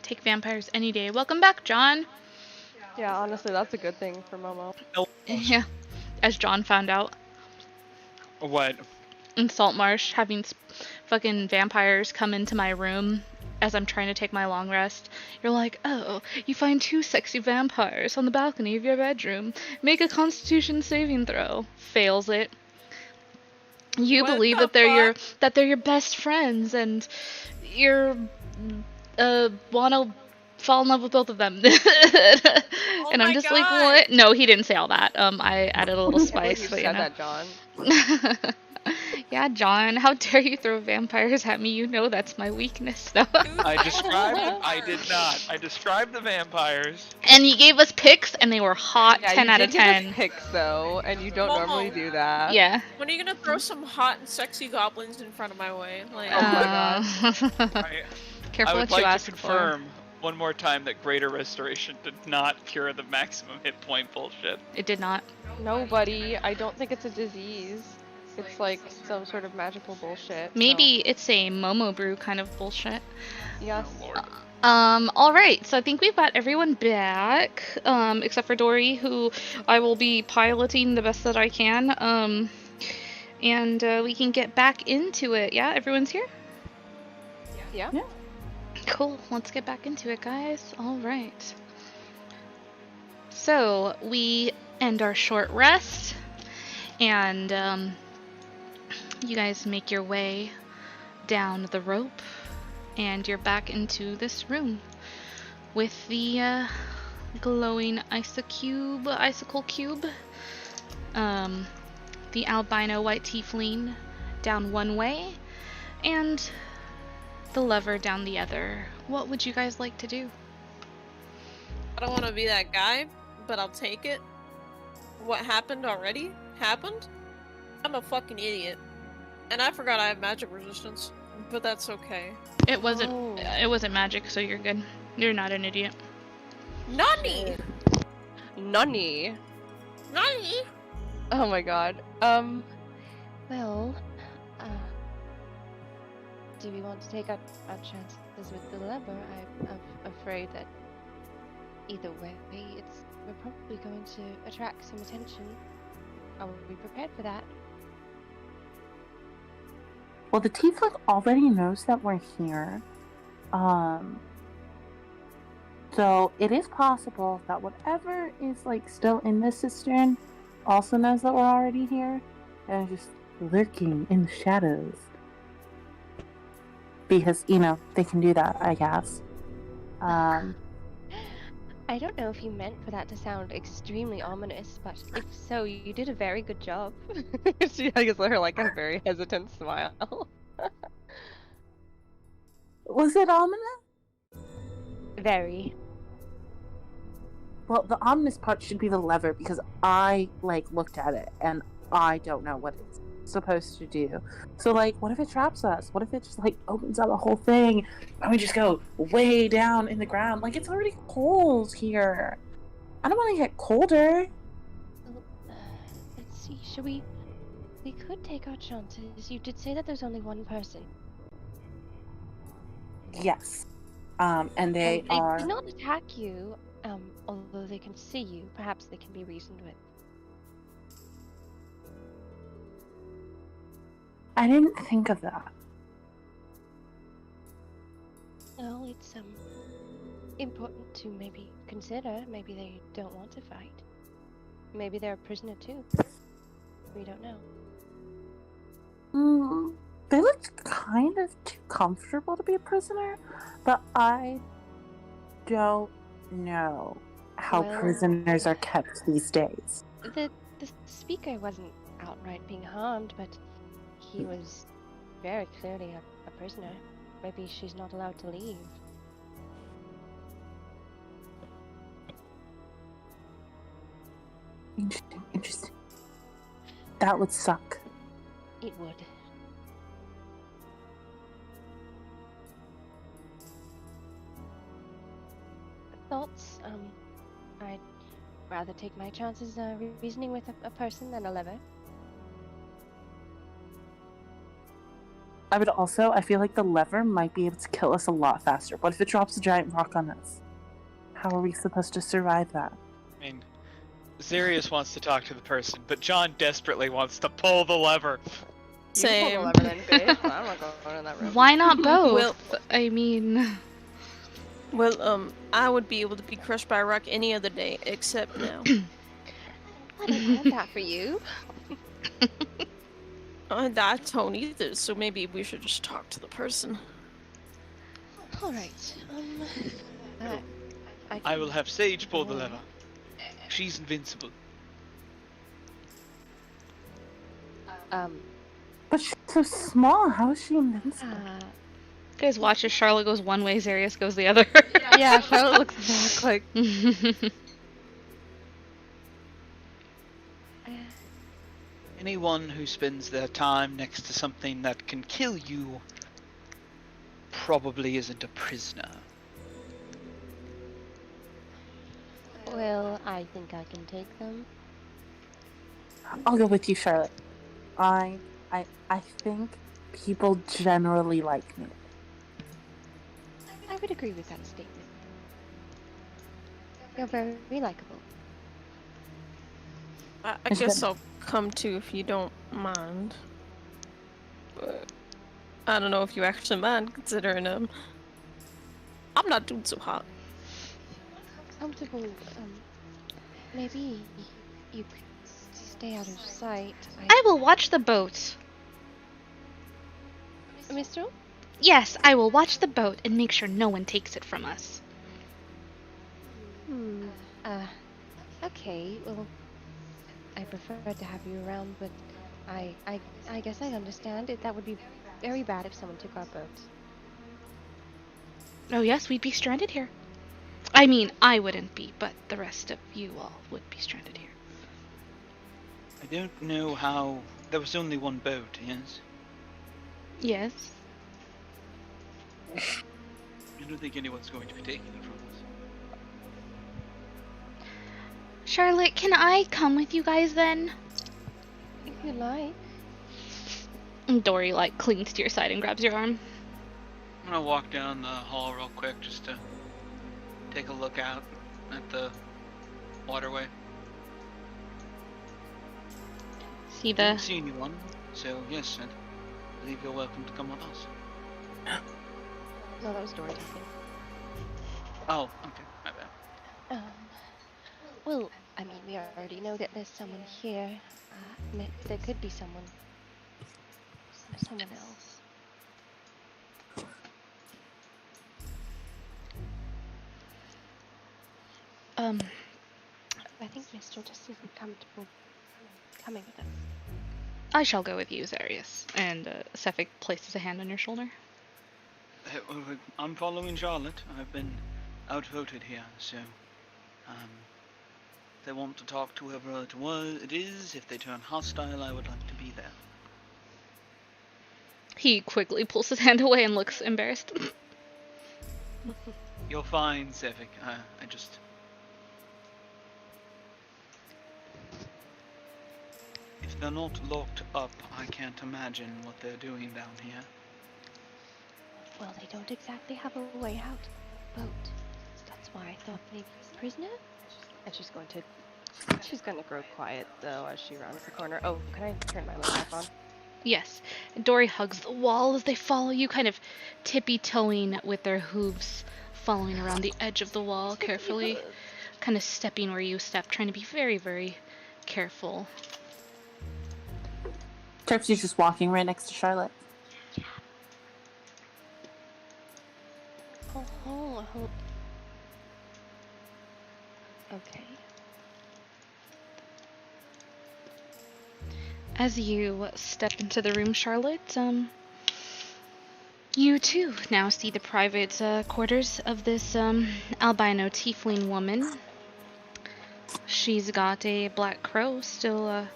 Speaker 1: Take vampires any day. Welcome back, John.
Speaker 2: Yeah, honestly, that's a good thing for Momo.
Speaker 1: Yeah, as John found out
Speaker 4: What?
Speaker 1: in Saltmarsh, having fucking vampires come into my room as I'm trying to take my long rest. You're like, "Oh, you find 2 sexy vampires on the balcony of your bedroom. Make a Constitution saving throw." Fails it. You
Speaker 5: What
Speaker 1: believe
Speaker 5: the
Speaker 1: that they're your best friends, and you're wanna fall in love with both of them. And I'm
Speaker 5: my
Speaker 1: just like,
Speaker 5: God.
Speaker 1: "What?" No, he didn't say all that. I added a little spice,
Speaker 2: You
Speaker 1: but
Speaker 2: said
Speaker 1: you know.
Speaker 2: that, John.
Speaker 1: Yeah, John, how dare you throw vampires at me? You know that's my weakness. No.
Speaker 4: I described them. I did not. I described the vampires.
Speaker 1: And you gave us picks, and they were hot.
Speaker 2: Yeah,
Speaker 1: 10
Speaker 2: you
Speaker 1: out
Speaker 2: did
Speaker 1: of
Speaker 2: give us
Speaker 1: 10.
Speaker 2: picks though, and you don't
Speaker 5: Momo.
Speaker 2: normally do that.
Speaker 1: Yeah.
Speaker 5: When are you gonna throw some hot and sexy goblins in front of my way? Like,
Speaker 2: Oh my God.
Speaker 4: I
Speaker 1: Careful
Speaker 4: would
Speaker 1: what you
Speaker 4: like
Speaker 1: ask
Speaker 4: to
Speaker 1: for.
Speaker 4: confirm one more time that Greater Restoration did not cure the maximum hit point bullshit.
Speaker 1: It did not.
Speaker 2: No, buddy, I don't think it's a disease. It's like some sort of magical bullshit.
Speaker 1: Maybe it's a Momo brew kind of bullshit.
Speaker 2: So. Yes.
Speaker 4: Lord.
Speaker 1: Alright, so I think we've got everyone back, except for Dory, who I will be piloting the best that I can, and we can get back into it. Yeah, everyone's here?
Speaker 2: Yeah.
Speaker 1: Cool, let's get back into it, guys. Alright. So, we end our short rest, and you guys make your way down the rope and you're back into this room with the glowing icicle cube, the albino white tiefling down one way, and the lever down the other. What would you guys like to do?
Speaker 5: I don't want to be that guy, but I'll take it. What happened already happened. I'm a fucking idiot, and I forgot I have magic resistance, but that's okay.
Speaker 1: It wasn't magic, so you're good. You're not an idiot.
Speaker 5: Nani!
Speaker 2: Nani?
Speaker 5: Nani!
Speaker 2: Oh my god. Well, do we want to take our chances with the lever? I'm afraid that either way, we're probably going to attract some attention. Are we prepared for that?
Speaker 8: Well, the tiefling already knows that we're here. So it is possible that whatever is like still in the cistern also knows that we're already here and is just lurking in the shadows. Because, they can do that, I guess.
Speaker 2: I don't know if you meant for that to sound extremely ominous, but if so, you did a very good job. She gives her like a very hesitant smile.
Speaker 8: Was it ominous?
Speaker 2: Very.
Speaker 8: Well, the ominous part should be the lever because I, looked at it and I don't know what it's supposed to do. So, what if it traps us? What if it just, opens up a whole thing and we just go way down in the ground? It's already cold here. I don't want to get colder.
Speaker 2: Let's see, should we could take our chances. You did say that there's only one person.
Speaker 8: Yes. And they are...
Speaker 2: did not attack you, although they can see you. Perhaps they can be reasoned with.
Speaker 8: I didn't think of that.
Speaker 2: Well, it's important to maybe consider. Maybe they don't want to fight. Maybe they're a prisoner too. We don't know.
Speaker 8: They looked kind of too comfortable to be a prisoner, but I don't know how prisoners are kept these days.
Speaker 2: The speaker wasn't outright being harmed, but he was very clearly a prisoner. Maybe she's not allowed to leave.
Speaker 8: Interesting. That would suck.
Speaker 2: It would. Thoughts? I'd rather take my chances reasoning with a person than a lever.
Speaker 8: I feel like the lever might be able to kill us a lot faster. What if it drops a giant rock on us? How are we supposed to survive that?
Speaker 4: I mean, Xerius wants to talk to the person, but John desperately wants to pull the lever.
Speaker 5: Same.
Speaker 2: You can pull the lever then, bitch. I'm not going in that room.
Speaker 1: Why not both?
Speaker 5: Well,
Speaker 1: I mean...
Speaker 5: Well, I would be able to be crushed by a rock any other day, except now.
Speaker 2: I don't want that for you.
Speaker 5: I don't either, so maybe we should just talk to the person.
Speaker 2: Alright,
Speaker 4: I will have Sage pull the lever. She's invincible.
Speaker 8: But she's so small. How is she invincible?
Speaker 1: You guys watch as Charlotte goes one way, Xerius goes the other.
Speaker 2: Yeah, Charlotte looks back like...
Speaker 4: Anyone who spends their time next to something that can kill you probably isn't a prisoner.
Speaker 2: Well, I think I can take them.
Speaker 8: I'll go with you, Charlotte. I think people generally like me.
Speaker 2: I would agree with that statement. You're very likable.
Speaker 5: I guess I'll come too if you don't mind. But I don't know if you actually mind, considering I'm not doing so hot.
Speaker 2: Comfortable. Maybe you could stay out of sight.
Speaker 1: I will watch the boat.
Speaker 2: Mistral?
Speaker 1: Yes, I will watch the boat and make sure no one takes it from us.
Speaker 2: Okay, well, I prefer to have you around, but I guess I understand it. That would be very bad if someone took our boat.
Speaker 1: Oh yes, we'd be stranded here. I mean, I wouldn't be, but the rest of you all would be stranded here.
Speaker 6: I don't know how... There was only one boat, yes?
Speaker 1: Yes.
Speaker 6: I don't think anyone's going to be taking it from us.
Speaker 1: Charlotte, can I come with you guys then?
Speaker 2: If you like.
Speaker 1: And Dory, like, clings to your side and grabs your arm.
Speaker 6: I'm gonna walk down the hall real quick just to take a look out at the waterway.
Speaker 1: See
Speaker 6: I
Speaker 1: the...
Speaker 6: don't see anyone, so yes, I believe you're welcome to come with us.
Speaker 2: No, that was Dory talking.
Speaker 6: Oh, okay, my bad.
Speaker 2: Well, I mean, we already know that there's someone here. There could be someone else. I think Mr. just isn't comfortable coming with us.
Speaker 1: I shall go with you, Zarius. And Cephik places a hand on your shoulder.
Speaker 6: I'm following Charlotte. I've been outvoted here, so if they want to talk to whoever it is, if they turn hostile, I would like to be there.
Speaker 1: He quickly pulls his hand away and looks embarrassed.
Speaker 6: You're fine, Cephik. I just... If they're not locked up, I can't imagine what they're doing down here.
Speaker 2: Well, they don't exactly have a way out. Boat. That's why I thought maybe prisoner? And she's going to grow quiet, though, as she rounds the corner. Oh, can I turn my light back on?
Speaker 1: Yes. Dory hugs the wall as they follow you, kind of tippy-toeing with their hooves, following around the edge of the wall carefully, kind of stepping where you step, trying to be very, very careful.
Speaker 8: Terpsy's just walking right next to Charlotte.
Speaker 2: Oh. Okay.
Speaker 1: As you step into the room, Charlotte, you too now see the private quarters of this albino tiefling woman. She's got a black crow still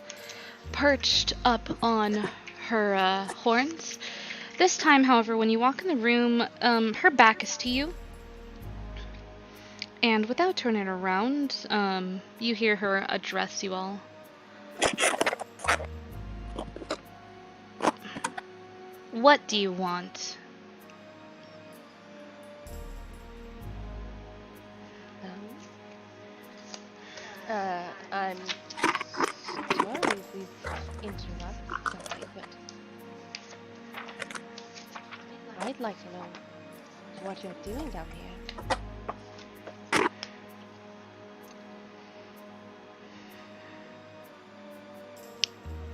Speaker 1: perched up on her horns. This time, however, when you walk in the room, her back is to you. And without turning around, you hear her address you all. What do you want?
Speaker 2: I'm sorry if we've interrupted something, but I'd like to know what you're doing down here.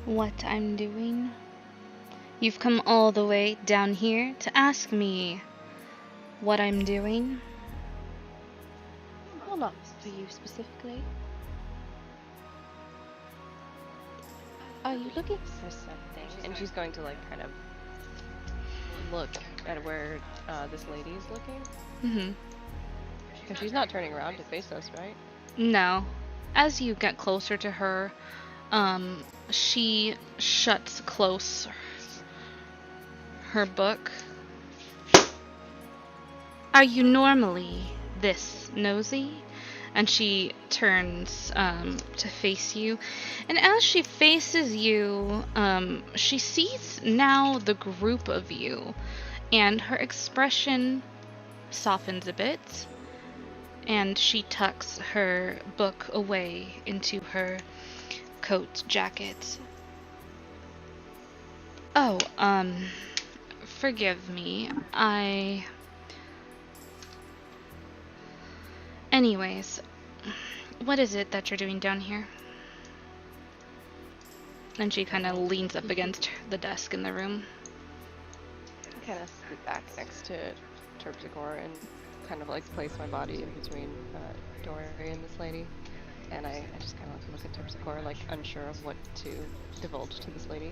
Speaker 1: What I'm doing? You've come all the way down here to ask me what I'm doing?
Speaker 2: Well, not for you specifically. Are you looking for something? And she's going to, like, kind of look at where this lady is looking.
Speaker 1: Mm-hmm.
Speaker 2: Because she's not turning around to face us, right?
Speaker 1: No. As you get closer to her, she shuts close her book. Are you normally this nosy? And she turns to face you. And as she faces you, she sees now the group of you. And her expression softens a bit. And she tucks her book away into her coat jacket. Oh, forgive me. Anyways, what is it that you're doing down here? And she kind of leans up against the desk in the room.
Speaker 2: kind of scoot back next to Terpsichore and kind of like place my body in between Dory and this lady. And I just kind of look at Terpsichore, like unsure of what to divulge to this lady.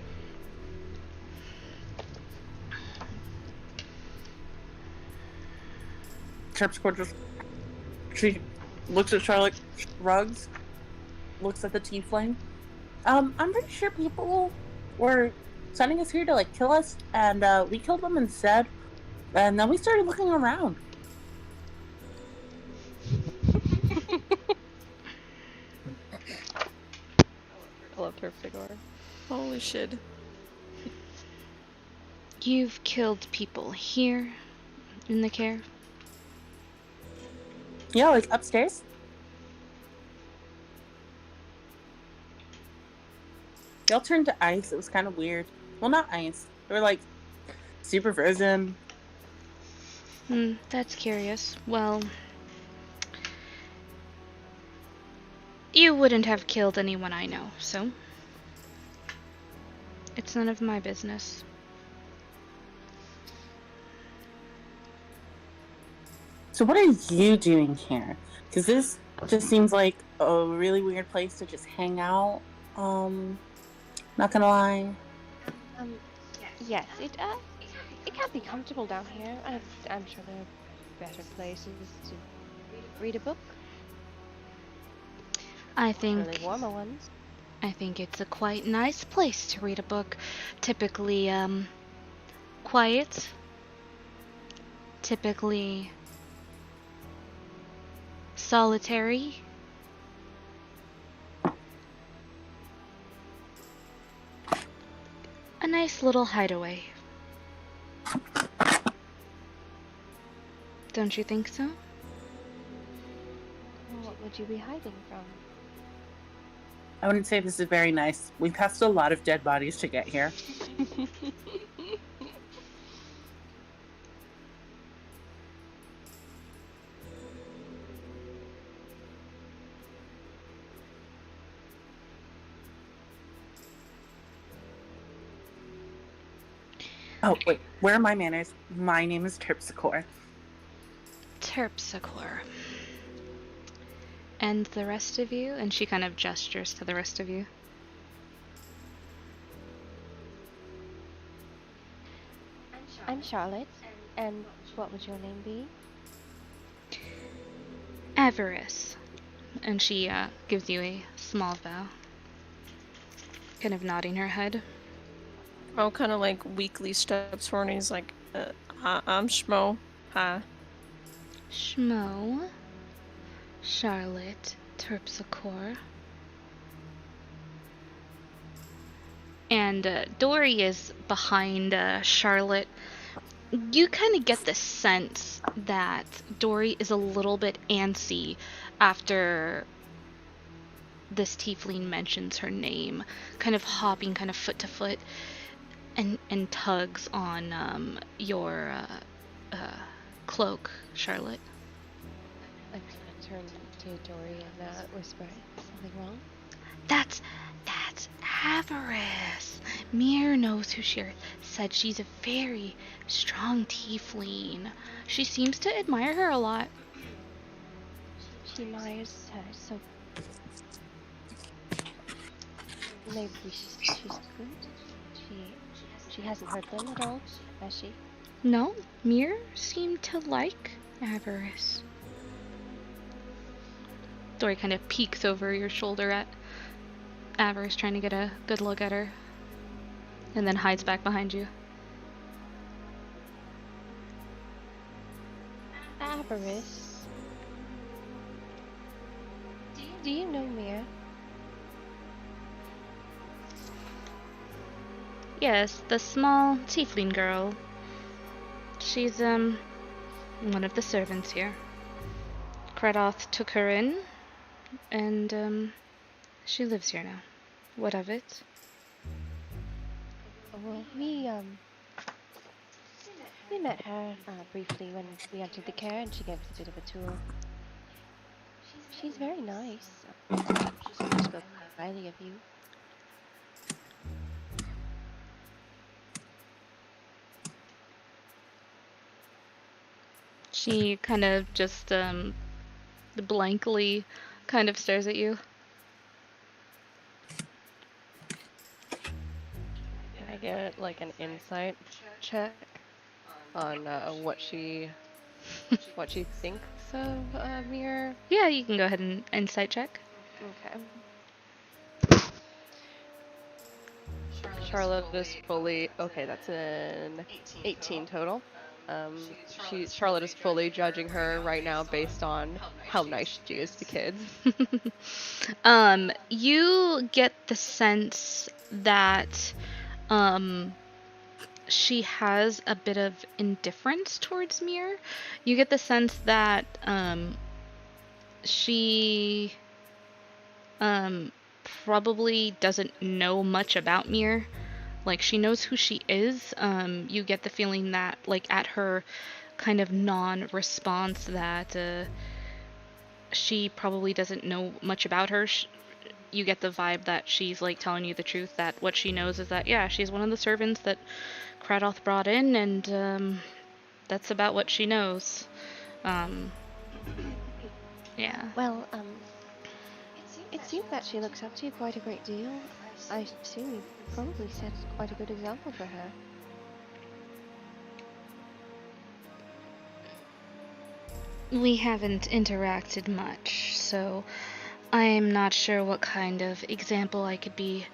Speaker 8: Terpsichore just, she looks at Charlotte, shrugs, looks at the tiefling. I'm pretty sure people were sending us here to like kill us, and we killed them instead. And then we started looking around.
Speaker 2: I love Terpsichore.
Speaker 5: Holy shit.
Speaker 1: You've killed people here in the Caer?
Speaker 8: Yeah, like upstairs. They all turned to ice. It was kind of weird. Well, not ice. They were like super frozen.
Speaker 1: That's curious. Well, you wouldn't have killed anyone I know, so it's none of my business.
Speaker 8: So what are you doing here? Because this just seems like a really weird place to just hang out. Not gonna lie.
Speaker 2: Yes, it can be comfortable down here. I'm sure there are better places to read a book.
Speaker 1: I think
Speaker 2: Really warmer ones.
Speaker 1: I think it's a quite nice place to read a book. Typically, quiet. Typically solitary. A nice little hideaway. Don't you think so?
Speaker 2: What would you be hiding from?
Speaker 8: I wouldn't say this is very nice. We passed a lot of dead bodies to get here. Oh, wait. Where are my manners? My name is Terpsichore.
Speaker 1: Terpsichore. And the rest of you? And she kind of gestures to the rest of you.
Speaker 2: I'm Charlotte, and what would your name be?
Speaker 1: Avarice. And she gives you a small bow. Kind of nodding her head.
Speaker 5: Mo kind of like weakly steps forward and he's like, I'm Schmo. Hi.
Speaker 1: Schmo. Charlotte Terpsichore. And Dory is behind Charlotte. You kind of get the sense that Dory is a little bit antsy after this tiefling mentions her name, kind of hopping kind of foot to foot, and tugs on your cloak, Charlotte.
Speaker 2: I'm gonna turn to Dory and whisper, something wrong?
Speaker 1: That's Avarice. Mir knows who she said she's a very strong tiefling. She seems to admire her a lot.
Speaker 2: She admires her, so maybe she's good. She hasn't hurt them at all, has she?
Speaker 1: No, Mir seemed to like Avarice. Dory kind of peeks over your shoulder at Avarice, trying to get a good look at her, and then hides back behind you.
Speaker 2: Avarice. Do you know Mir?
Speaker 1: Yes, the small tiefling girl. She's one of the servants here. Kradoth took her in, and she lives here now. What of it?
Speaker 2: Well, we met her briefly when we entered the Caer, and she gave us a bit of a tour. She's very nice. She spoke highly of you.
Speaker 1: She kind of just blankly kind of stares at you.
Speaker 2: Can I get like an insight check on what she thinks of Mir?
Speaker 1: Yeah, you can go ahead and insight check.
Speaker 2: Okay. Charlotte is fully okay. That's an 18 total. Charlotte is fully judging her right now based on how nice she is to kids.
Speaker 1: You get the sense that she has a bit of indifference towards Mir. You get the sense that she probably doesn't know much about Mir. Like, she knows who she is. You get the feeling that, like, at her kind of non-response that she probably doesn't know much about her. You get the vibe that she's, like, telling you the truth, that what she knows is that, yeah, she's one of the servants that Kradoth brought in, and that's about what she knows. Yeah.
Speaker 2: Well, it seems that she looks up to you quite a great deal. I assume you probably set quite a good example for her.
Speaker 1: We haven't interacted much, so I'm not sure what kind of example I could be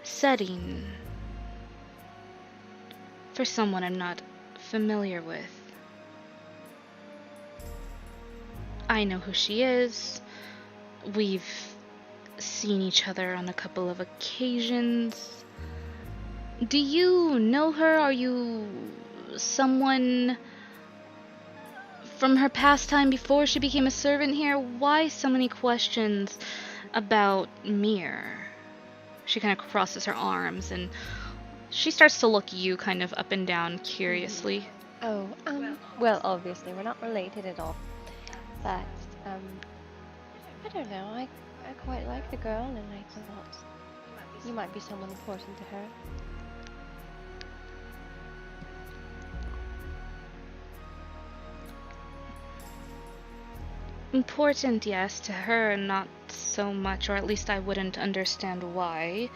Speaker 1: setting for someone I'm not familiar with. I know who she is. We've seen each other on a couple of occasions. Do you know her? Are you someone from her past time before she became a servant here? Why so many questions about Mir? She kind of crosses her arms and she starts to look you kind of up and down curiously.
Speaker 2: Oh, well, obviously we're not related at all. But, I don't know, I quite like the girl, and I thought you might be someone important to her.
Speaker 1: Important, yes, to her, not so much, or at least I wouldn't understand why.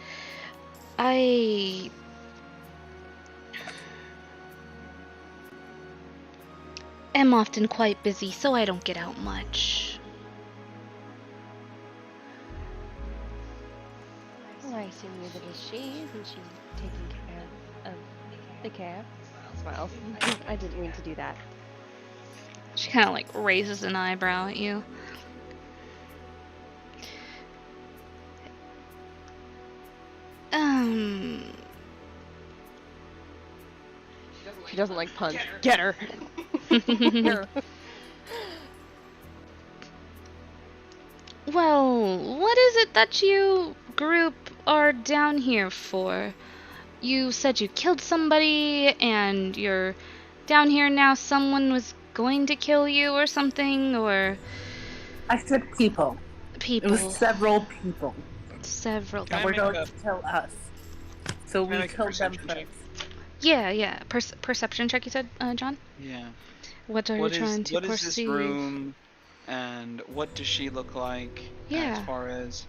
Speaker 1: I am often quite busy, so I don't get out much.
Speaker 2: Well, I assume you're the little she, isn't she taking care of the Caer? Well, I didn't mean to do that.
Speaker 1: She kind of like raises an eyebrow at you.
Speaker 2: She doesn't like puns. Get her!
Speaker 1: Well, what is it that you group are down here for? You said you killed somebody and you're down here now. Someone was going to kill you or something, or...
Speaker 8: I said people.
Speaker 1: People.
Speaker 8: It was several people
Speaker 1: Several.
Speaker 8: that were going to kill us. So we killed them first.
Speaker 1: Yeah. Perception check, you said, John?
Speaker 4: Yeah.
Speaker 1: What are you trying to perceive?
Speaker 4: What is this room, and what does she look like?
Speaker 1: Yeah.
Speaker 4: As far as,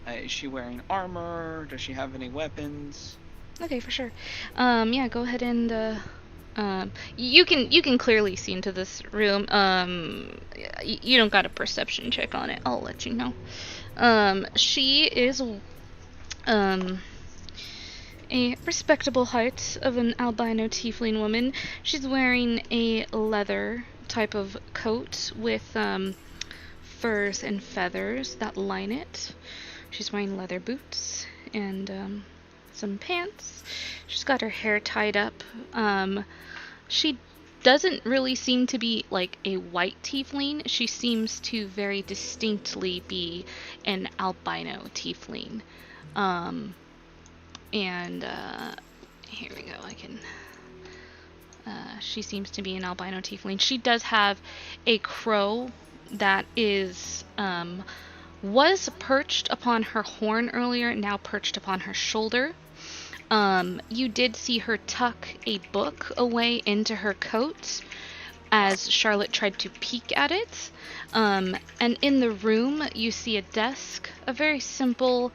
Speaker 4: is she wearing armor? Does she have any weapons?
Speaker 1: Okay, for sure. Yeah, go ahead and, you can clearly see into this room. You don't got a perception check on it. I'll let you know. She is, a respectable height of an albino tiefling woman. She's wearing a leather type of coat with, furs and feathers that line it. She's wearing leather boots and, some pants. She's got her hair tied up. She doesn't really seem to be like a white tiefling. She seems to very distinctly be an albino tiefling. Here we go. She seems to be an albino tiefling. She does have a crow that is, was perched upon her horn earlier, now perched upon her shoulder. You did see her tuck a book away into her coat as Charlotte tried to peek at it. And in the room, you see a desk, a very simple,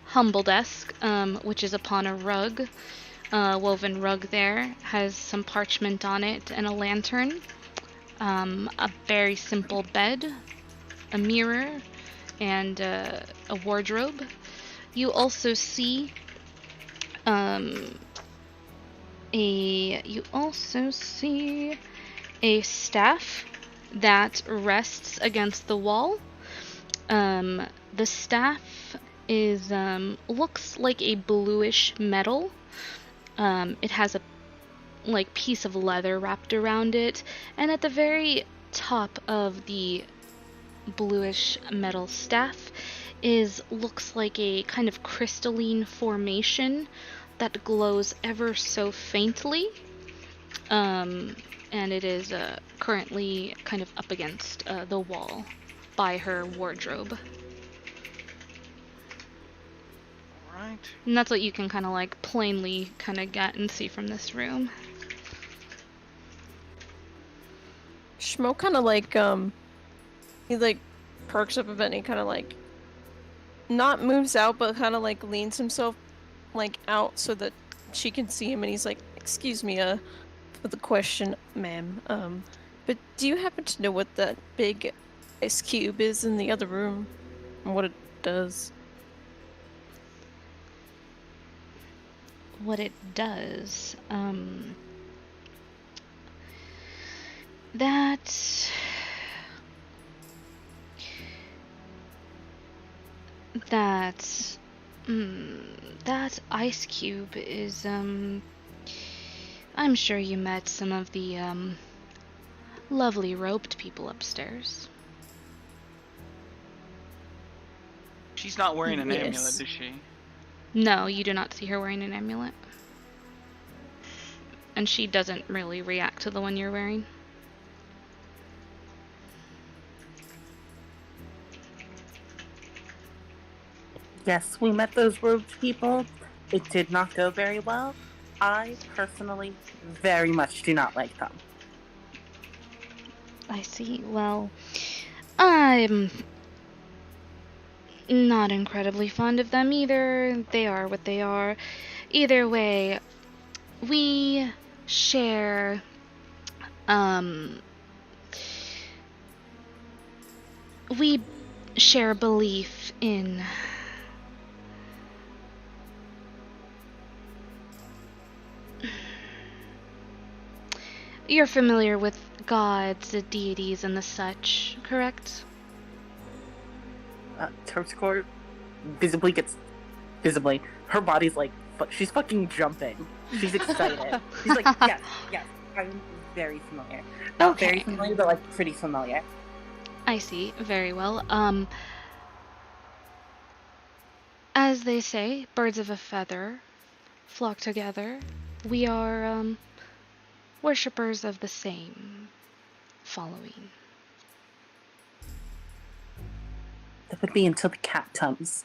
Speaker 1: humble desk, which is upon a rug, woven rug there, has some parchment on it and a lantern, a very simple bed, a mirror, and a wardrobe. You also see a staff that rests against the wall. The staff is looks like a bluish metal. It has a piece of leather wrapped around it, and at the very top of the bluish metal staff looks like a kind of crystalline formation that glows ever so faintly. And it is currently kind of up against the wall by her wardrobe.
Speaker 4: Right.
Speaker 1: And that's what you can kind of plainly kind of get and see from this room.
Speaker 5: Schmo kind of he perks up a bit and he kind of not moves out, but kind of leans himself out so that she can see him, and he's like, "Excuse me, for the question, ma'am. But do you happen to know what that big ice cube is in the other room, and what it does?"
Speaker 1: What it does, that ice cube is, I'm sure you met some of the, lovely robed people upstairs.
Speaker 4: She's not wearing an amulet,
Speaker 5: Yes.
Speaker 4: is she?
Speaker 1: No, you do not see her wearing an amulet. And she doesn't really react to the one you're wearing.
Speaker 8: Yes, we met those robed people. It did not go very well. I personally very much do not like them.
Speaker 1: I see. Well, I'm not incredibly fond of them either. They are what they are. Either way, we share belief in you're familiar with gods, the deities, and the such, correct?
Speaker 8: Terpsichore visibly, her body's she's fucking jumping. She's excited. She's like, yes, I'm very familiar. Not
Speaker 1: Okay.
Speaker 8: very familiar, but pretty familiar.
Speaker 1: I see. Very well. As they say, birds of a feather flock together. We are, worshippers of the same following.
Speaker 8: That would be until the cat comes.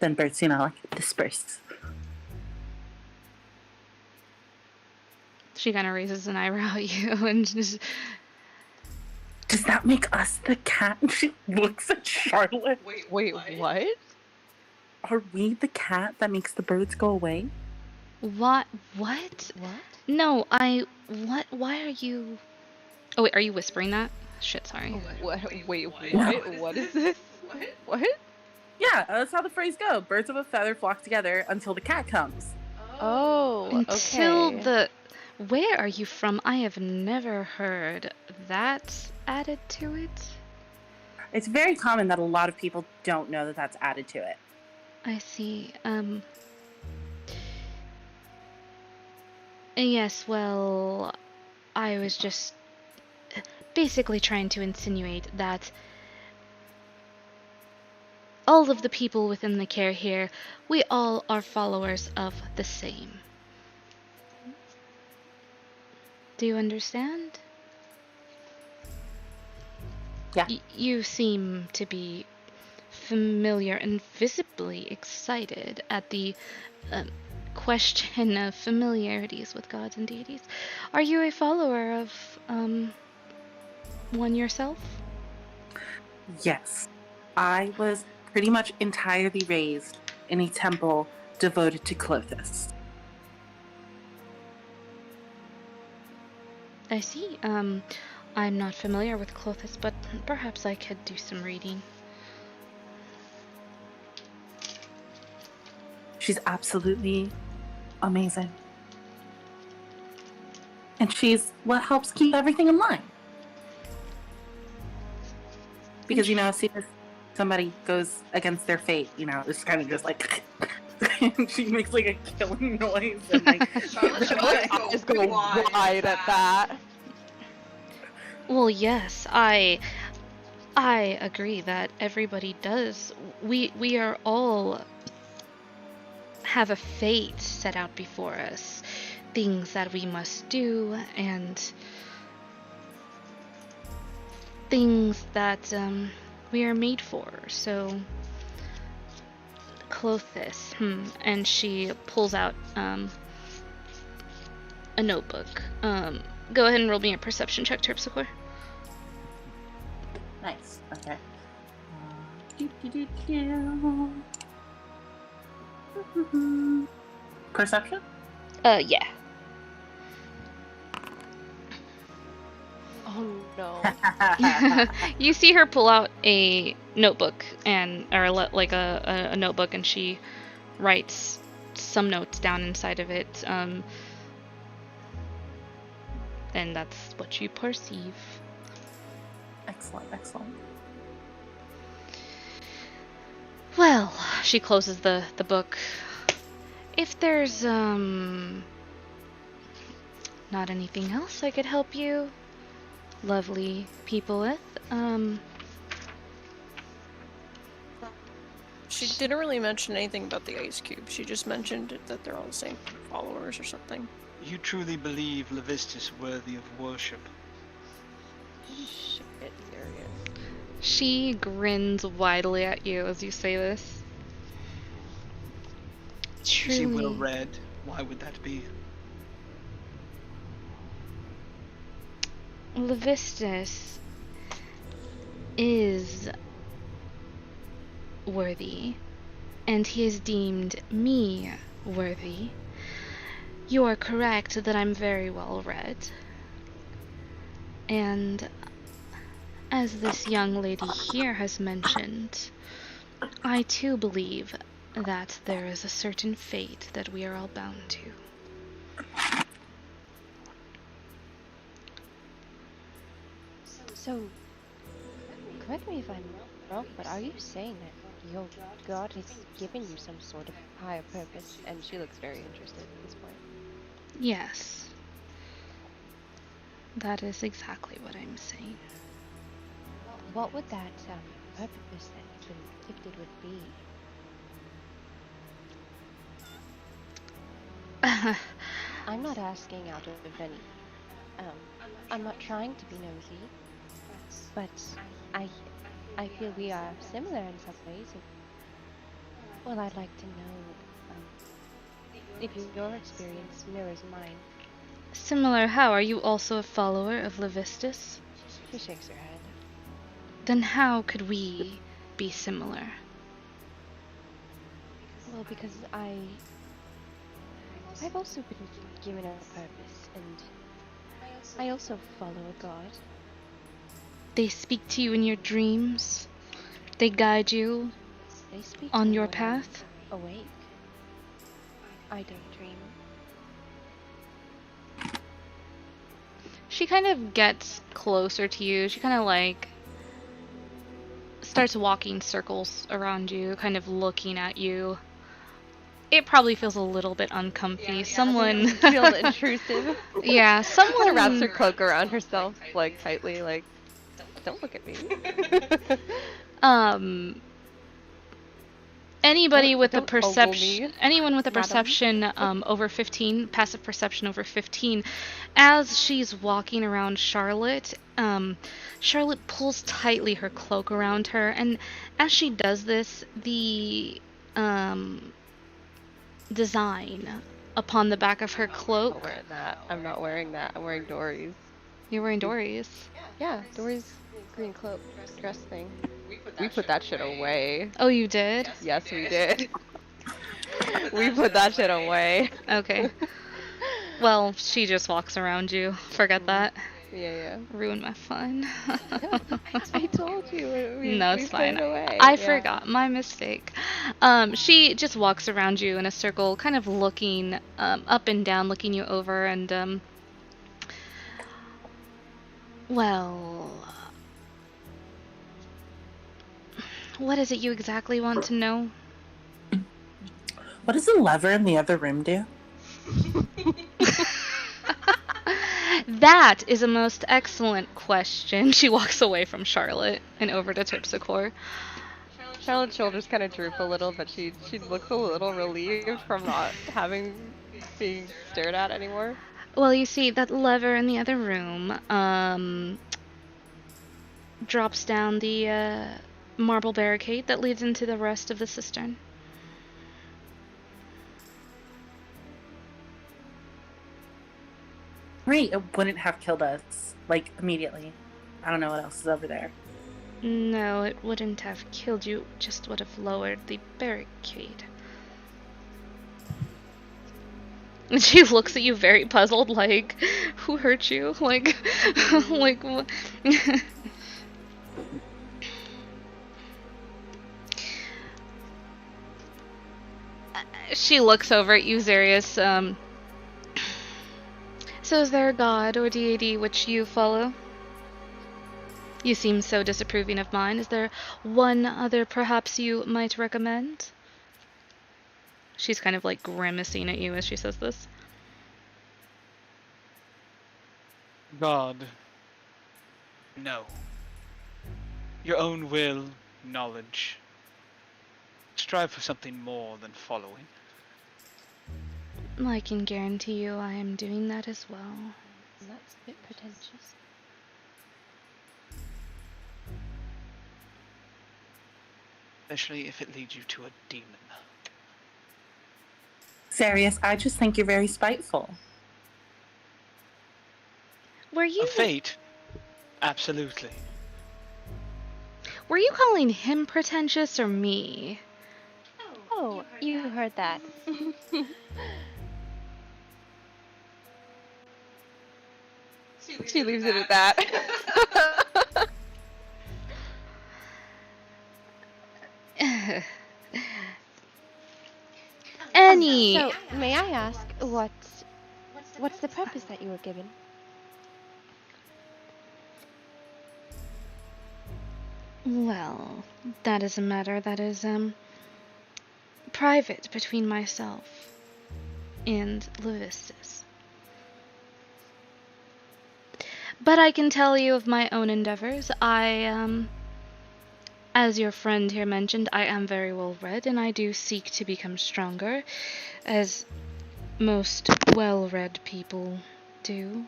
Speaker 8: Then birds, disperse.
Speaker 1: She kind of raises an eyebrow at you and just...
Speaker 8: Does that make us the cat? And she looks at Charlotte.
Speaker 2: Wait, what?
Speaker 8: Are we the cat that makes the birds go away?
Speaker 1: What?
Speaker 2: What?
Speaker 1: No, what? Why are you... Oh, wait, are you whispering that? Shit, sorry.
Speaker 2: What? Wait,
Speaker 8: No.
Speaker 2: what is this? What?
Speaker 8: Yeah, that's how the phrase goes. Birds of a feather flock together until the cat comes.
Speaker 2: Oh,
Speaker 1: Until
Speaker 2: okay.
Speaker 1: the... Where are you from? I have never heard that added to it.
Speaker 8: It's very common that a lot of people don't know that that's added to it.
Speaker 1: I see. Yes, well, I was just basically trying to insinuate that all of the people within the Caer here, we all are followers of the same. Do you understand?
Speaker 8: Yeah.
Speaker 1: You seem to be familiar and visibly excited at the question of familiarities with gods and deities. Are you a follower of one yourself?
Speaker 8: Yes. I was pretty much entirely raised in a temple devoted to Clothis.
Speaker 1: I see. I'm not familiar with Clothis, but perhaps I could do some reading.
Speaker 8: She's absolutely amazing. And she's what helps keep everything in line. Because, you know, as soon as somebody goes against their fate, you know, it's kind of just like... she makes like a killing noise and like...
Speaker 2: Just go wide at that.
Speaker 1: Well, yes, I agree that everybody does. We are all have a fate set out before us, things that we must do, and things that we are made for. So, Clothis, and she pulls out a notebook. Go ahead and roll me a perception check, Terpsichore.
Speaker 8: Nice. Okay. Perception?
Speaker 1: Yeah.
Speaker 2: Oh no.
Speaker 1: You see her pull out a notebook or like a notebook, and she writes some notes down inside of it. And that's what you perceive.
Speaker 8: Excellent, excellent.
Speaker 1: Well, she closes the book. If there's not anything else I could help you, lovely people, with,
Speaker 5: She didn't really mention anything about the ice cube. She just mentioned that they're all the same followers or something.
Speaker 6: You truly believe Levistus worthy of worship?
Speaker 2: Shit, serious.
Speaker 1: She grins widely at you as you say this.
Speaker 6: Is he
Speaker 1: Truly,
Speaker 6: well read? Why would that be?
Speaker 1: Levistus is worthy, and he has deemed me worthy. You are correct that I'm very well read. And as this young lady here has mentioned, I too believe that there is a certain fate that we are all bound to.
Speaker 2: So, correct me if I'm wrong, but are you saying that your god has given you some sort of higher purpose? And she looks very interested at this point.
Speaker 1: Yes. That is exactly what I'm saying.
Speaker 2: What would that purpose that you've been gifted would be? I'm not asking out of any. I'm not trying to be nosy, but I feel we are similar in some ways. Well, I'd like to know if your experience mirrors mine.
Speaker 1: Similar how? Are you also a follower of Levistus?
Speaker 2: She shakes her head.
Speaker 1: Then how could we be similar?
Speaker 2: Well, because I've also been given a purpose, and I also follow a god.
Speaker 1: They speak to you in your dreams? They guide you
Speaker 2: They speak
Speaker 1: on
Speaker 2: to me
Speaker 1: your
Speaker 2: when I'm
Speaker 1: path?
Speaker 2: awake. I don't dream.
Speaker 1: She kind of gets closer to you. She kind of like starts walking circles around you, kind of looking at you. It probably feels a little bit uncomfy. Someone
Speaker 2: Feels intrusive.
Speaker 1: yeah,
Speaker 2: Someone
Speaker 1: someone
Speaker 2: wraps her cloak around herself, like tightly, like, don't look at me.
Speaker 1: Anybody with a
Speaker 2: Don't ogle
Speaker 1: perception,
Speaker 2: me,
Speaker 1: anyone with a
Speaker 2: madam.
Speaker 1: perception over 15, passive perception over 15, as she's walking around Charlotte, Charlotte pulls tightly her cloak around her, and as she does this, the design upon the back of her
Speaker 2: I'm not
Speaker 1: cloak.
Speaker 2: wearing that. I'm not wearing that. I'm wearing Dory's.
Speaker 1: You're wearing Dory's.
Speaker 2: Yeah, Dory's green cloak dress thing. We put that shit away.
Speaker 1: Oh, you did?
Speaker 2: Yes, we did. We put that shit away.
Speaker 1: Okay. Well, she just walks around you. Forget that.
Speaker 2: Yeah.
Speaker 1: Ruined my fun.
Speaker 2: I told you.
Speaker 1: No,
Speaker 2: we
Speaker 1: it's
Speaker 2: put
Speaker 1: fine.
Speaker 2: it away.
Speaker 1: I
Speaker 2: Yeah.
Speaker 1: forgot. My mistake. She just walks around you in a circle, kind of looking up and down, looking you over, and well, what is it you exactly want to know?
Speaker 8: What does the lever in the other room do?
Speaker 1: That is a most excellent question. She walks away from Charlotte and over to Terpsichore.
Speaker 2: Charlotte's shoulders kind of droop a little, but she looks a little relieved from not being stared at anymore.
Speaker 1: Well, you see, that lever in the other room drops down the marble barricade that leads into the rest of the cistern.
Speaker 8: Right, it wouldn't have killed us, like, immediately. I don't know what else is over there.
Speaker 1: No, it wouldn't have killed you, just would have lowered the barricade. And she looks at you very puzzled, like, who hurt you? Like, like, what? She looks over at you, Zarius. So is there a god or deity which you follow? You seem so disapproving of mine. Is there one other perhaps you might recommend? She's kind of like grimacing at you as she says this.
Speaker 4: God. No. Your own will, knowledge. Strive for something more than following.
Speaker 1: I can guarantee you I am doing that as well.
Speaker 2: That's a bit pretentious.
Speaker 4: Especially if it leads you to a demon.
Speaker 8: Sarius, I just think you're very spiteful.
Speaker 1: Were you
Speaker 4: A fate? Absolutely.
Speaker 1: Were you calling him pretentious or me?
Speaker 2: Oh, you heard that. She leaves it at that.
Speaker 1: Any.
Speaker 2: So, may I ask what's the purpose that you were given?
Speaker 1: Well, that is a matter that is private between myself and Levistus. But I can tell you of my own endeavors. As your friend here mentioned, I am very well read, and I do seek to become stronger, as most well-read people do.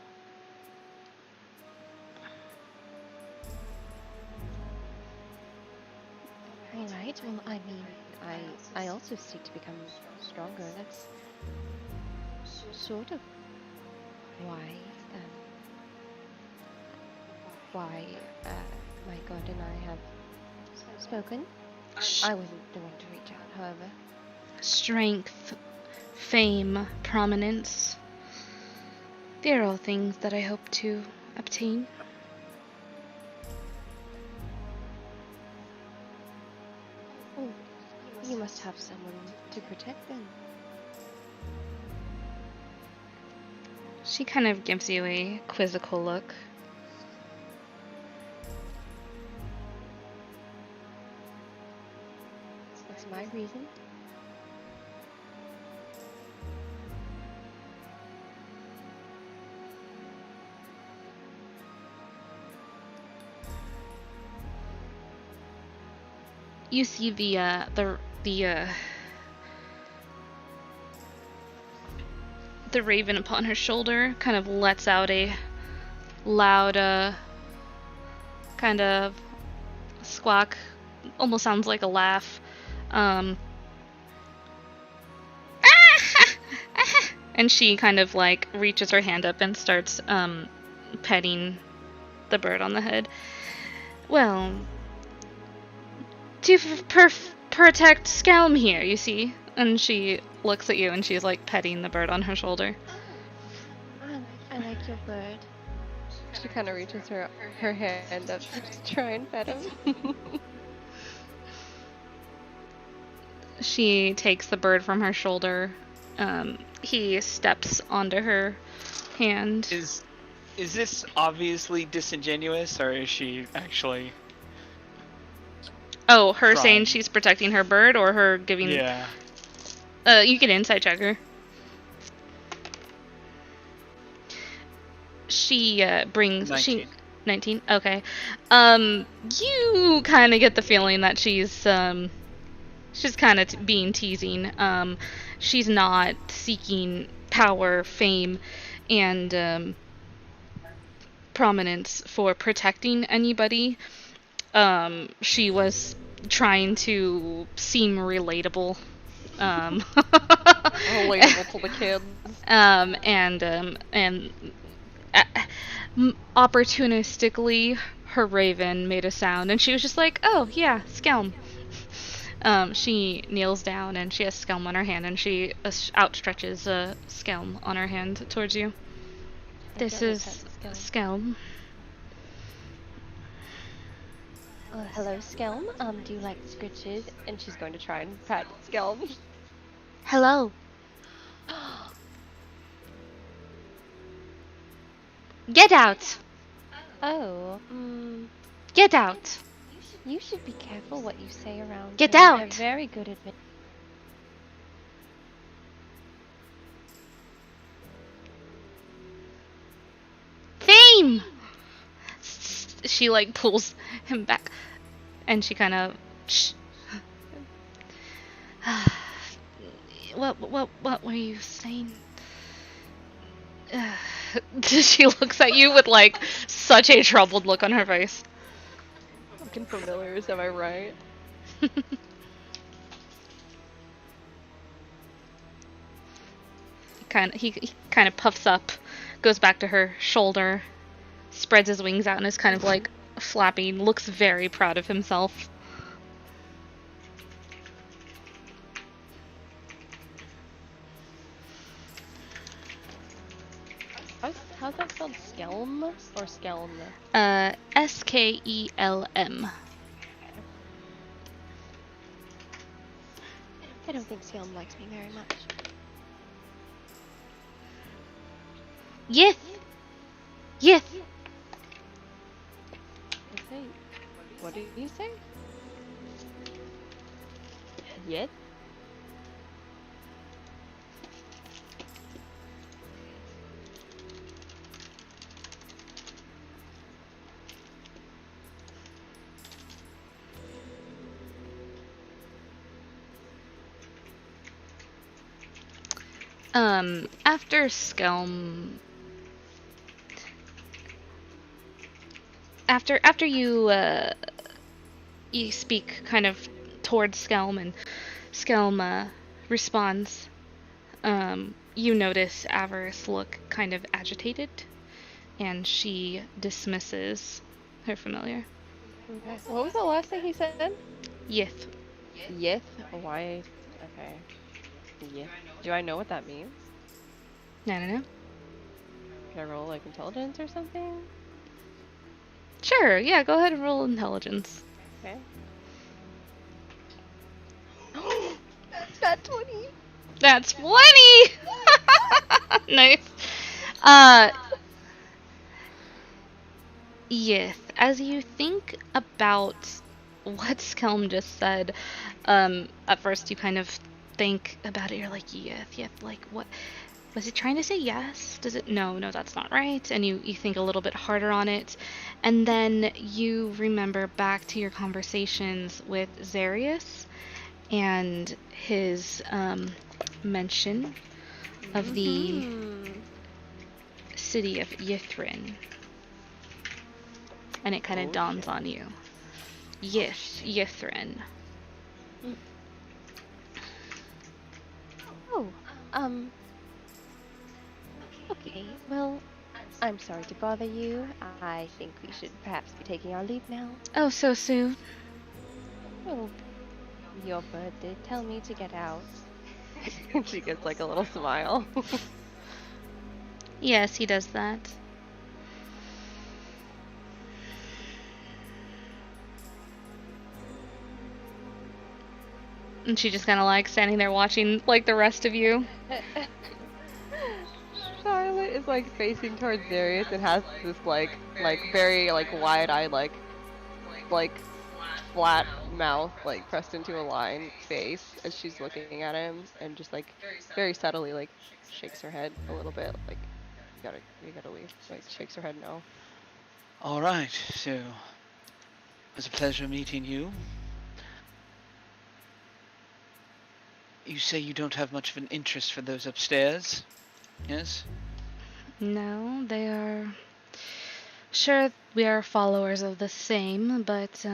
Speaker 2: Alright, well, I mean, I also seek to become stronger. That's sort of why my god and I have spoken. I wasn't the one to reach out, however.
Speaker 1: Strength, fame, prominence. They are all things that I hope to obtain.
Speaker 2: Oh, you must have someone to protect them.
Speaker 1: She kind of gives you a quizzical look.
Speaker 2: That's my reason.
Speaker 1: You see the raven upon her shoulder kind of lets out a loud kind of squawk, almost sounds like a laugh. Ah! And she kind of like reaches her hand up and starts petting the bird on the head. Well, to protect Skelm here, you see. And she looks at you and she's like petting the bird on her shoulder.
Speaker 2: I like your bird. She kind of reaches her hand up to try and pet him.
Speaker 1: She takes the bird from her shoulder. He steps onto her hand.
Speaker 4: Is this obviously disingenuous, or is she actually...
Speaker 1: Oh, her
Speaker 4: trying?
Speaker 1: saying she's protecting her bird, or her giving...
Speaker 4: Yeah.
Speaker 1: You can insight check her. She brings...
Speaker 4: 19.
Speaker 1: 19? Okay. You kind of get the feeling that she's kind of being teasing. She's not seeking power, fame, and prominence for protecting anybody. She was trying to seem relatable.
Speaker 2: Relatable to the kids.
Speaker 1: And opportunistically, her raven made a sound, and she was just like, "Oh yeah, Skelm." She kneels down and she has Skelm on her hand, and she outstretches a Skelm on her hand towards you. This is Skelm.
Speaker 2: Oh, hello, Skelm. Do you like scritches? And she's going to try and pat Skelm.
Speaker 1: Hello. Get out!
Speaker 2: Oh,
Speaker 1: Get out!
Speaker 2: you should be careful what you say around
Speaker 1: Get
Speaker 2: her.
Speaker 1: out!
Speaker 2: They're very good at it.
Speaker 1: Fame! She like pulls him back, and she kind of. What were you saying? She looks at you with like such a troubled look on her face.
Speaker 2: Looking familiar, am I right?
Speaker 1: He kind of puffs up, goes back to her shoulder, spreads his wings out, and is kind of like flapping. Looks very proud of himself.
Speaker 2: How's that spelled? Skelm or Skelm?
Speaker 1: Skelm.
Speaker 2: I don't think Skelm likes me very much.
Speaker 1: Yes. Yes.
Speaker 2: What did you say? Yet?
Speaker 1: After Skelm... After you, you speak kind of towards Skelm, and Skelm, responds, you notice Avarice look kind of agitated, and she dismisses her familiar.
Speaker 2: Okay. What was the last thing he said?
Speaker 1: Yith.
Speaker 2: Yith? Why? Okay. Yith. Do I know what that means?
Speaker 1: I don't know.
Speaker 2: Can I roll like intelligence or something?
Speaker 1: Sure, yeah, go ahead and roll intelligence.
Speaker 2: Okay. That's 20!
Speaker 1: That's 20! Nice. Yes, as you think about what Skelm just said, at first you kind of think about it, you're like, yes, like, what? Was it trying to say yes? Does it? No, that's not right. And you think a little bit harder on it. And then you remember back to your conversations with Zarius and his mention of the city of Yithrin. And it kind of dawns on you. Yithrin.
Speaker 2: Oh, Okay, well, I'm sorry to bother you. I think we should perhaps be taking our leave now.
Speaker 1: Oh, so soon.
Speaker 2: Well, your bird did tell me to get out. She gets like a little smile.
Speaker 1: Yes, he does that. And she just kind of like standing there watching like the rest of you.
Speaker 2: Charlotte is like facing towards Darius and has this like very like wide-eyed like flat mouth like pressed into a line face as she's looking at him and just like very subtly like shakes her head a little bit like you gotta leave, like shakes her head no.
Speaker 6: All right, so it was a pleasure meeting you. You say you don't have much of an interest for those upstairs, yes?
Speaker 1: No, they are... Sure, we are followers of the same, but,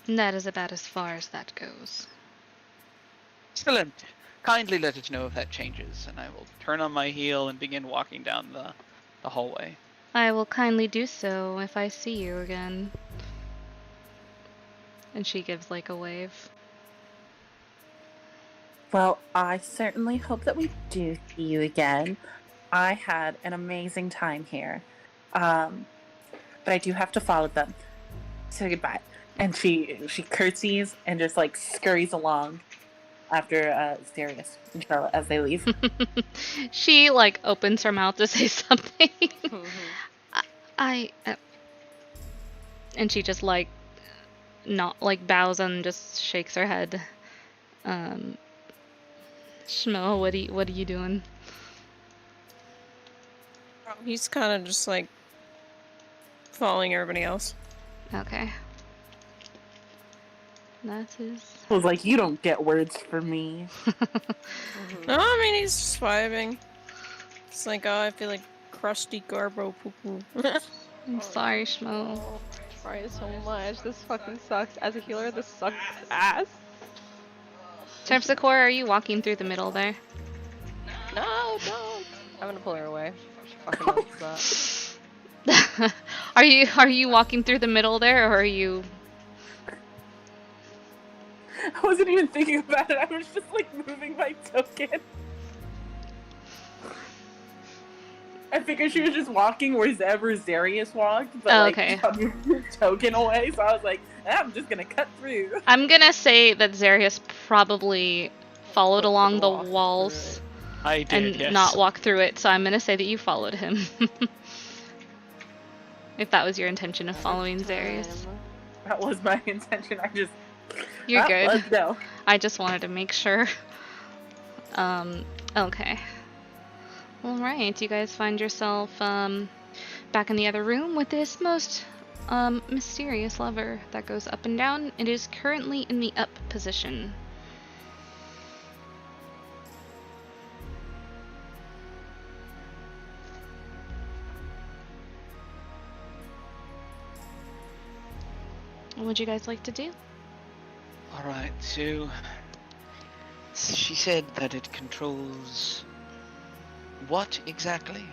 Speaker 1: that is about as far as that goes.
Speaker 6: Excellent. Kindly let us know if that changes, and I will turn on my heel and begin walking down the hallway.
Speaker 1: I will kindly do so if I see you again. And she gives, like, a wave.
Speaker 8: Well, I certainly hope that we do see you again. I had an amazing time here. But I do have to follow them. So goodbye. And she curtsies and just like scurries along after Darius and Charlotte as they leave.
Speaker 1: She like opens her mouth to say something. And she just like not like bows and just shakes her head. Schmo, what are you doing?
Speaker 5: He's kind of just like following everybody else.
Speaker 1: Okay. That is.
Speaker 8: I was like, you don't get words from me.
Speaker 5: No, I mean he's just vibing. It's like, oh, I feel like crusty garbo poo poo.
Speaker 1: I'm sorry, Schmo.
Speaker 2: Oh, try so much. This fucking sucks. As a healer, this sucks ass.
Speaker 1: Terpsichore, are you walking through the middle there?
Speaker 2: No, don't. I'm gonna pull her away. She fucking knows that.
Speaker 1: Are you walking through the middle there, or are you?
Speaker 8: I wasn't even thinking about it. I was just like moving my token. I figured she was just walking wherever Darius walked, but like
Speaker 1: okay.
Speaker 8: moving her token away. So I was like, I'm just gonna cut through.
Speaker 1: I'm gonna say that Xarius probably followed along the walls
Speaker 4: I did,
Speaker 1: and
Speaker 4: yes.
Speaker 1: not walk through it. So I'm gonna say that you followed him. If that was your intention of following Xarius.
Speaker 8: That was my intention. I just.
Speaker 1: You're good.
Speaker 8: Let's go.
Speaker 1: I just wanted to make sure. Okay. Alright, you guys find yourself, back in the other room with this most, mysterious lever that goes up and down. It is currently in the up position. What would you guys like to do?
Speaker 6: Alright, so she said that it controls what exactly?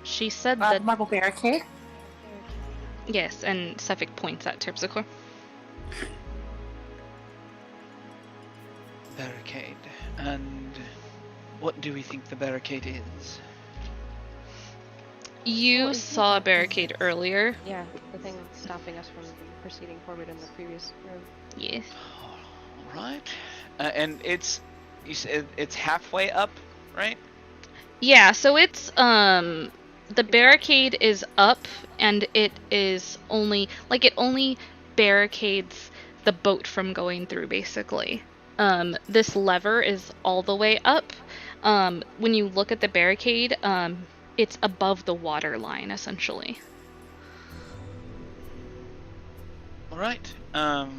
Speaker 1: She said that...
Speaker 8: Marble barricade?
Speaker 1: Yes, and Suffolk points at Terpsichore.
Speaker 6: Barricade. And what do we think the barricade is?
Speaker 1: You
Speaker 2: Well,
Speaker 1: saw a barricade earlier.
Speaker 2: Yeah, the thing stopping us from proceeding forward in the previous room.
Speaker 1: Yes.
Speaker 6: Alright. And it's, you said it's halfway up, right?
Speaker 1: Yeah, so it's, the barricade is up, and it is only, like, it only barricades the boat from going through, basically. This lever is all the way up. When you look at the barricade, it's above the water line, essentially.
Speaker 6: Alright. Unless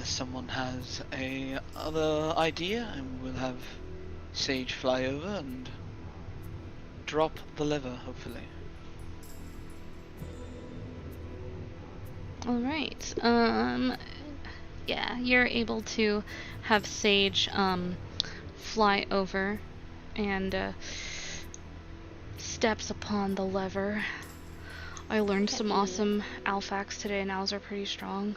Speaker 6: someone has a other idea, and we'll have Sage fly over and drop the lever, hopefully.
Speaker 1: Alright, yeah, you're able to have Sage, fly over and steps upon the lever. I learned some awesome Alfax today, and owls are pretty strong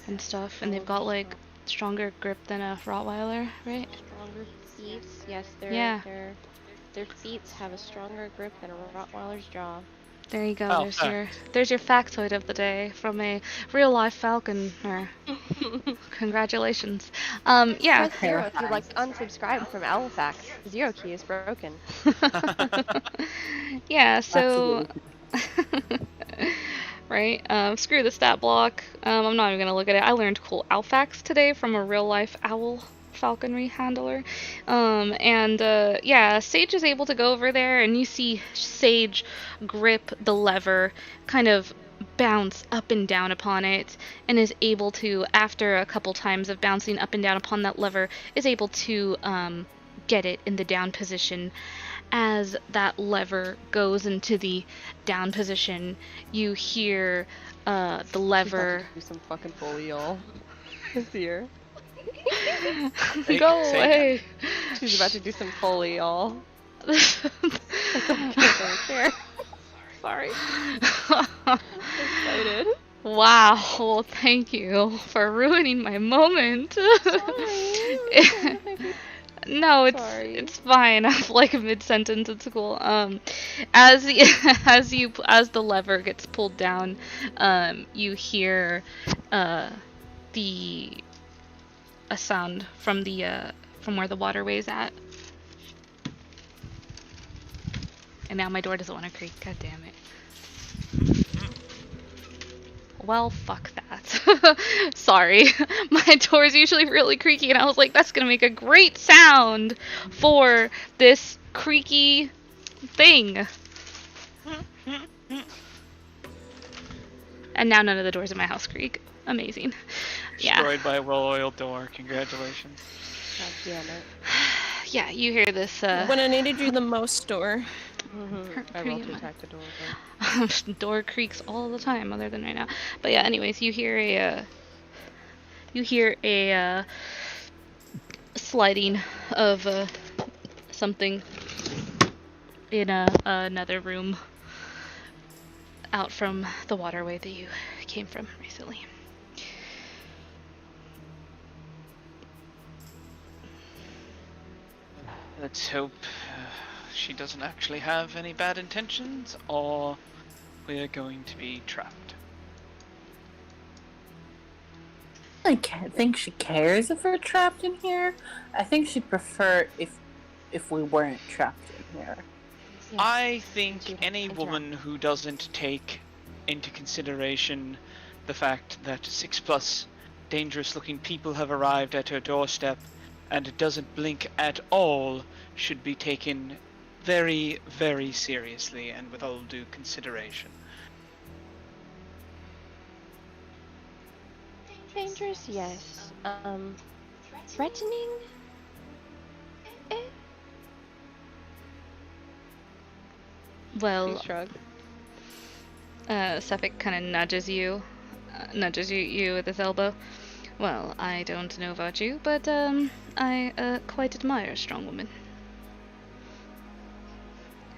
Speaker 1: and stuff, and they've got like stronger grip than a Rottweiler, right?
Speaker 2: Stronger feet. Yes,
Speaker 1: Yeah.
Speaker 2: their feet have a stronger grip than a Rottweiler's jaw.
Speaker 1: There you go.
Speaker 4: Oh,
Speaker 1: There's your factoid of the day from a real life falconer. Congratulations. Yeah.
Speaker 2: Press 0 if you'd like to unsubscribe from Owlfax. 0 key is broken.
Speaker 1: Yeah. So. Right? Screw the stat block. I'm not even gonna look at it. I learned cool Alfax today from a real life owl falconry handler. Yeah, Sage is able to go over there, and you see Sage grip the lever, kind of bounce up and down upon it, and is able to, after a couple times of bouncing up and down upon that lever, is able to get it in the down position. As that lever goes into the down position, you hear the lever.
Speaker 2: Do some fucking Foley, y'all. Here.
Speaker 1: Go away.
Speaker 2: She's about to do some Foley, y'all. Sorry. Excited.
Speaker 1: Wow. Well, thank you for ruining my moment.
Speaker 2: Sorry.
Speaker 1: No, it's fine. I'm like mid-sentence. It's cool. As the lever gets pulled down, you hear a sound from where the waterway's at. And now my door doesn't want to creak. God damn it. Well, fuck that. Sorry. My door's usually really creaky, and I was like, that's gonna make a great sound for this creaky thing. And now none of the doors in my house creak. Amazing.
Speaker 4: Destroyed by a well-oiled door. Congratulations.
Speaker 2: God damn it.
Speaker 1: Yeah, you hear this,
Speaker 5: When I needed you the most, door.
Speaker 2: I will attack the door again.
Speaker 1: door creaks all the time, other than right now. But yeah, anyways, you hear a sliding of something in another room out from the waterway that you came from recently.
Speaker 4: Let's hope she doesn't actually have any bad intentions, or we're going to be trapped.
Speaker 8: I can't think she cares if we're trapped in here. I think she'd prefer if we weren't trapped in here.
Speaker 2: Yes.
Speaker 4: I think any woman who doesn't take into consideration the fact that 6+ dangerous-looking people have arrived at her doorstep and doesn't blink at all should be taken very, very seriously and with all due consideration.
Speaker 2: Dangerous, yes. Threatening?
Speaker 1: Well,
Speaker 2: Shrug.
Speaker 1: Suffolk kind of nudges you with his elbow. Well, I don't know about you, but I quite admire a strong woman.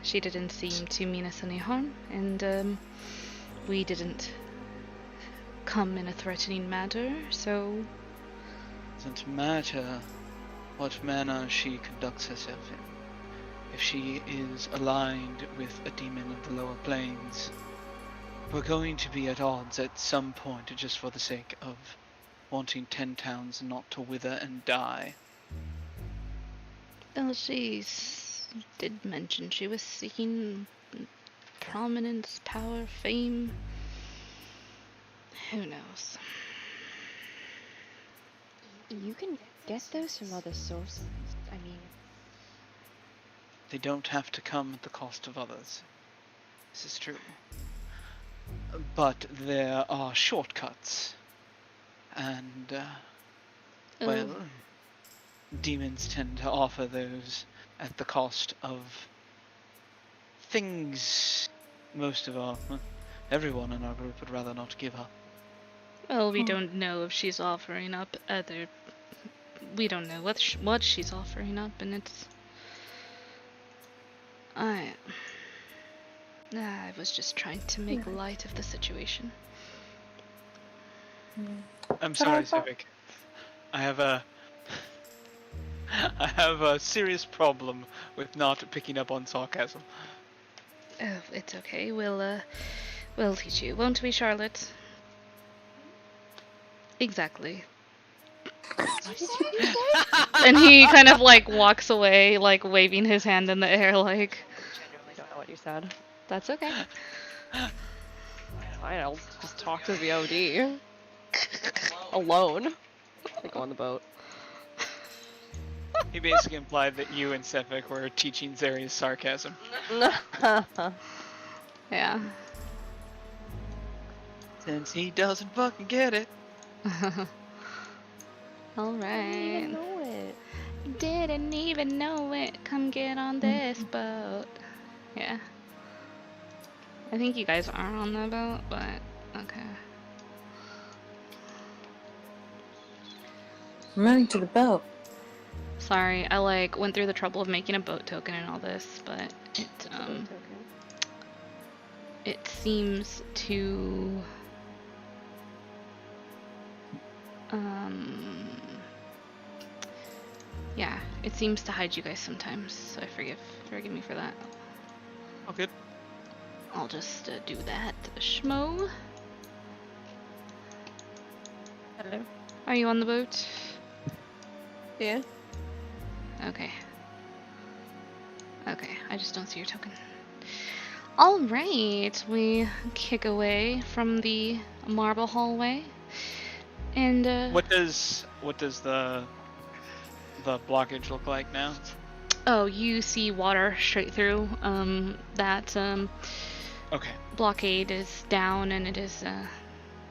Speaker 1: She didn't seem to mean us any harm, and we didn't come in a threatening manner, so...
Speaker 6: Doesn't matter what manner she conducts herself in. If she is aligned with a demon of the lower planes, we're going to be at odds at some point just for the sake of wanting 10 towns not to wither and die.
Speaker 1: Well, she did mention she was seeking prominence, power, fame. Who knows?
Speaker 2: You can get those from other sources. I mean...
Speaker 6: They don't have to come at the cost of others. This is true. But there are shortcuts. And, well, demons tend to offer those at the cost of things everyone in our group would rather not give up.
Speaker 1: Well, we don't know if she's offering up other we don't know what she's offering up, and it's. I was just trying to make light of the situation.
Speaker 4: I'm sorry, Civic. I have a serious problem with not picking up on sarcasm.
Speaker 1: Oh, it's okay. We'll teach you, won't we, Charlotte? Exactly. And he kind of like walks away, like waving his hand in the air, like.
Speaker 2: Genuinely don't know what you said.
Speaker 1: That's okay.
Speaker 2: Fine, I'll just talk to the OD. Alone. Like on the boat.
Speaker 4: He basically implied that you and Civic were teaching Zarius sarcasm.
Speaker 1: Yeah.
Speaker 4: Since he doesn't fucking get it.
Speaker 1: Alright.
Speaker 2: know it.
Speaker 1: Didn't even know it. Come get on this boat. Yeah. I think you guys are on the boat, but okay.
Speaker 8: I'm running to the boat.
Speaker 1: Sorry, I like went through the trouble of making a boat token and all this, but it seems to yeah, it seems to hide you guys sometimes, so forgive me for that.
Speaker 4: Oh, good.
Speaker 1: I'll just do that. Schmo.
Speaker 2: Hello.
Speaker 1: Are you on the boat?
Speaker 5: Yeah.
Speaker 1: Okay. Okay, I just don't see your token. Alright, we kick away from the marble hallway. And
Speaker 4: What does the blockage look like now?
Speaker 1: oh, you see water straight through. That
Speaker 4: Okay.
Speaker 1: blockade is down, and it is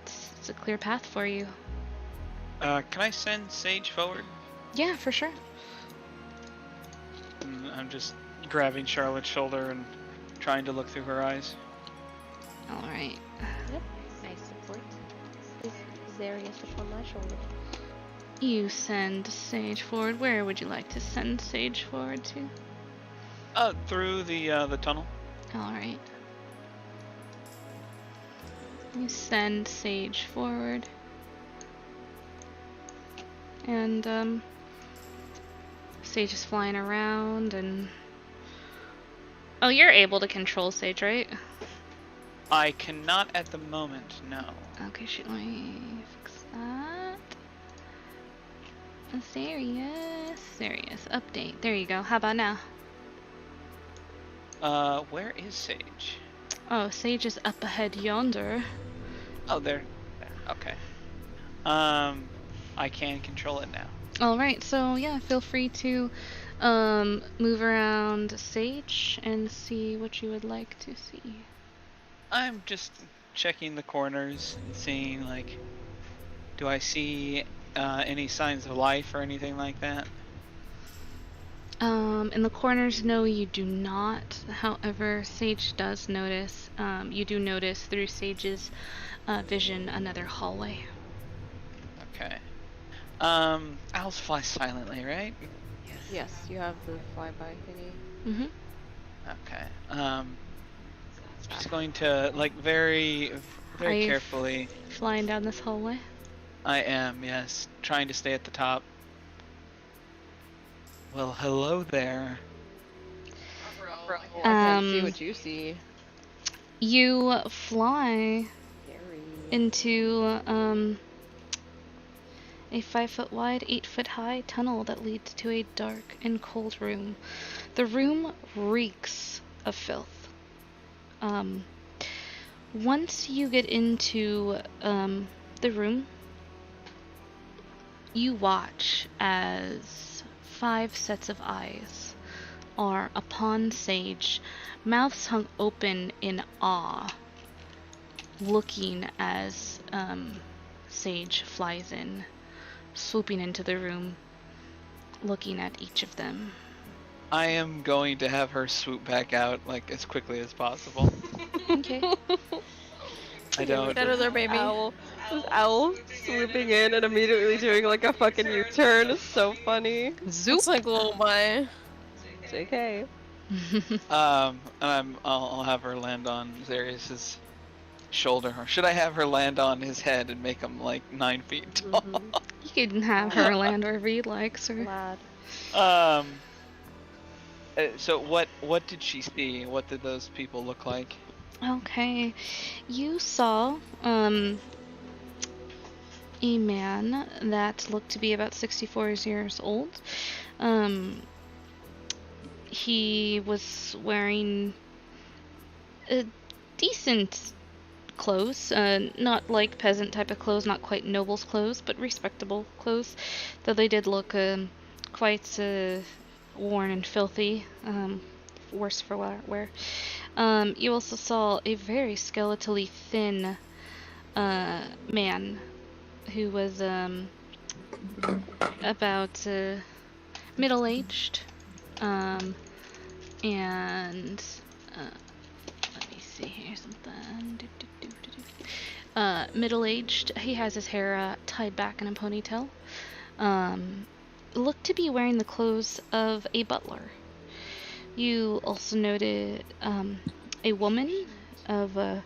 Speaker 1: it's a clear path for you.
Speaker 4: Can I send Sage forward?
Speaker 1: Yeah, for sure.
Speaker 4: I'm just grabbing Charlotte's shoulder and trying to look through her eyes.
Speaker 1: Alright.
Speaker 2: Yep. Nice support. Is Zarius just on my shoulder?
Speaker 1: You send Sage forward. Where would you like to send Sage forward to?
Speaker 4: Through the tunnel.
Speaker 1: Alright. You send Sage forward. And, Sage is flying around and... Oh, you're able to control Sage, right?
Speaker 4: I cannot at the moment, no.
Speaker 1: Okay, shoot, let me fix that. Serious update. There you go. How about now?
Speaker 4: Where is Sage?
Speaker 1: Oh, Sage is up ahead yonder.
Speaker 4: Oh, there. Okay. I can control it now.
Speaker 1: Alright, so yeah, feel free to move around Sage and see what you would like to see.
Speaker 4: I'm just checking the corners and seeing, like, do I see any signs of life or anything like that?
Speaker 1: In the corners, no, you do not. However, Sage does notice, you do notice through Sage's vision another hallway.
Speaker 4: Okay. Owls fly silently, right?
Speaker 2: Yes, you have the flyby thingy.
Speaker 1: Mm-hmm.
Speaker 4: Okay. Just going to, like, very
Speaker 1: Are you
Speaker 4: carefully.
Speaker 1: Flying down this hallway?
Speaker 4: I am, yes. Trying to stay at the top. Well, hello there.
Speaker 2: I can't see what you see.
Speaker 1: You fly
Speaker 2: Scary.
Speaker 1: into a 5-foot wide, 8-foot high tunnel that leads to a dark and cold room. The room reeks of filth. Once you get into the room, you watch as 5 sets of eyes are upon Sage, mouths hung open in awe, looking as Sage flies in, swooping into the room, looking at each of them.
Speaker 4: I am going to have her swoop back out, like, as quickly as possible.
Speaker 1: Okay.
Speaker 4: I don't.
Speaker 5: Get out of there, baby.
Speaker 2: This owl swooping in and immediately doing like a fucking U-turn is so funny.
Speaker 1: Zoop.
Speaker 5: It's like, oh my.
Speaker 2: JK.
Speaker 4: And I'll have her land on Zarius's shoulder, or should I have her land on his head and make him like 9 feet tall?
Speaker 1: You can have her land wherever you'd like, sir.
Speaker 2: Lad.
Speaker 4: So what did she see? What did those people look like?
Speaker 1: Okay, you saw a man that looked to be about 64 years old. He was wearing a decent clothes, not like peasant type of clothes, not quite noble's clothes, but respectable clothes, though they did look quite worn and filthy, worse for wear. You also saw a very skeletally thin man who was about middle-aged, and let me see here something. Middle-aged. He has his hair tied back in a ponytail. Looked to be wearing the clothes of a butler. You also noted a woman of a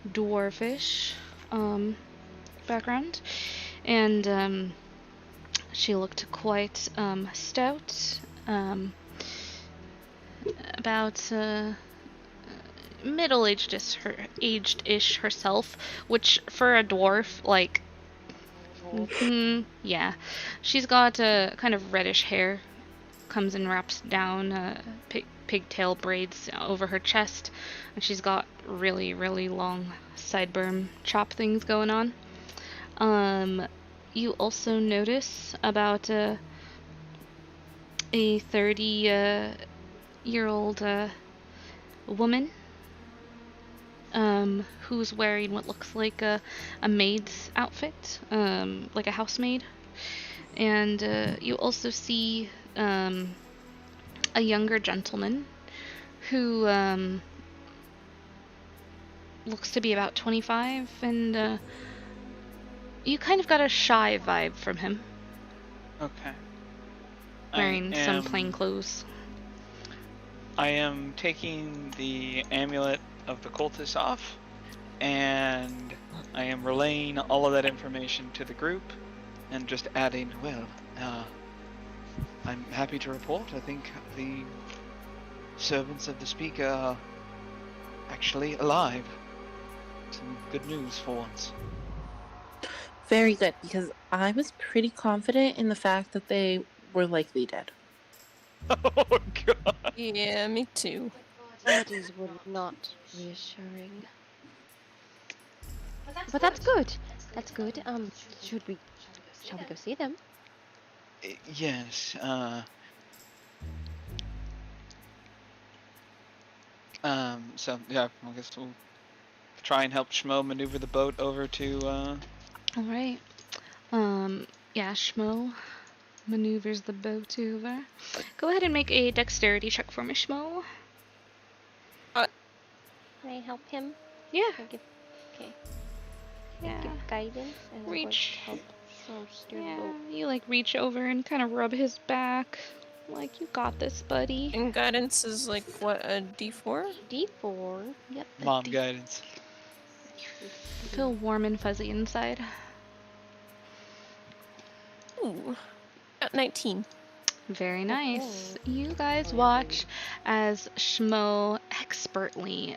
Speaker 1: dwarfish background, and she looked quite stout, about middle-aged-ish herself, which for a dwarf, like, yeah, she's got kind of reddish hair, comes and wraps down pigtail braids over her chest, and she's got really, really long sideburn chop things going on. You also notice about a 30-year-old woman who's wearing what looks like a maid's outfit, like a housemaid. And you also see a younger gentleman who looks to be about 25, and you kind of got a shy vibe from him.
Speaker 4: Okay.
Speaker 1: Wearing some plain clothes.
Speaker 4: I am taking the amulet of the cultist off, and I am relaying all of that information to the group, and just adding, well, I'm happy to report, I think the servants of the speaker are actually alive. Some good news for once.
Speaker 8: Very good, because I was pretty confident in the fact that they were likely dead.
Speaker 4: Oh god.
Speaker 5: Yeah, me too.
Speaker 2: Bodies were not reassuring. But that's good. That's good. Shall we go see them?
Speaker 4: Yes, so yeah, I guess we'll try and help Schmo maneuver the boat over to,
Speaker 1: Alright. Yeah, Schmo maneuvers the boat over. Go ahead and make a dexterity check for me, Schmo.
Speaker 2: Can I help him?
Speaker 1: Yeah.
Speaker 2: Okay.
Speaker 1: Yeah.
Speaker 2: Give guidance and
Speaker 1: Reach.
Speaker 2: help steer the
Speaker 1: Yeah,
Speaker 2: boat.
Speaker 1: you like reach over and kind of rub his back. Like, you got this, buddy.
Speaker 5: And guidance is like, what, a D4?
Speaker 2: D4.
Speaker 1: Yep.
Speaker 4: mom guidance.
Speaker 1: Feel warm and fuzzy inside.
Speaker 5: Ooh. Got 19.
Speaker 1: Very nice. You guys watch as Schmo expertly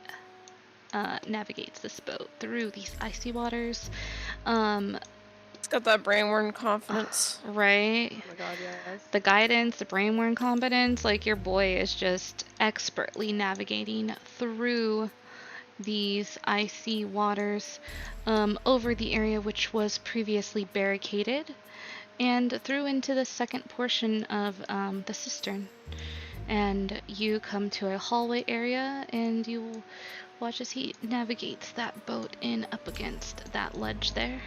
Speaker 1: navigates this boat through these icy waters.
Speaker 5: It's got that brain-worn confidence.
Speaker 1: Right?
Speaker 2: Oh my god, yes.
Speaker 1: The guidance, the brain-worn competence, like your boy is just expertly navigating through these icy waters over the area which was previously barricaded, and through into the second portion of the cistern. And you come to a hallway area, and you watch as he navigates that boat in up against that ledge there.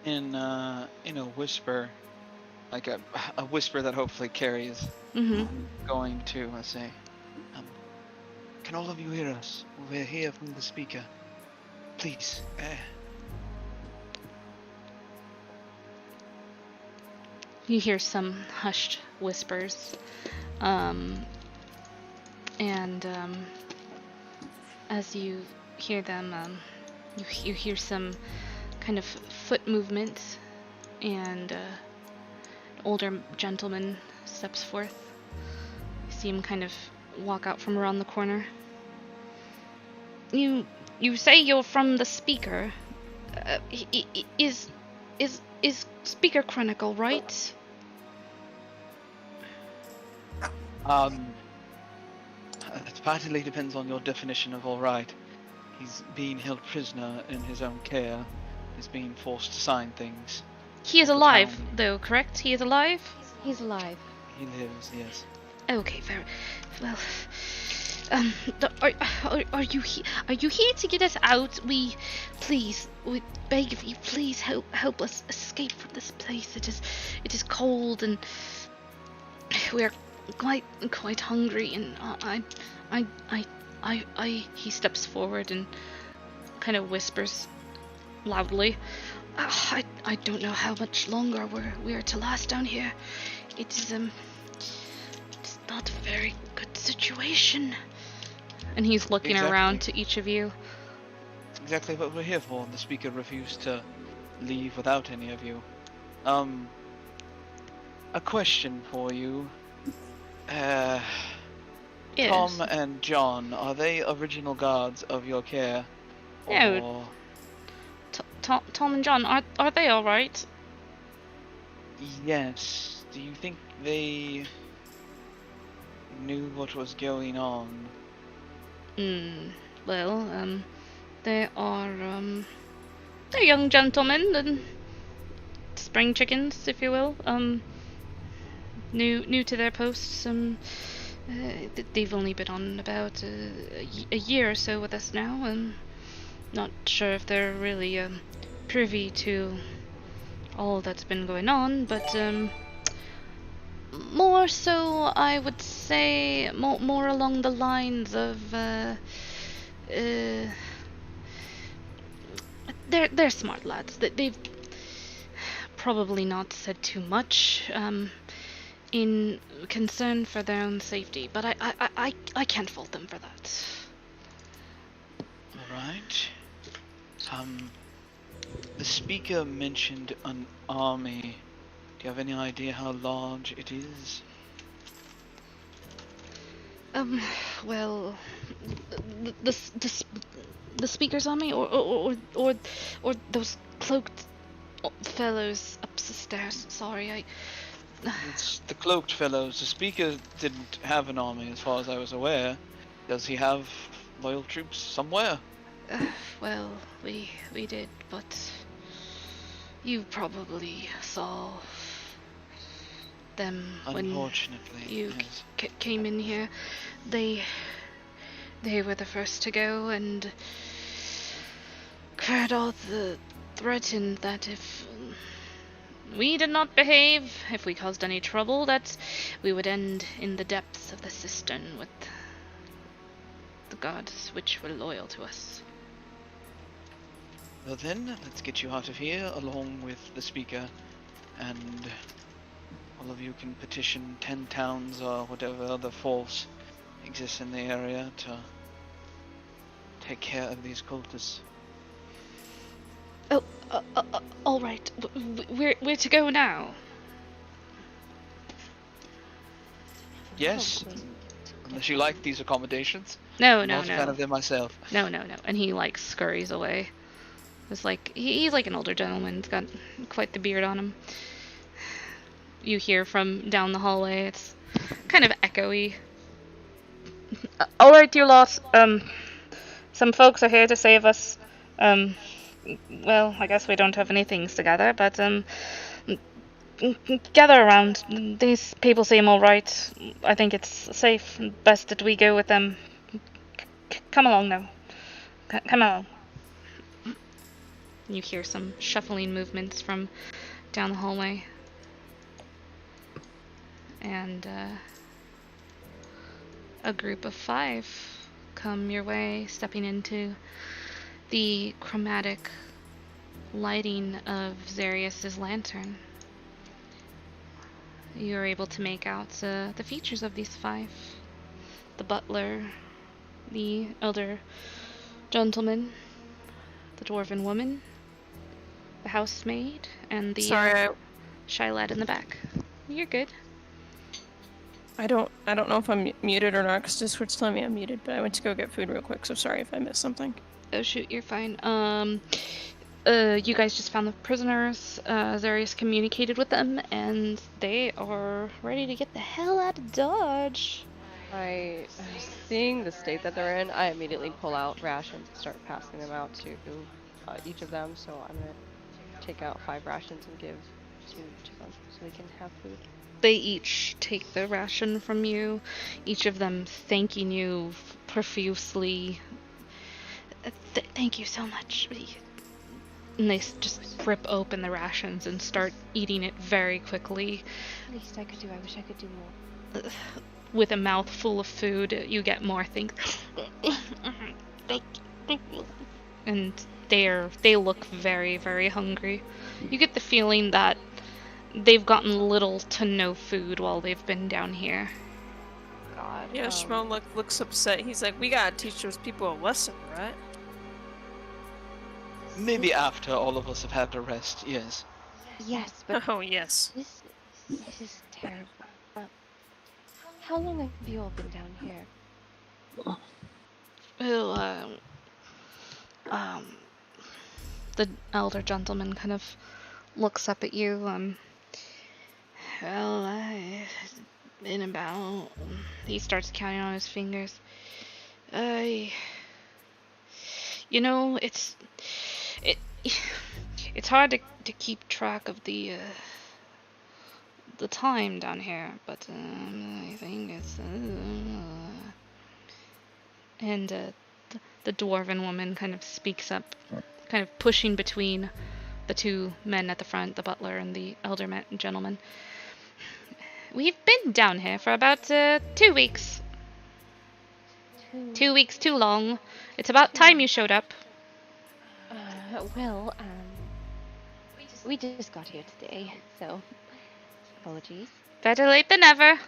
Speaker 4: In a whisper, like a whisper that hopefully Caer is going to say, can all of you hear us? We're here from the speaker.
Speaker 6: Please.
Speaker 1: You hear some hushed whispers, and as you hear them, you hear some kind of foot movements, and an older gentleman steps forth. You see him kind of walk out from around the corner. You say you're from the Speaker. Is Speaker Chronicle right?
Speaker 6: It partly depends on your definition of all right. He's being held prisoner in his own care. He's being forced to sign things.
Speaker 1: He is
Speaker 6: all the
Speaker 1: alive,
Speaker 6: time.
Speaker 1: though, correct? He is alive?
Speaker 2: He's alive.
Speaker 6: He lives, yes.
Speaker 1: Okay, very well. Are you here to get us out? We beg of you, please help us escape from this place. It is cold, and we are quite hungry, and he steps forward and kind of whispers loudly. I don't know how much longer we are to last down here. It's not a very good situation. And he's looking around to each of you.
Speaker 6: It's exactly what we're here for. The Speaker refused to leave without any of you. A question for you.
Speaker 1: Yes.
Speaker 6: Tom and John, are they original guards of your care?
Speaker 1: No. Tom and John, are they all right?
Speaker 6: Yes. Do you think they knew what was going on?
Speaker 1: Well, they are, they're young gentlemen, and spring chickens, if you will, new to their posts, they've only been on about a year or so with us now, not sure if they're really, privy to all that's been going on, but, more so, I would say, more along the lines of, they're smart lads. They've probably not said too much, in concern for their own safety, but I can't fault them for that.
Speaker 6: Alright. The Speaker mentioned an army. Do you have any idea how large it is?
Speaker 1: Well, the Speaker's army, or those cloaked fellows up the stairs. Sorry,
Speaker 6: It's the cloaked fellows. The Speaker didn't have an army, as far as I was aware. Does he have loyal troops somewhere?
Speaker 1: Well, we did, but you probably saw them when
Speaker 6: Unfortunately,
Speaker 1: you
Speaker 6: yes.
Speaker 1: came in here. They were the first to go, and Cardorth threatened that if we did not behave, if we caused any trouble, that we would end in the depths of the cistern with the gods which were loyal to us.
Speaker 6: Well then, let's get you out of here, along with the Speaker, and all of you can petition 10 towns or whatever other force exists in the area to take care of these cultists.
Speaker 1: Oh, all right. We're to go now.
Speaker 6: Yes, unless you like these accommodations.
Speaker 1: No,
Speaker 6: I'm not a fan of them myself.
Speaker 1: No. And he scurries away. It's like he's like an older gentleman. He's got quite the beard on him. You hear from down the hallway. It's kind of echoey. All right, you lot. Some folks are here to save us. Well, I guess we don't have any things together, but gather around. These people seem all right. I think it's safe and best that we go with them. Come along now. Come along. You hear some shuffling movements from down the hallway. And a group of 5 come your way, stepping into the chromatic lighting of Xarius's lantern. You're able to make out the features of these 5. The butler, the elder gentleman, the dwarven woman, the housemaid, and the
Speaker 5: Sorry,
Speaker 1: shy lad in the back. You're good.
Speaker 5: I don't know if I'm muted or not, because Discord's telling me I'm muted, but I went to go get food real quick, so sorry if I missed something.
Speaker 1: Oh shoot, you're fine. You guys just found the prisoners. Xarius communicated with them, and they are ready to get the hell out of Dodge.
Speaker 2: Seeing the state that they're in, I immediately pull out rations and start passing them out to each of them. So I'm gonna take out 5 rations and give 2 to them so they can have food.
Speaker 1: They each take the ration from you, each of them thanking you profusely. Thank you so much. And they just rip open the rations and start eating it very quickly.
Speaker 2: Least I could do. I wish I could do more.
Speaker 1: With a mouthful of food, you get more things. Thank you. And they look very, very hungry. You get the feeling that they've gotten little to no food while they've been down here.
Speaker 2: God.
Speaker 5: Yeah, Shimon looks upset. He's like, we gotta teach those people a lesson, right?
Speaker 6: Maybe after all of us have had a rest, yes.
Speaker 2: Yes, but
Speaker 5: Oh, yes.
Speaker 2: this is terrible. How long have you all been down here?
Speaker 1: Well, the elder gentleman kind of looks up at you. Well, I've been about. He starts counting on his fingers. You know, it's hard to keep track of the time down here, but I think it's and the dwarven woman kind of speaks up, kind of pushing between the 2 men at the front, the butler and the elder gentleman. We've been down here for about 2 weeks. 2 weeks too long. It's about time you showed up.
Speaker 2: Well, we just got here today, so apologies.
Speaker 1: Better late than never.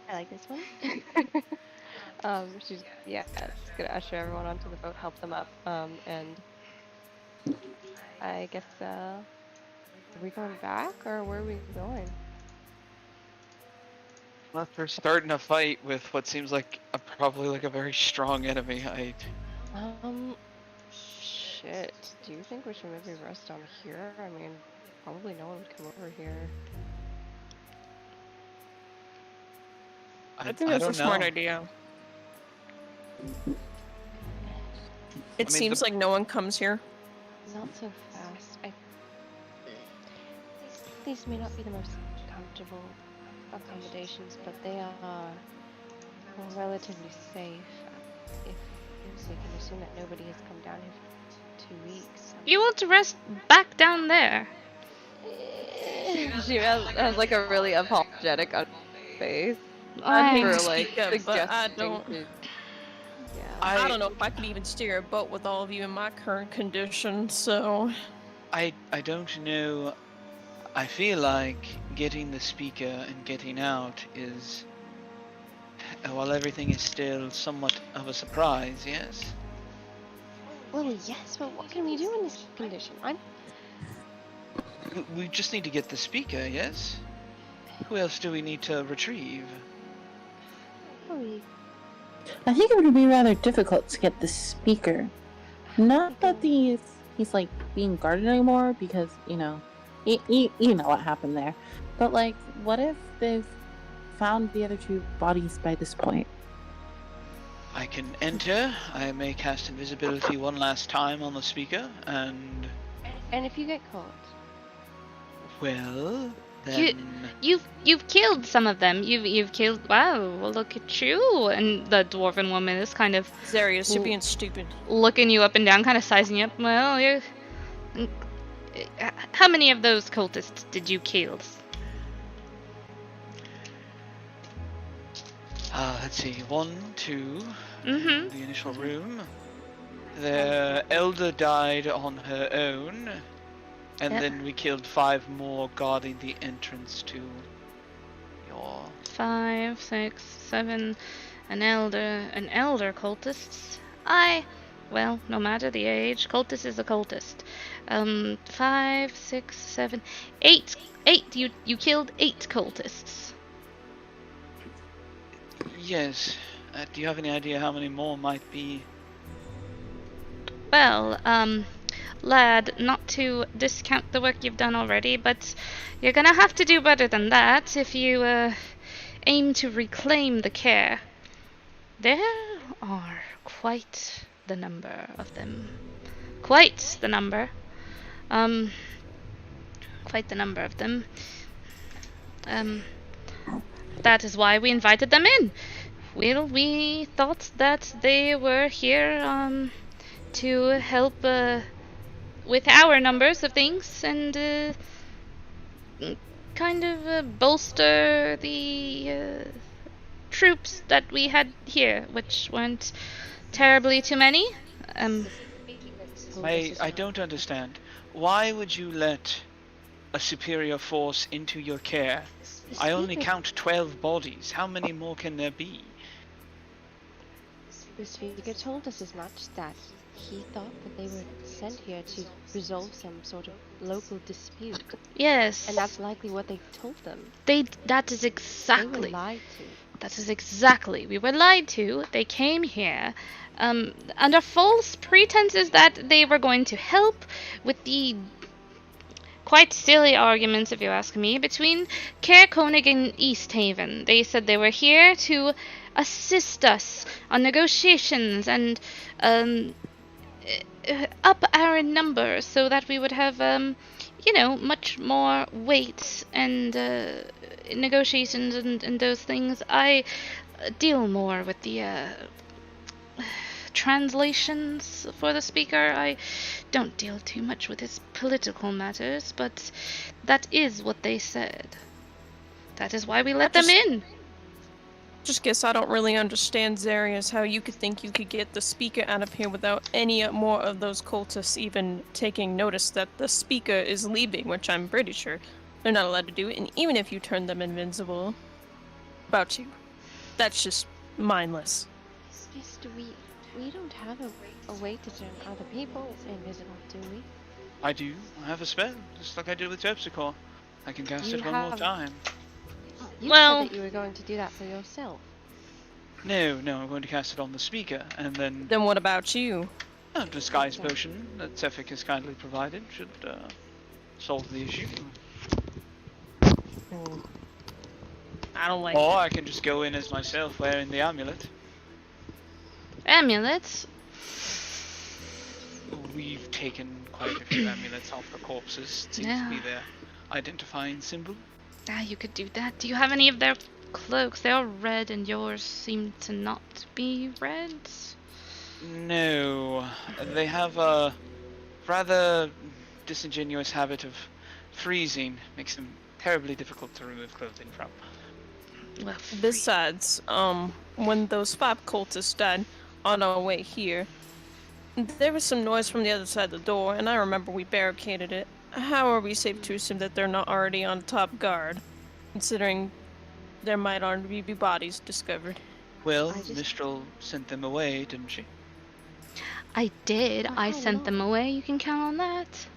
Speaker 2: I like this one. She's gonna usher everyone onto the boat, help them up, and I guess are we going back or where are we going?
Speaker 6: After starting a fight with what seems like probably like a very strong enemy,
Speaker 2: Shit. Do you think we should maybe rest down here? I mean, probably no one would come over here.
Speaker 5: I think that's a smart idea. It seems like no one comes here.
Speaker 2: Not so fast. These may not be the most comfortable accommodations, but they are relatively safe. If we can assume that nobody has come down here for 2 weeks.
Speaker 1: You want to rest back down there?
Speaker 2: She has like a really apologetic face.
Speaker 1: I
Speaker 2: For
Speaker 5: speak
Speaker 2: like
Speaker 5: up, but I
Speaker 2: suggesting
Speaker 5: don't.
Speaker 2: to-
Speaker 5: I don't know if I could even steer a boat with all of you in my current condition, so.
Speaker 6: I don't know. I feel like getting the speaker and getting out is, while everything is still somewhat of a surprise, yes?
Speaker 2: Well, yes, but what can we do in this condition?
Speaker 6: We just need to get the speaker, yes? Who else do we need to retrieve?
Speaker 8: I think it would be rather difficult to get the speaker. Not that he's like being guarded anymore, because you know what happened there. But like, what if they've found the other 2 bodies by this point?
Speaker 6: I can enter. I may cast invisibility one last time on the speaker, and
Speaker 2: if you get caught,
Speaker 6: well, then
Speaker 1: You've killed some of them. You've killed. Wow, well, look at you. And the dwarven woman is kind of
Speaker 5: Xarius, you're being stupid.
Speaker 1: looking you up and down, kind of sizing you up. Well, you. How many of those cultists did you kill?
Speaker 6: Let's see. 1, 2.
Speaker 1: Mm-hmm.
Speaker 6: The initial room. The elder died on her own. And
Speaker 8: Yep.
Speaker 6: then we killed 5 more guarding the entrance to your...
Speaker 1: 5, 6, 7. An elder cultists. Well, no matter the age, cultist is a cultist. 5, 6, 7, 8. 8. You killed 8 cultists.
Speaker 6: Yes. Do you have any idea how many more might be?
Speaker 1: Well, lad, not to discount the work you've done already, but you're gonna have to do better than that if you aim to reclaim the Caer. There are quite the number of them. Quite the number. Quite the number of them. That is why we invited them in. Well, we thought that they were here, to help, with our numbers of things and, kind of, bolster the, troops that we had here, which weren't terribly too many.
Speaker 6: I don't understand. Why would you let a superior force into your care? I only count 12 bodies. How many more can there be?
Speaker 2: The speaker told us as much, that he thought that they were sent here to resolve some sort of local dispute.
Speaker 1: Yes.
Speaker 2: And that's likely what they told them.
Speaker 1: That is
Speaker 2: They
Speaker 1: exactly.
Speaker 2: were lied to.
Speaker 1: That is exactly. We were lied to. They came here under false pretenses that they were going to help with the quite silly arguments, if you ask me, between Caer, Koenig, and East Haven. They said they were here to assist us on negotiations and up our numbers so that we would have, much more weight and negotiations and those things. I deal more with the translations for the speaker. I don't deal too much with his political matters, but that is what they said. That is why we let them in.
Speaker 10: Just guess I don't really understand, Zarius, how you could think you could get the speaker out of here without any more of those cultists even taking notice that the speaker is leaving, which I'm pretty sure they're not allowed to do. And even if you turn them invincible, about you, that's just mindless.
Speaker 2: Sister, we don't have a way to turn other people invisible, do we?
Speaker 6: I do. I have a spell, just like I did with Terpsichore. I can cast
Speaker 2: You
Speaker 6: it one more
Speaker 2: have-
Speaker 6: time.
Speaker 2: You
Speaker 1: Well-
Speaker 2: said that you were going to do that for yourself.
Speaker 6: No, I'm going to cast it on the speaker, and then
Speaker 10: Then what about you?
Speaker 6: a disguise potion that Zephyr has kindly provided should solve the issue.
Speaker 10: I don't like
Speaker 6: Or
Speaker 10: that.
Speaker 6: I can just go in as myself wearing the amulet.
Speaker 1: Amulets?
Speaker 6: We've taken quite a few amulets off the corpses. It seems to be their identifying symbol.
Speaker 1: You could do that. Do you have any of their cloaks? They are red and yours seem to not be red.
Speaker 6: No, they have a rather disingenuous habit of freezing. Makes them terribly difficult to remove clothing from.
Speaker 1: Well,
Speaker 10: Besides, when those 5 cultists died on our way here, there was some noise from the other side of the door, and I remember we barricaded it. How are we safe to assume that they're not already on top guard, considering there might already be bodies discovered?
Speaker 6: Well,
Speaker 2: I just-
Speaker 6: Mistral sent them away, didn't she?
Speaker 1: I did.
Speaker 2: For
Speaker 1: I
Speaker 2: how
Speaker 1: sent them
Speaker 2: long?
Speaker 1: away. You can count on that.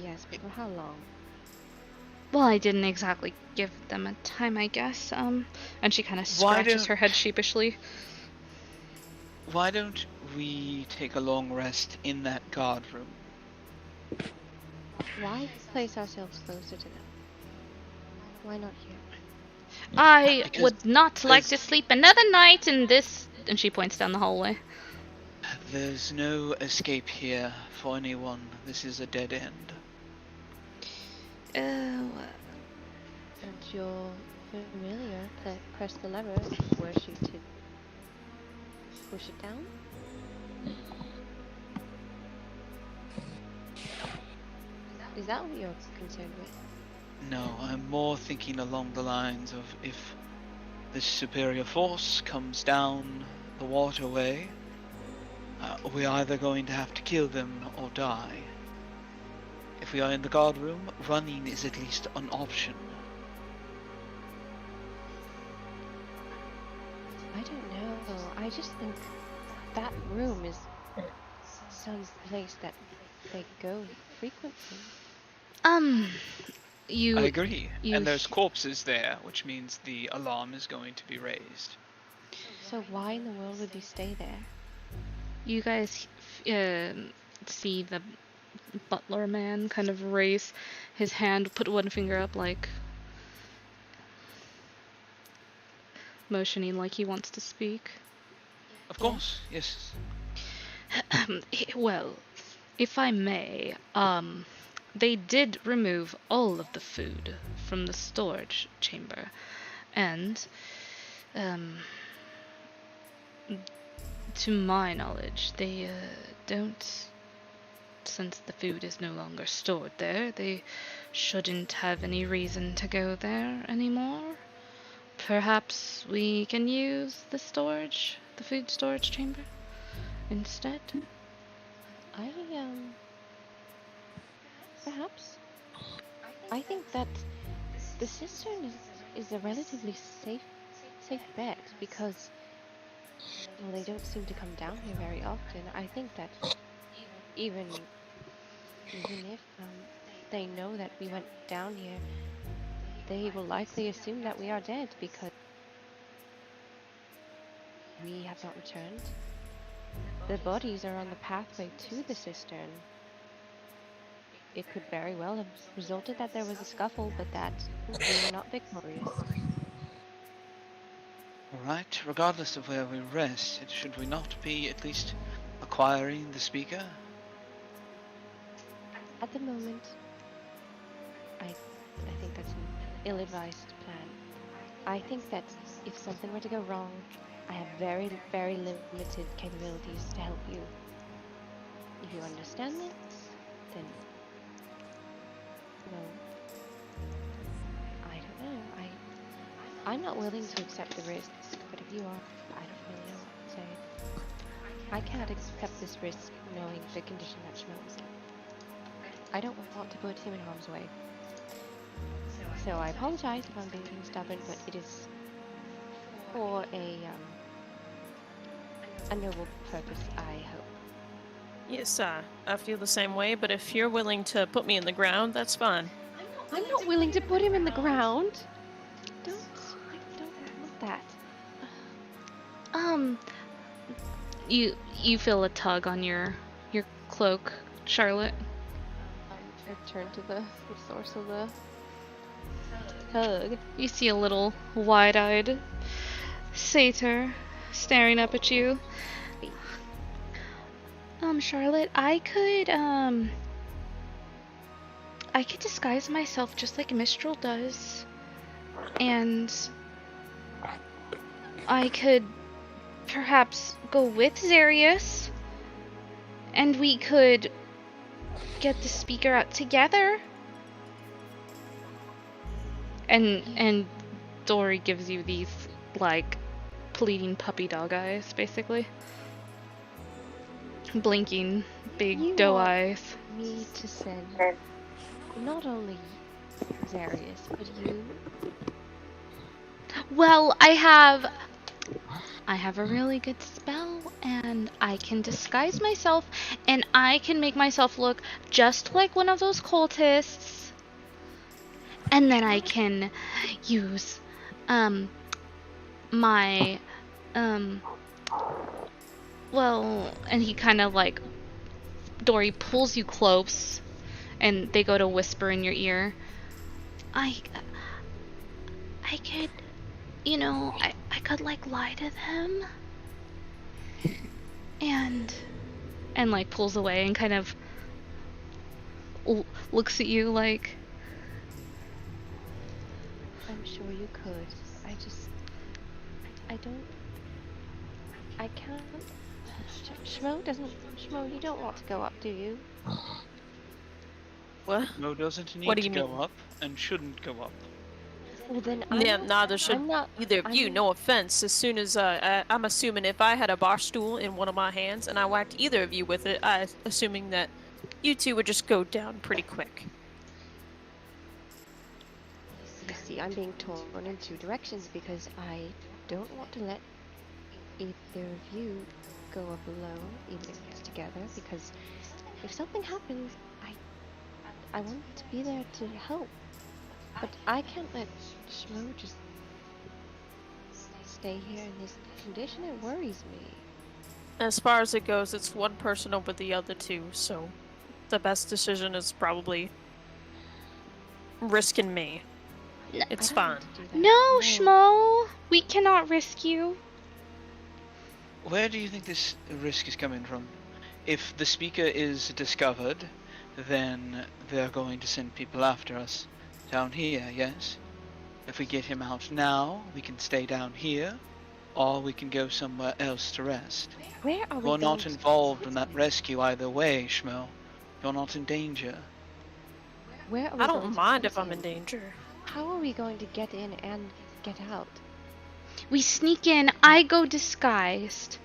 Speaker 2: Yes, but for how long?
Speaker 1: Well, I didn't exactly give them a time, I guess. And she kind of
Speaker 6: Why
Speaker 1: scratches
Speaker 6: don't-
Speaker 1: her head sheepishly.
Speaker 6: Why don't we take a long rest in that guard room?
Speaker 2: Why place ourselves closer to them? Why not here?
Speaker 1: I
Speaker 6: Because
Speaker 1: would not like to
Speaker 6: there's-
Speaker 1: sleep another night in this. And she points down the hallway.
Speaker 6: There's no escape here for anyone. This is a dead end.
Speaker 1: Oh,
Speaker 2: And your familiar that pressed the lever, were she to push it down? Is that what you're concerned with?
Speaker 6: No, I'm more thinking along the lines of if this superior force comes down the waterway, we're either going to have to kill them or die. If we are in the guard room, running is at least an option.
Speaker 2: I don't know. I just think that room is some place that they go frequently.
Speaker 1: You.
Speaker 6: I agree.
Speaker 1: you
Speaker 6: And there's corpses there, which means the alarm is going to be raised.
Speaker 2: So why in the world would we stay there?
Speaker 1: You guys see the butler man kind of raise his hand, put one finger up, like motioning like he wants to speak.
Speaker 6: Of course, yes.
Speaker 1: Well, if I may, they did remove all of the food from the storage chamber, and to my knowledge, they don't, since the food is no longer stored there, they shouldn't have any reason to go there anymore. Perhaps we can use the food storage chamber instead?
Speaker 2: Perhaps. I think that the cistern is a relatively safe bet because, well, they don't seem to come down here very often. I think that even if they know that we went down here, they will likely assume that we are dead because we have not returned. The bodies are on the pathway to the cistern. It could very well have resulted that there was a scuffle, but that we were not victorious.
Speaker 6: Alright, regardless of where we rest, should we not be at least acquiring the speaker?
Speaker 2: At the moment, I think that's an ill-advised plan. I think that if something were to go wrong, I have very, very limited capabilities to help you. If you understand this, then, well, I don't know. I'm not willing to accept the risks, but if you are, I don't really know what to say. I can't accept this risk knowing the condition that Schmo's in. I don't want to put him in harm's way. So I apologize if I'm being stubborn, but it is for a noble purpose, I hope.
Speaker 10: Yes, I feel the same way, but if you're willing to put me in the ground, that's fine.
Speaker 2: I'm not willing to put him in the ground. I don't want that.
Speaker 1: You feel a tug on your cloak, Charlotte.
Speaker 2: I turn to the source of the tug.
Speaker 1: You see a little wide-eyed satyr staring up at you. Charlotte, I could disguise myself just like Mistral does, and I could perhaps go with Zarius, and we could get the speaker out together. And Dory gives you these, like, pleading puppy dog eyes, basically. Blinking big doe eyes.
Speaker 2: Me to send not only Zarius, but you.
Speaker 1: Well, I have a really good spell, and I can disguise myself, and I can make myself look just like one of those cultists. And then I can use my well, and he kind of like, Dory pulls you close, and they go to whisper in your ear. I could, you know, I could like lie to them, and like pulls away and kind of looks at you like,
Speaker 2: I'm sure you could. I can't. Schmo, you don't want to go up, do you?
Speaker 10: What?
Speaker 6: No, doesn't need
Speaker 10: What do
Speaker 6: to
Speaker 10: you
Speaker 6: go
Speaker 10: mean?
Speaker 6: up and shouldn't go up.
Speaker 2: Well, then
Speaker 10: Yeah, neither should
Speaker 2: I'm not.
Speaker 10: either of you.
Speaker 2: I'm-
Speaker 10: No offense. As soon as I'm assuming if I had a bar stool in one of my hands and I whacked either of you with it, assuming that you two would just go down pretty quick.
Speaker 2: You see, I'm being torn in two directions because I don't want to let either of you go up alone, even if it's together, because if something happens, I want to be there to help. But I can't let Schmo just stay here in this condition. It worries me.
Speaker 10: As far as it goes, it's one person over the other two, so the best decision is probably risking me. It's
Speaker 2: I don't
Speaker 10: fine.
Speaker 2: want to do that.
Speaker 1: No, Schmo! We cannot risk you.
Speaker 6: Where do you think this risk is coming from? If the speaker is discovered, then they're going to send people after us. Down here, yes? If we get him out now, we can stay down here, or we can go somewhere else to rest.
Speaker 2: Where are we
Speaker 6: You're not
Speaker 2: going
Speaker 6: involved in that rescue either way, Schmo. You're not in danger.
Speaker 2: Where are we
Speaker 10: I
Speaker 2: going
Speaker 10: don't
Speaker 2: to
Speaker 10: mind
Speaker 2: put
Speaker 10: if I'm in
Speaker 2: him?
Speaker 10: danger.
Speaker 2: How are we going to get in and get out?
Speaker 1: We sneak in, I go disguised.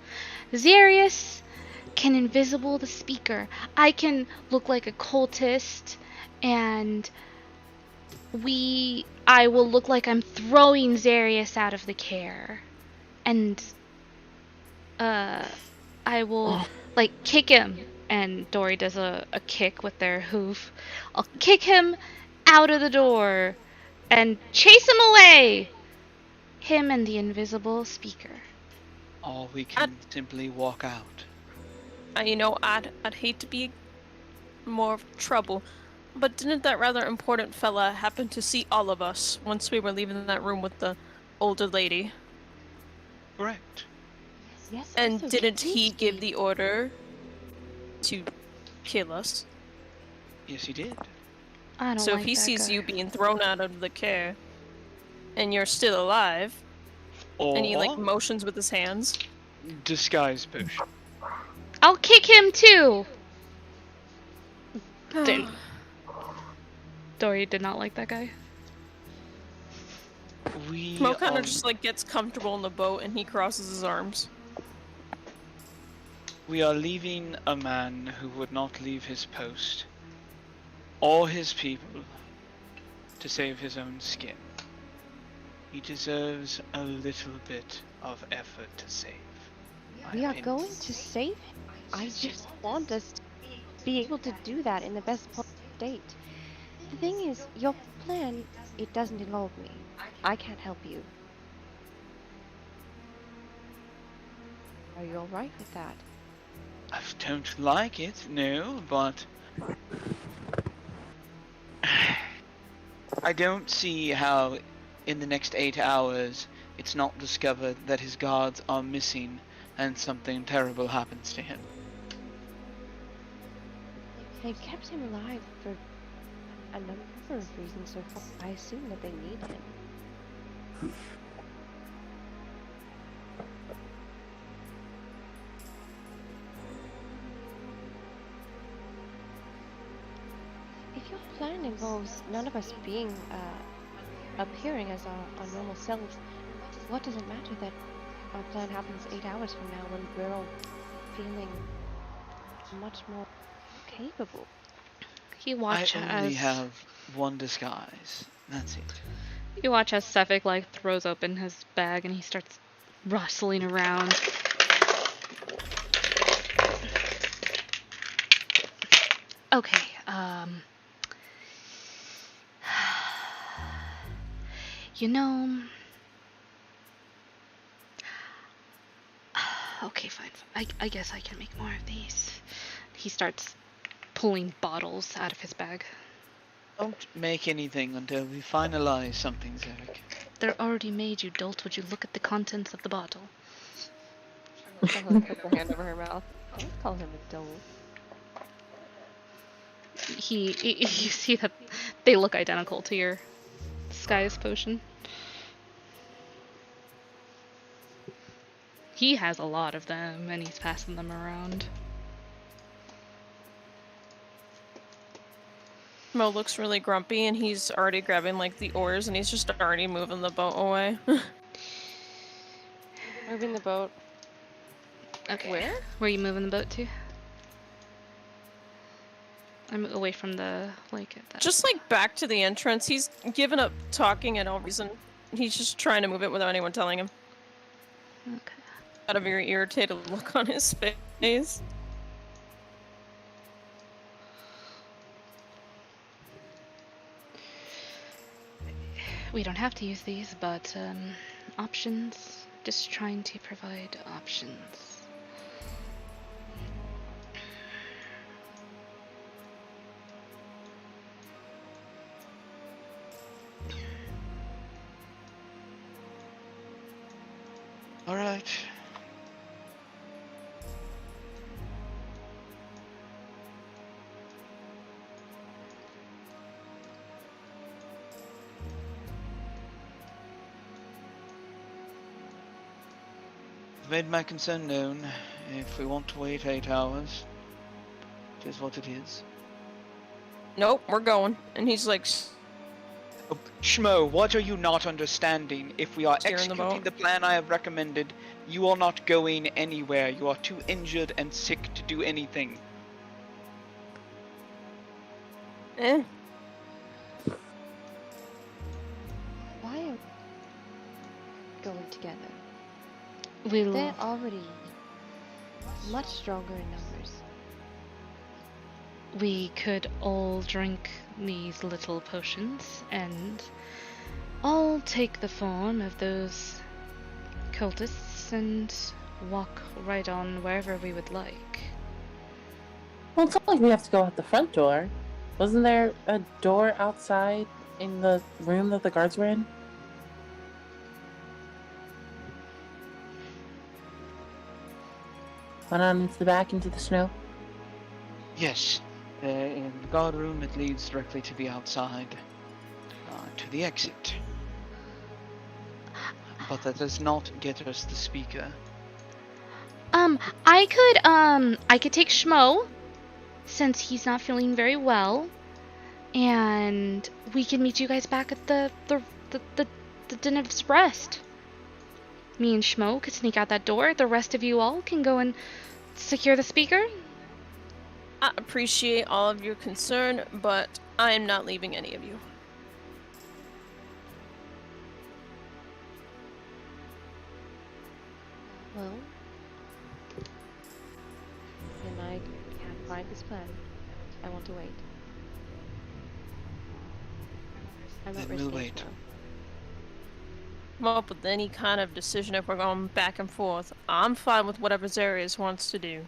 Speaker 1: Zarius can invisible the speaker. I can look like a cultist, and I will look like I'm throwing Zarius out of the Caer. And I will like kick him, and Dory does a kick with their hoof. I'll kick him out of the door and chase him away. Him and the invisible speaker.
Speaker 6: Or we can simply walk out.
Speaker 10: I'd hate to be more of trouble, but didn't that rather important fella happen to see all of us once we were leaving that room with the older lady?
Speaker 6: Correct.
Speaker 2: Yes.
Speaker 10: And
Speaker 2: also,
Speaker 10: didn't
Speaker 2: did
Speaker 10: he give the order to kill us?
Speaker 6: Yes, he did.
Speaker 1: I don't
Speaker 10: So
Speaker 1: like
Speaker 10: if he
Speaker 1: that
Speaker 10: sees
Speaker 1: guy.
Speaker 10: you being thrown out of the Caer, and you're still alive, and he like
Speaker 6: Or
Speaker 10: motions with his hands,
Speaker 6: disguise potion.
Speaker 1: I'll kick him too. Dory did not like that guy.
Speaker 6: We
Speaker 10: Mo kind
Speaker 6: are
Speaker 10: of just like gets comfortable in the boat and he crosses his arms.
Speaker 6: We are leaving a man who would not leave his post or his people to save his own skin. He deserves a little bit of effort to save.
Speaker 2: We are going to save him. I just want us to be able to do that in the best possible state. The thing is, your plan, it doesn't involve me. I can't help you. Are you alright with that?
Speaker 6: I don't like it, no, but I don't see how in the next 8 hours it's not discovered that his guards are missing and something terrible happens to him.
Speaker 2: They kept him alive for a number of reasons so far. I assume that they need him. If your plan involves none of us being appearing as our normal selves, what does it matter that our plan happens 8 hours from now when we're all feeling much more capable?
Speaker 1: You watch
Speaker 6: I only
Speaker 1: as
Speaker 6: have one disguise. That's it.
Speaker 1: you watch as Sefik like throws open his bag and he starts rustling around. Okay, you know, okay, fine. I guess I can make more of these. He starts pulling bottles out of his bag.
Speaker 6: Don't make anything until we finalize something, Zarek.
Speaker 1: They're already made, you dolt. Would you look at the contents of the bottle?
Speaker 2: Someone puts her hand over her mouth. I would call him a dolt.
Speaker 1: You see that they look identical to your disguise potion. He has a lot of them, and he's passing them around.
Speaker 10: FrostMomo looks really grumpy, and he's already grabbing like the oars, and he's just already moving the boat away.
Speaker 2: Moving the boat.
Speaker 1: Okay.
Speaker 2: Where?
Speaker 1: Where are you moving the boat to? I'm away from the lake at that.
Speaker 10: Just like back to the entrance. He's given up talking at all reason. He's just trying to move it without anyone telling him.
Speaker 1: Okay.
Speaker 10: Got a very irritated look on his face.
Speaker 1: We don't have to use these, but options. Just trying to provide options.
Speaker 6: All right. I've made my concern known. If we want to wait 8 hours, it is what it is.
Speaker 10: Nope, we're going. And he's like,
Speaker 6: Oh, Schmo, what are you not understanding? If we are
Speaker 10: Steering the
Speaker 6: executing
Speaker 10: boat.
Speaker 6: the plan I have recommended, you are not going anywhere. You are too injured and sick to do anything.
Speaker 10: eh.
Speaker 2: Why are we going together?
Speaker 1: We'll
Speaker 2: They're already much stronger in numbers.
Speaker 1: we could all drink these little potions and all take the form of those cultists and walk right on wherever we would like.
Speaker 8: Well, it's not like we have to go out the front door. Wasn't there a door outside in the room that the guards were in? Went on into the back, into the snow.
Speaker 6: Yes, in the guard room it leads directly to the outside, to the exit. But that does not get us the speaker.
Speaker 1: I could take Schmo, since he's not feeling very well, and we can meet you guys back at the Den of Rest. Me and Schmo could sneak out that door. The rest of you all can go and secure the speaker.
Speaker 10: I appreciate all of your concern, but I am not leaving any of you.
Speaker 2: Well, then I can't find this plan. I want to wait. I'm not
Speaker 6: Then we'll
Speaker 2: risking
Speaker 6: wait.
Speaker 2: it now.
Speaker 10: Come up with any kind of decision if we're going back and forth. I'm fine with whatever Zarius wants to do.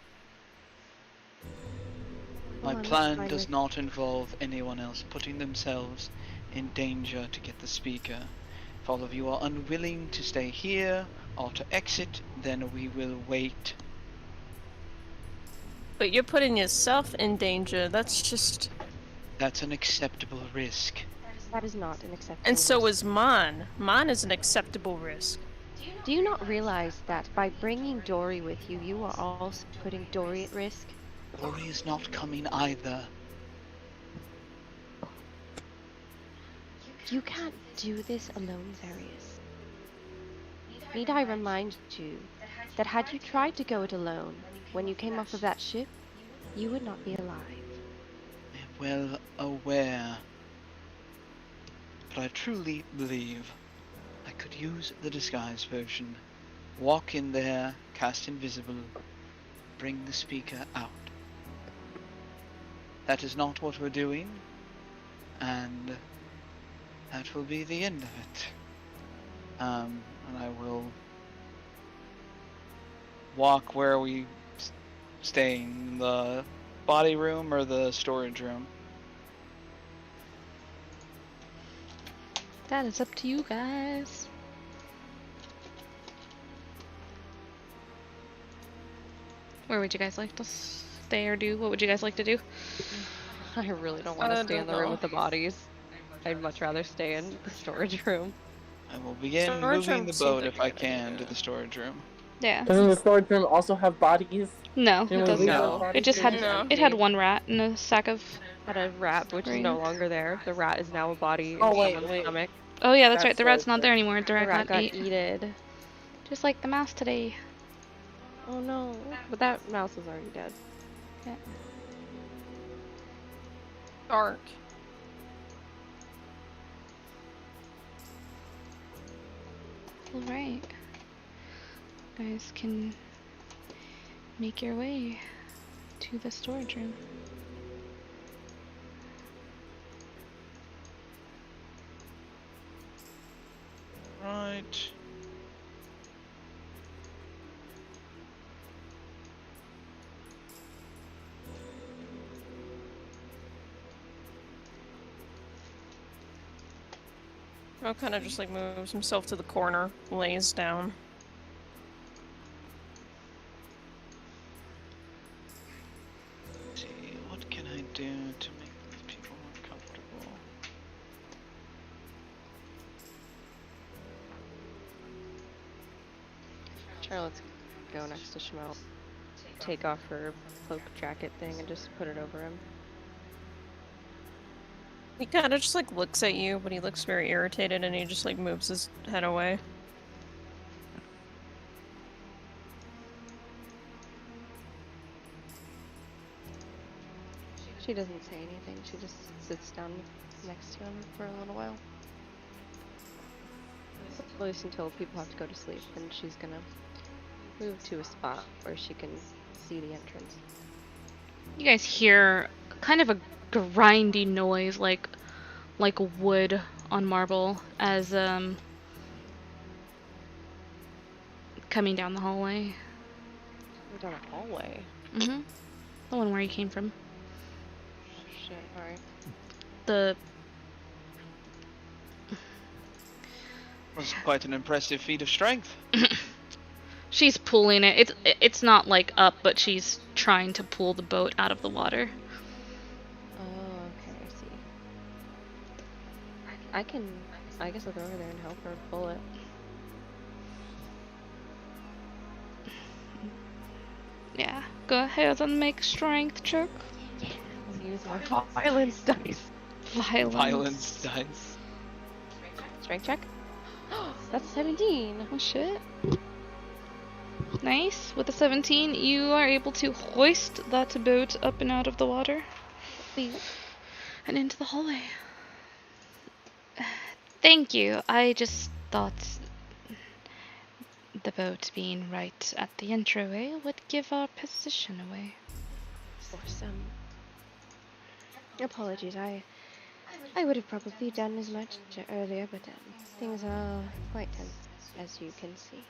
Speaker 6: My
Speaker 2: Come on, let's
Speaker 6: plan
Speaker 2: find
Speaker 6: does
Speaker 2: it.
Speaker 6: not involve anyone else putting themselves in danger to get the speaker. If all of you are unwilling to stay here or to exit, then we will wait.
Speaker 10: But you're putting yourself in danger. That's just...
Speaker 6: That's an acceptable risk.
Speaker 2: That is not an acceptable
Speaker 10: And so
Speaker 2: risk.
Speaker 10: is mine. Mine is an acceptable risk.
Speaker 2: Do you not realize that by bringing Dory with you, you are also putting Dory at risk?
Speaker 6: Rory is not coming either.
Speaker 2: You can't do this alone, Zarius. Need I remind you that had you tried to go it alone, when you came off of that ship, you would not be alive.
Speaker 6: I am well aware. But I truly believe I could use the disguise potion, walk in there, cast invisible, bring the speaker out. That is not what we're doing, and that will be the end of it. And I will walk where are we staying, the body room or the storage room?
Speaker 1: That is up to you guys. Where would you guys like to stay or do? What would you guys like to do?
Speaker 2: I really don't want
Speaker 10: I
Speaker 2: to stay in the
Speaker 10: don't
Speaker 2: room
Speaker 10: know.
Speaker 2: with the bodies. I'd much rather stay in the storage room.
Speaker 6: I will begin
Speaker 10: Storage
Speaker 6: moving the
Speaker 10: room seems
Speaker 6: boat
Speaker 10: like
Speaker 6: if
Speaker 10: a
Speaker 6: I
Speaker 10: good
Speaker 6: can
Speaker 10: idea.
Speaker 6: to the storage room.
Speaker 1: Yeah.
Speaker 8: Doesn't the storage room also have bodies?
Speaker 1: No,
Speaker 8: Didn't
Speaker 1: it
Speaker 8: we
Speaker 1: doesn't.
Speaker 8: leave
Speaker 10: No.
Speaker 8: those bodies
Speaker 1: It just
Speaker 8: here?
Speaker 1: had
Speaker 10: No.
Speaker 1: it had one rat and a sack of
Speaker 2: had a rat, which is no longer there. The rat is now a body in
Speaker 8: Oh, wait,
Speaker 2: someone's
Speaker 8: wait.
Speaker 2: stomach.
Speaker 1: Oh yeah, that's right.
Speaker 8: That's
Speaker 1: The rat's
Speaker 8: so
Speaker 1: not there anymore. The
Speaker 2: The
Speaker 1: rat
Speaker 2: rat got
Speaker 1: ate.
Speaker 2: eaten.
Speaker 1: Just like the mouse today.
Speaker 2: Oh no. But that mouse is already dead.
Speaker 1: Yeah.
Speaker 10: Dark.
Speaker 1: All right. You guys can make your way to the storage room.
Speaker 4: Right.
Speaker 10: Ro kind of just like moves himself to the corner, lays down.
Speaker 4: Let's see, what can I do to make these people more comfortable?
Speaker 2: Charlotte's go next to Shemel. Take off her cloak jacket thing and just put it over him.
Speaker 10: He kind of just like looks at you, but he looks very irritated and he just like moves his head away.
Speaker 2: She doesn't say anything. She just sits down next to him for a little while. At least until people have to go to sleep, and she's gonna move to a spot where she can see the entrance.
Speaker 1: You guys hear kind of a grindy noise, like wood on marble, as coming down the hallway.
Speaker 2: Down a hallway.
Speaker 1: Mhm. The one where you came from.
Speaker 2: Shit, alright.
Speaker 1: The
Speaker 4: Was quite an impressive feat of strength.
Speaker 1: she's pulling it. It's not like up, but she's trying to pull the boat out of the water.
Speaker 2: Oh, okay, I see. I guess I'll go over there and help her pull it.
Speaker 1: Yeah, go ahead and make a strength check.
Speaker 2: I'll use my violence dice.
Speaker 4: Violence dice.
Speaker 2: Strength check? That's 17.
Speaker 1: Oh shit. Nice. With a 17, you are able to hoist that boat up and out of the water. And into the hallway. Thank you. I just thought the boat being right at the entryway would give our position away.
Speaker 2: For some apologies, I would have probably done as much earlier, but things are quite tense, as you can see.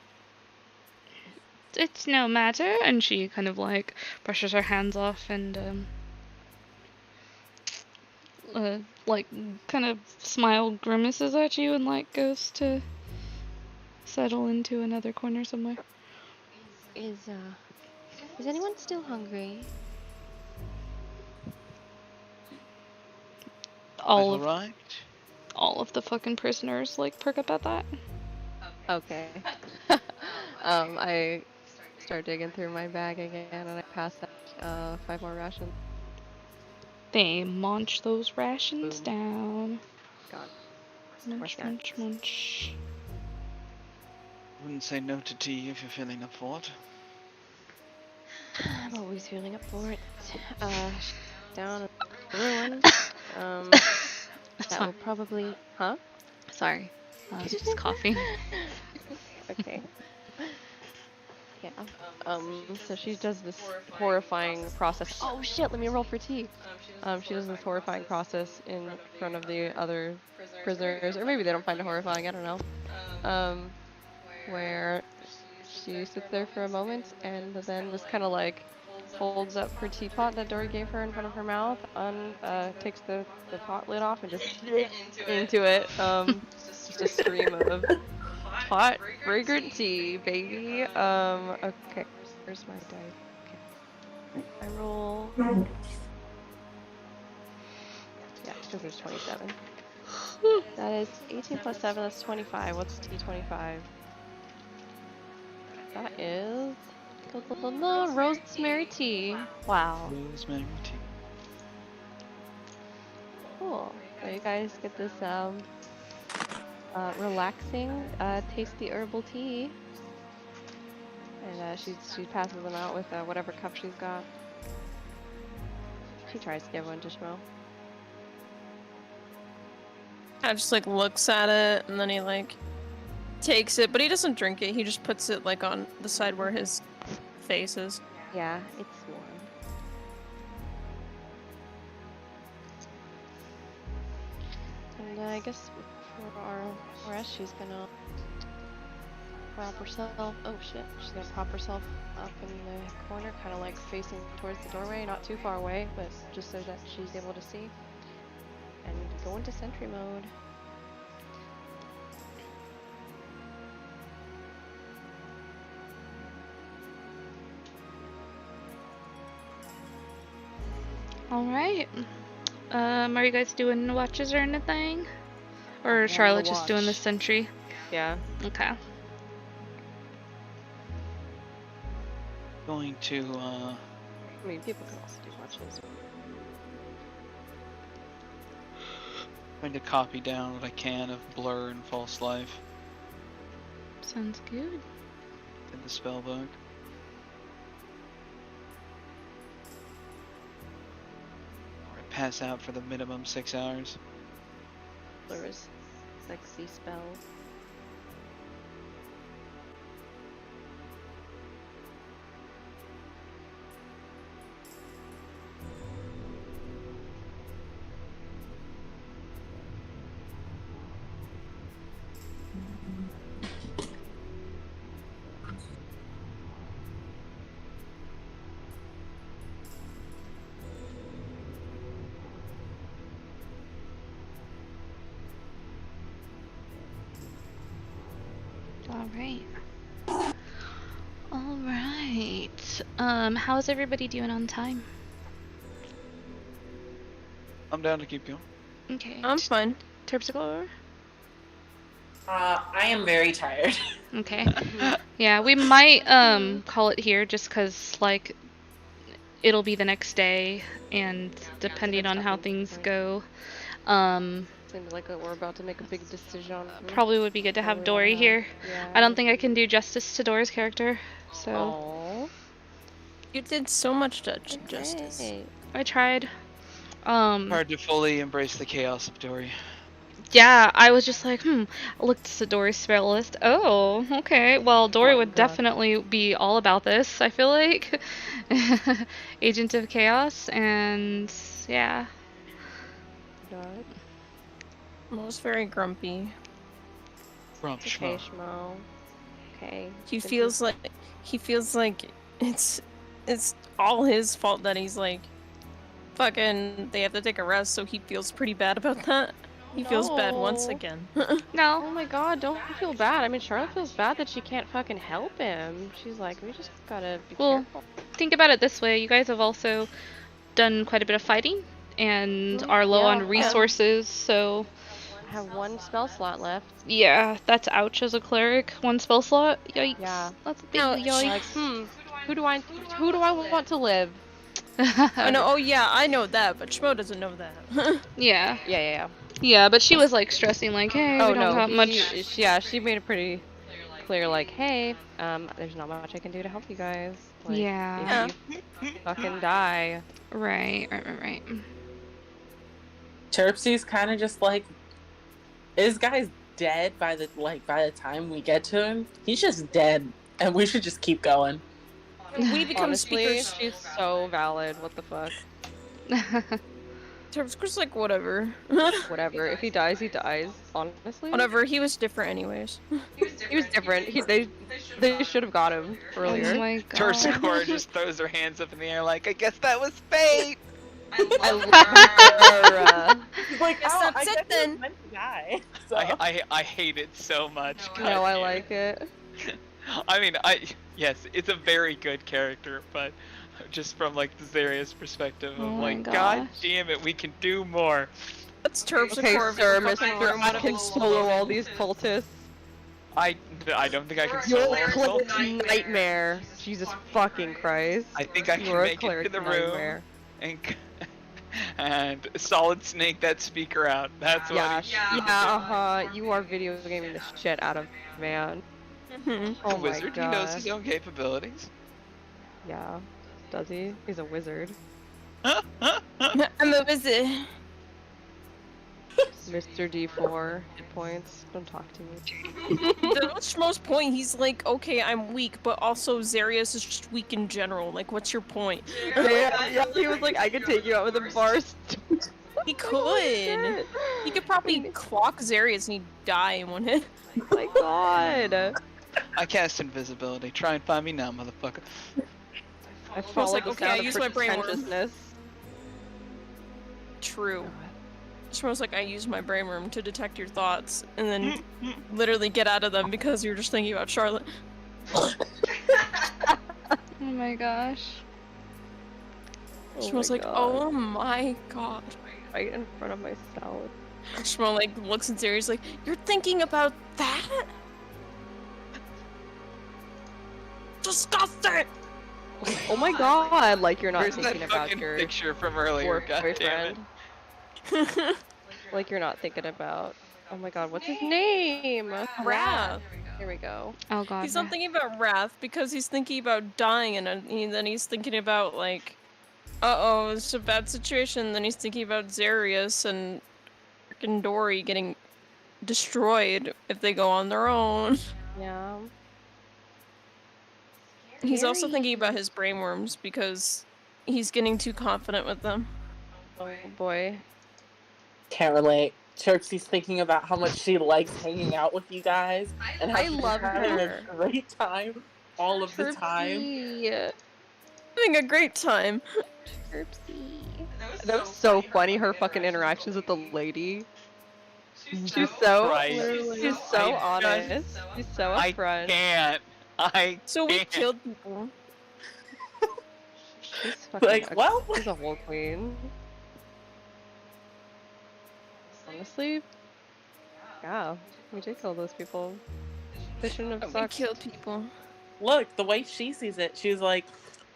Speaker 1: It's no matter. And she kind of like brushes her hands off and like kind of smile grimaces at you and like goes to settle into another corner somewhere.
Speaker 2: Is anyone still hungry?
Speaker 1: All of
Speaker 4: Right.
Speaker 1: all of the fucking prisoners like perk up at that.
Speaker 2: Okay. I start digging through my bag again, and I pass out 5 more rations.
Speaker 1: They munch those rations
Speaker 2: Boom.
Speaker 1: down.
Speaker 2: God.
Speaker 1: Munch, munch, munch.
Speaker 4: Wouldn't say no to tea if you're feeling up for it.
Speaker 2: I'm always feeling up for it. Down a ruin. That will probably... Huh?
Speaker 1: Sorry. Just coughing.
Speaker 2: Okay. Yeah. So she does this horrifying process. Oh shit, let me roll for tea. She does this horrifying process in front of the other prisoners, or maybe they don't find it horrifying, I don't know. Where she sits there for a moment and then just kind of like holds up her teapot that Dory gave her in front of her mouth, takes the pot lid off and just into it. Just a stream of hot, fragrant tea, baby. Okay. Where's my die? Okay. I roll... Yeah, because there's 27. That is 18 plus 7, that's 25. What's T25? That is... rosemary tea. Wow.
Speaker 4: Rosemary tea.
Speaker 2: Cool. So you guys get this relaxing, tasty herbal tea, and she passes them out with whatever cup she's got. She tries to give one to Shmo.
Speaker 10: I just like looks at it and then he like takes it, but he doesn't drink it. He just puts it like on the side where his face is.
Speaker 2: Yeah, it's warm. And I guess for our rest, she's gonna prop herself. Oh shit! She's gonna prop herself up in the corner, kind of like facing towards the doorway, not too far away, but just so that she's able to see. And go into sentry mode.
Speaker 1: Alright. Are you guys doing watches or anything? Or Charlotte just doing the sentry?
Speaker 2: Yeah.
Speaker 1: Okay.
Speaker 4: Going to
Speaker 2: I mean, people can also do watches.
Speaker 4: going to copy down what I can of Blur and False Life
Speaker 1: Sounds good.
Speaker 4: in the spell book. Or I pass out for the minimum 6 hours.
Speaker 2: There is sexy spells.
Speaker 1: Alright. Alright. How's everybody doing on time?
Speaker 4: I'm down to keep going.
Speaker 1: Okay.
Speaker 10: I'm fine.
Speaker 1: Terpsichore?
Speaker 8: I am very tired.
Speaker 1: Okay. Yeah, we might call it here just because like it'll be the next day and depending on how things go.
Speaker 2: Seems like we're about to make a big decision.
Speaker 1: Probably would be good to have Dory here.
Speaker 2: Yeah.
Speaker 1: I don't think I can do justice to Dory's character, so
Speaker 2: Aww.
Speaker 10: You did so much justice.
Speaker 2: Hey.
Speaker 1: I tried.
Speaker 4: Hard to fully embrace the chaos of Dory.
Speaker 1: Yeah, I was just like, I looked at Dory's spell list. Oh, okay. Well, Dory would definitely be all about this, I feel like. Agent of Chaos, and yeah.
Speaker 2: God.
Speaker 10: Mo's very grumpy.
Speaker 4: Grump
Speaker 2: Okay,
Speaker 4: schmo.
Speaker 2: Shmo. Okay.
Speaker 10: He feels like it's all his fault that he's like fucking they have to take a rest, so he feels pretty bad about that. He feels bad once
Speaker 2: No.
Speaker 10: again.
Speaker 1: No.
Speaker 2: Oh my god, don't feel bad. I mean, Charlotte feels bad that she can't fucking help him. She's like, we just gotta be
Speaker 1: Well,
Speaker 2: careful.
Speaker 1: think about it this way. You guys have also done quite a bit of fighting and are low on resources, so
Speaker 2: I have one spell slot left.
Speaker 1: yeah, that's ouch as a cleric. One spell slot? Yikes.
Speaker 2: Yeah.
Speaker 1: That's a big
Speaker 2: Now,
Speaker 1: yikes.
Speaker 2: like, who do I want to live?
Speaker 10: I know. Oh yeah, I know that, but Shmo doesn't know that.
Speaker 1: Yeah.
Speaker 2: Yeah.
Speaker 1: Yeah, but she was like stressing like, hey, we don't have much.
Speaker 2: She made it pretty clear, like, hey, there's not much I can do to help you guys. Like,
Speaker 1: Yeah.
Speaker 2: if you fucking die.
Speaker 1: Right.
Speaker 8: Terpsy's kind of just like, this guy's dead by the time we get to him. He's just dead, and we should just keep going.
Speaker 10: We become
Speaker 2: Honestly,
Speaker 10: speakers.
Speaker 2: she's so valid. What the fuck?
Speaker 10: Terpsichore's like whatever.
Speaker 2: Whatever. If he dies, he dies. Honestly.
Speaker 10: Whatever. He was different anyways.
Speaker 2: He was different. They should have got him earlier.
Speaker 1: Oh my god.
Speaker 4: Terpsichore just throws her hands up in the air like, I guess that was fate!
Speaker 2: I love her.
Speaker 8: He's like,
Speaker 10: Guess
Speaker 8: oh,
Speaker 10: that's
Speaker 8: I
Speaker 10: it
Speaker 8: guess
Speaker 10: then.
Speaker 8: he was meant to die. So.
Speaker 4: I hate it so much.
Speaker 2: No, I
Speaker 4: God
Speaker 2: like it.
Speaker 4: damn. I mean, yes, it's a very good character, but just from like the Zarius perspective,
Speaker 1: Oh
Speaker 4: I'm
Speaker 1: my
Speaker 4: like, God
Speaker 1: gosh.
Speaker 4: damn it, we can do more.
Speaker 10: That's
Speaker 2: Okay,
Speaker 10: Terpsichore.
Speaker 2: sir, Mr. I can solo all these cultists.
Speaker 4: I don't think I can
Speaker 2: You're
Speaker 4: solo
Speaker 2: a
Speaker 4: a
Speaker 2: cleric
Speaker 4: cult.
Speaker 2: nightmare. Jesus fucking Christ.
Speaker 4: I think I
Speaker 2: You're
Speaker 4: can
Speaker 2: a
Speaker 4: make it to
Speaker 2: cleric
Speaker 4: the room
Speaker 2: nightmare.
Speaker 4: and and solid snake that speaker out. That's what
Speaker 2: Yeah,
Speaker 4: he
Speaker 2: yeah, you are video gaming the shit out of man.
Speaker 10: Mhm.
Speaker 2: Oh
Speaker 4: a
Speaker 2: my
Speaker 4: wizard. He knows
Speaker 2: god.
Speaker 4: his own capabilities.
Speaker 2: Yeah. Does he? He's a wizard.
Speaker 10: I'm a wizard.
Speaker 2: Mr. D4 hit points. Don't talk to me.
Speaker 10: The Schmo's point, he's like, okay, I'm weak, but also Zarius is just weak in general. Like, what's your point?
Speaker 2: Yeah, he was like, I could take you out with a burst.
Speaker 10: He could. He could probably clock Zarius and he'd die in one hit.
Speaker 2: Oh my god.
Speaker 4: I cast invisibility. Try and find me now, motherfucker.
Speaker 2: I followed
Speaker 10: like,
Speaker 2: the
Speaker 10: okay,
Speaker 2: sound
Speaker 10: I
Speaker 2: of
Speaker 10: used my brain worm.
Speaker 2: pretentiousness.
Speaker 10: True. Schmo's like, I used my brain room to detect your thoughts, and then literally get out of them because you're just thinking about Charlotte.
Speaker 1: Oh my gosh.
Speaker 10: Schmo's like, oh my god.
Speaker 2: Right in front of myself.
Speaker 10: Schmo like looks at Zarius like, you're thinking about that? Disgusting!
Speaker 2: Oh my god, like you're not
Speaker 4: Where's that
Speaker 2: thinking about
Speaker 4: fucking
Speaker 2: your
Speaker 4: picture from earlier? God damn it.
Speaker 2: boyfriend. Like you're not thinking about, oh my god, what's his name?
Speaker 10: Wrath.
Speaker 2: Here we go.
Speaker 1: Oh god.
Speaker 10: He's not thinking about Wrath because he's thinking about dying, and then he's thinking about like, uh-oh, it's a bad situation. Then he's thinking about Zarius and frickin' Dory getting destroyed if they go on their own.
Speaker 2: Yeah.
Speaker 10: He's also thinking about his brainworms because he's getting too confident with them.
Speaker 2: Oh boy.
Speaker 8: Can't relate. Trixie's thinking about how much she likes hanging out with you guys and how
Speaker 2: I
Speaker 8: she's
Speaker 2: love
Speaker 8: having
Speaker 2: her.
Speaker 8: a great time all of the time.
Speaker 2: Terpsy.
Speaker 10: Having a great time.
Speaker 2: Terpsy. That was so funny, her fucking interactions with the lady. She's so,
Speaker 4: Christ.
Speaker 2: she's so
Speaker 4: I
Speaker 2: honest. She's so
Speaker 4: I
Speaker 2: upfront.
Speaker 4: can't.
Speaker 10: So we
Speaker 4: can't.
Speaker 10: killed people.
Speaker 2: She's fucking
Speaker 8: Like, well,
Speaker 2: she's a whole queen. Honestly, yeah, we did kill those people. They shouldn't have
Speaker 10: We
Speaker 2: sucked.
Speaker 10: killed people.
Speaker 8: look, the way she sees it, she was like,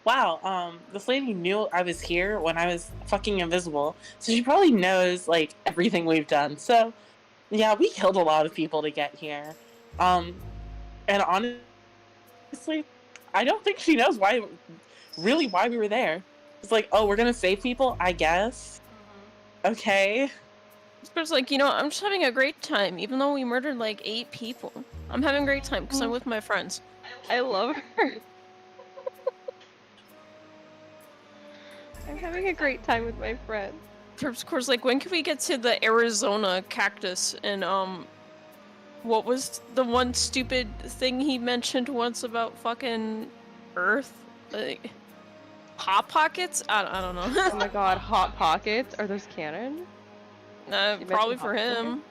Speaker 8: wow, this lady knew I was here when I was fucking invisible, so she probably knows, like, everything we've done. So, yeah, we killed a lot of people to get here. And honestly, I don't think she knows why we were there. It's like, oh, we're gonna save people, I guess. Okay.
Speaker 10: It's like, you know, I'm just having a great time, even though we murdered like 8 people. I'm having a great time because I'm with my friends.
Speaker 2: I love her. I'm having a great time with my friend.
Speaker 10: Of course, like, when can we get to the Arizona cactus and, what was the one stupid thing he mentioned once about fucking Earth? Like, Hot Pockets? I don't know.
Speaker 2: Oh my god, Hot Pockets? Are those canon? You
Speaker 10: Probably
Speaker 2: mentioned
Speaker 10: for
Speaker 2: Hot
Speaker 10: him.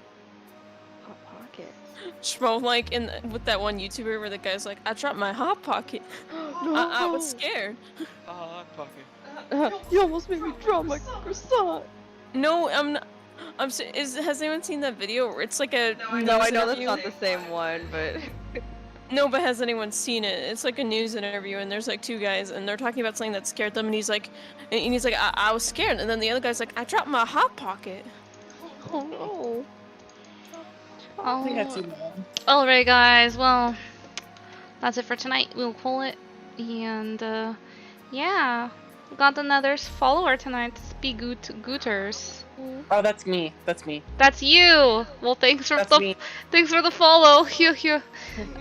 Speaker 2: Hot Pockets.
Speaker 10: Shmo, like, with that one YouTuber where the guy's like, I dropped my Hot Pocket. I was scared.
Speaker 4: Hot pocket.
Speaker 2: You almost made me drop my croissant.
Speaker 10: No, I'm not. Has anyone seen that video where it's like a
Speaker 2: No, I
Speaker 10: news
Speaker 2: know that's
Speaker 10: interview?
Speaker 2: not the same one, but
Speaker 10: No, but has anyone seen it? It's like a news interview, and there's like 2 guys, and they're talking about something that scared them, and he's like, I was scared, and then the other guy's like, I dropped my Hot Pocket.
Speaker 2: oh no.
Speaker 8: I think that's enough.
Speaker 1: Alright guys, well, that's it for tonight. We'll call it. And, yeah. We got another follower tonight. Gooters.
Speaker 8: Oh, that's me. That's me.
Speaker 1: That's you! Well, thanks for
Speaker 8: That's me.
Speaker 1: thanks for the follow. Phew, phew.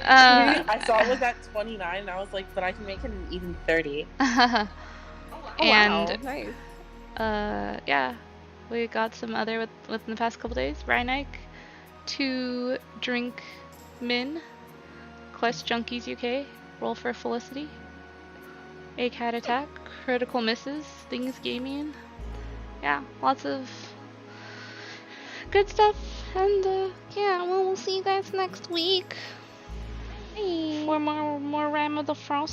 Speaker 8: I saw it was at 29, and I was like, but I can make it an even 30.
Speaker 2: Oh,
Speaker 1: and
Speaker 2: wow. Nice.
Speaker 1: yeah, we got some other within the past couple days. Rhine 2 Drink Min, Quest Junkies UK, Roll for Felicity, A Cat Attack, Critical Misses, Things Gaming. Yeah, lots of good stuff. And yeah, well, we'll see you guys next week for more Rime of the Frost.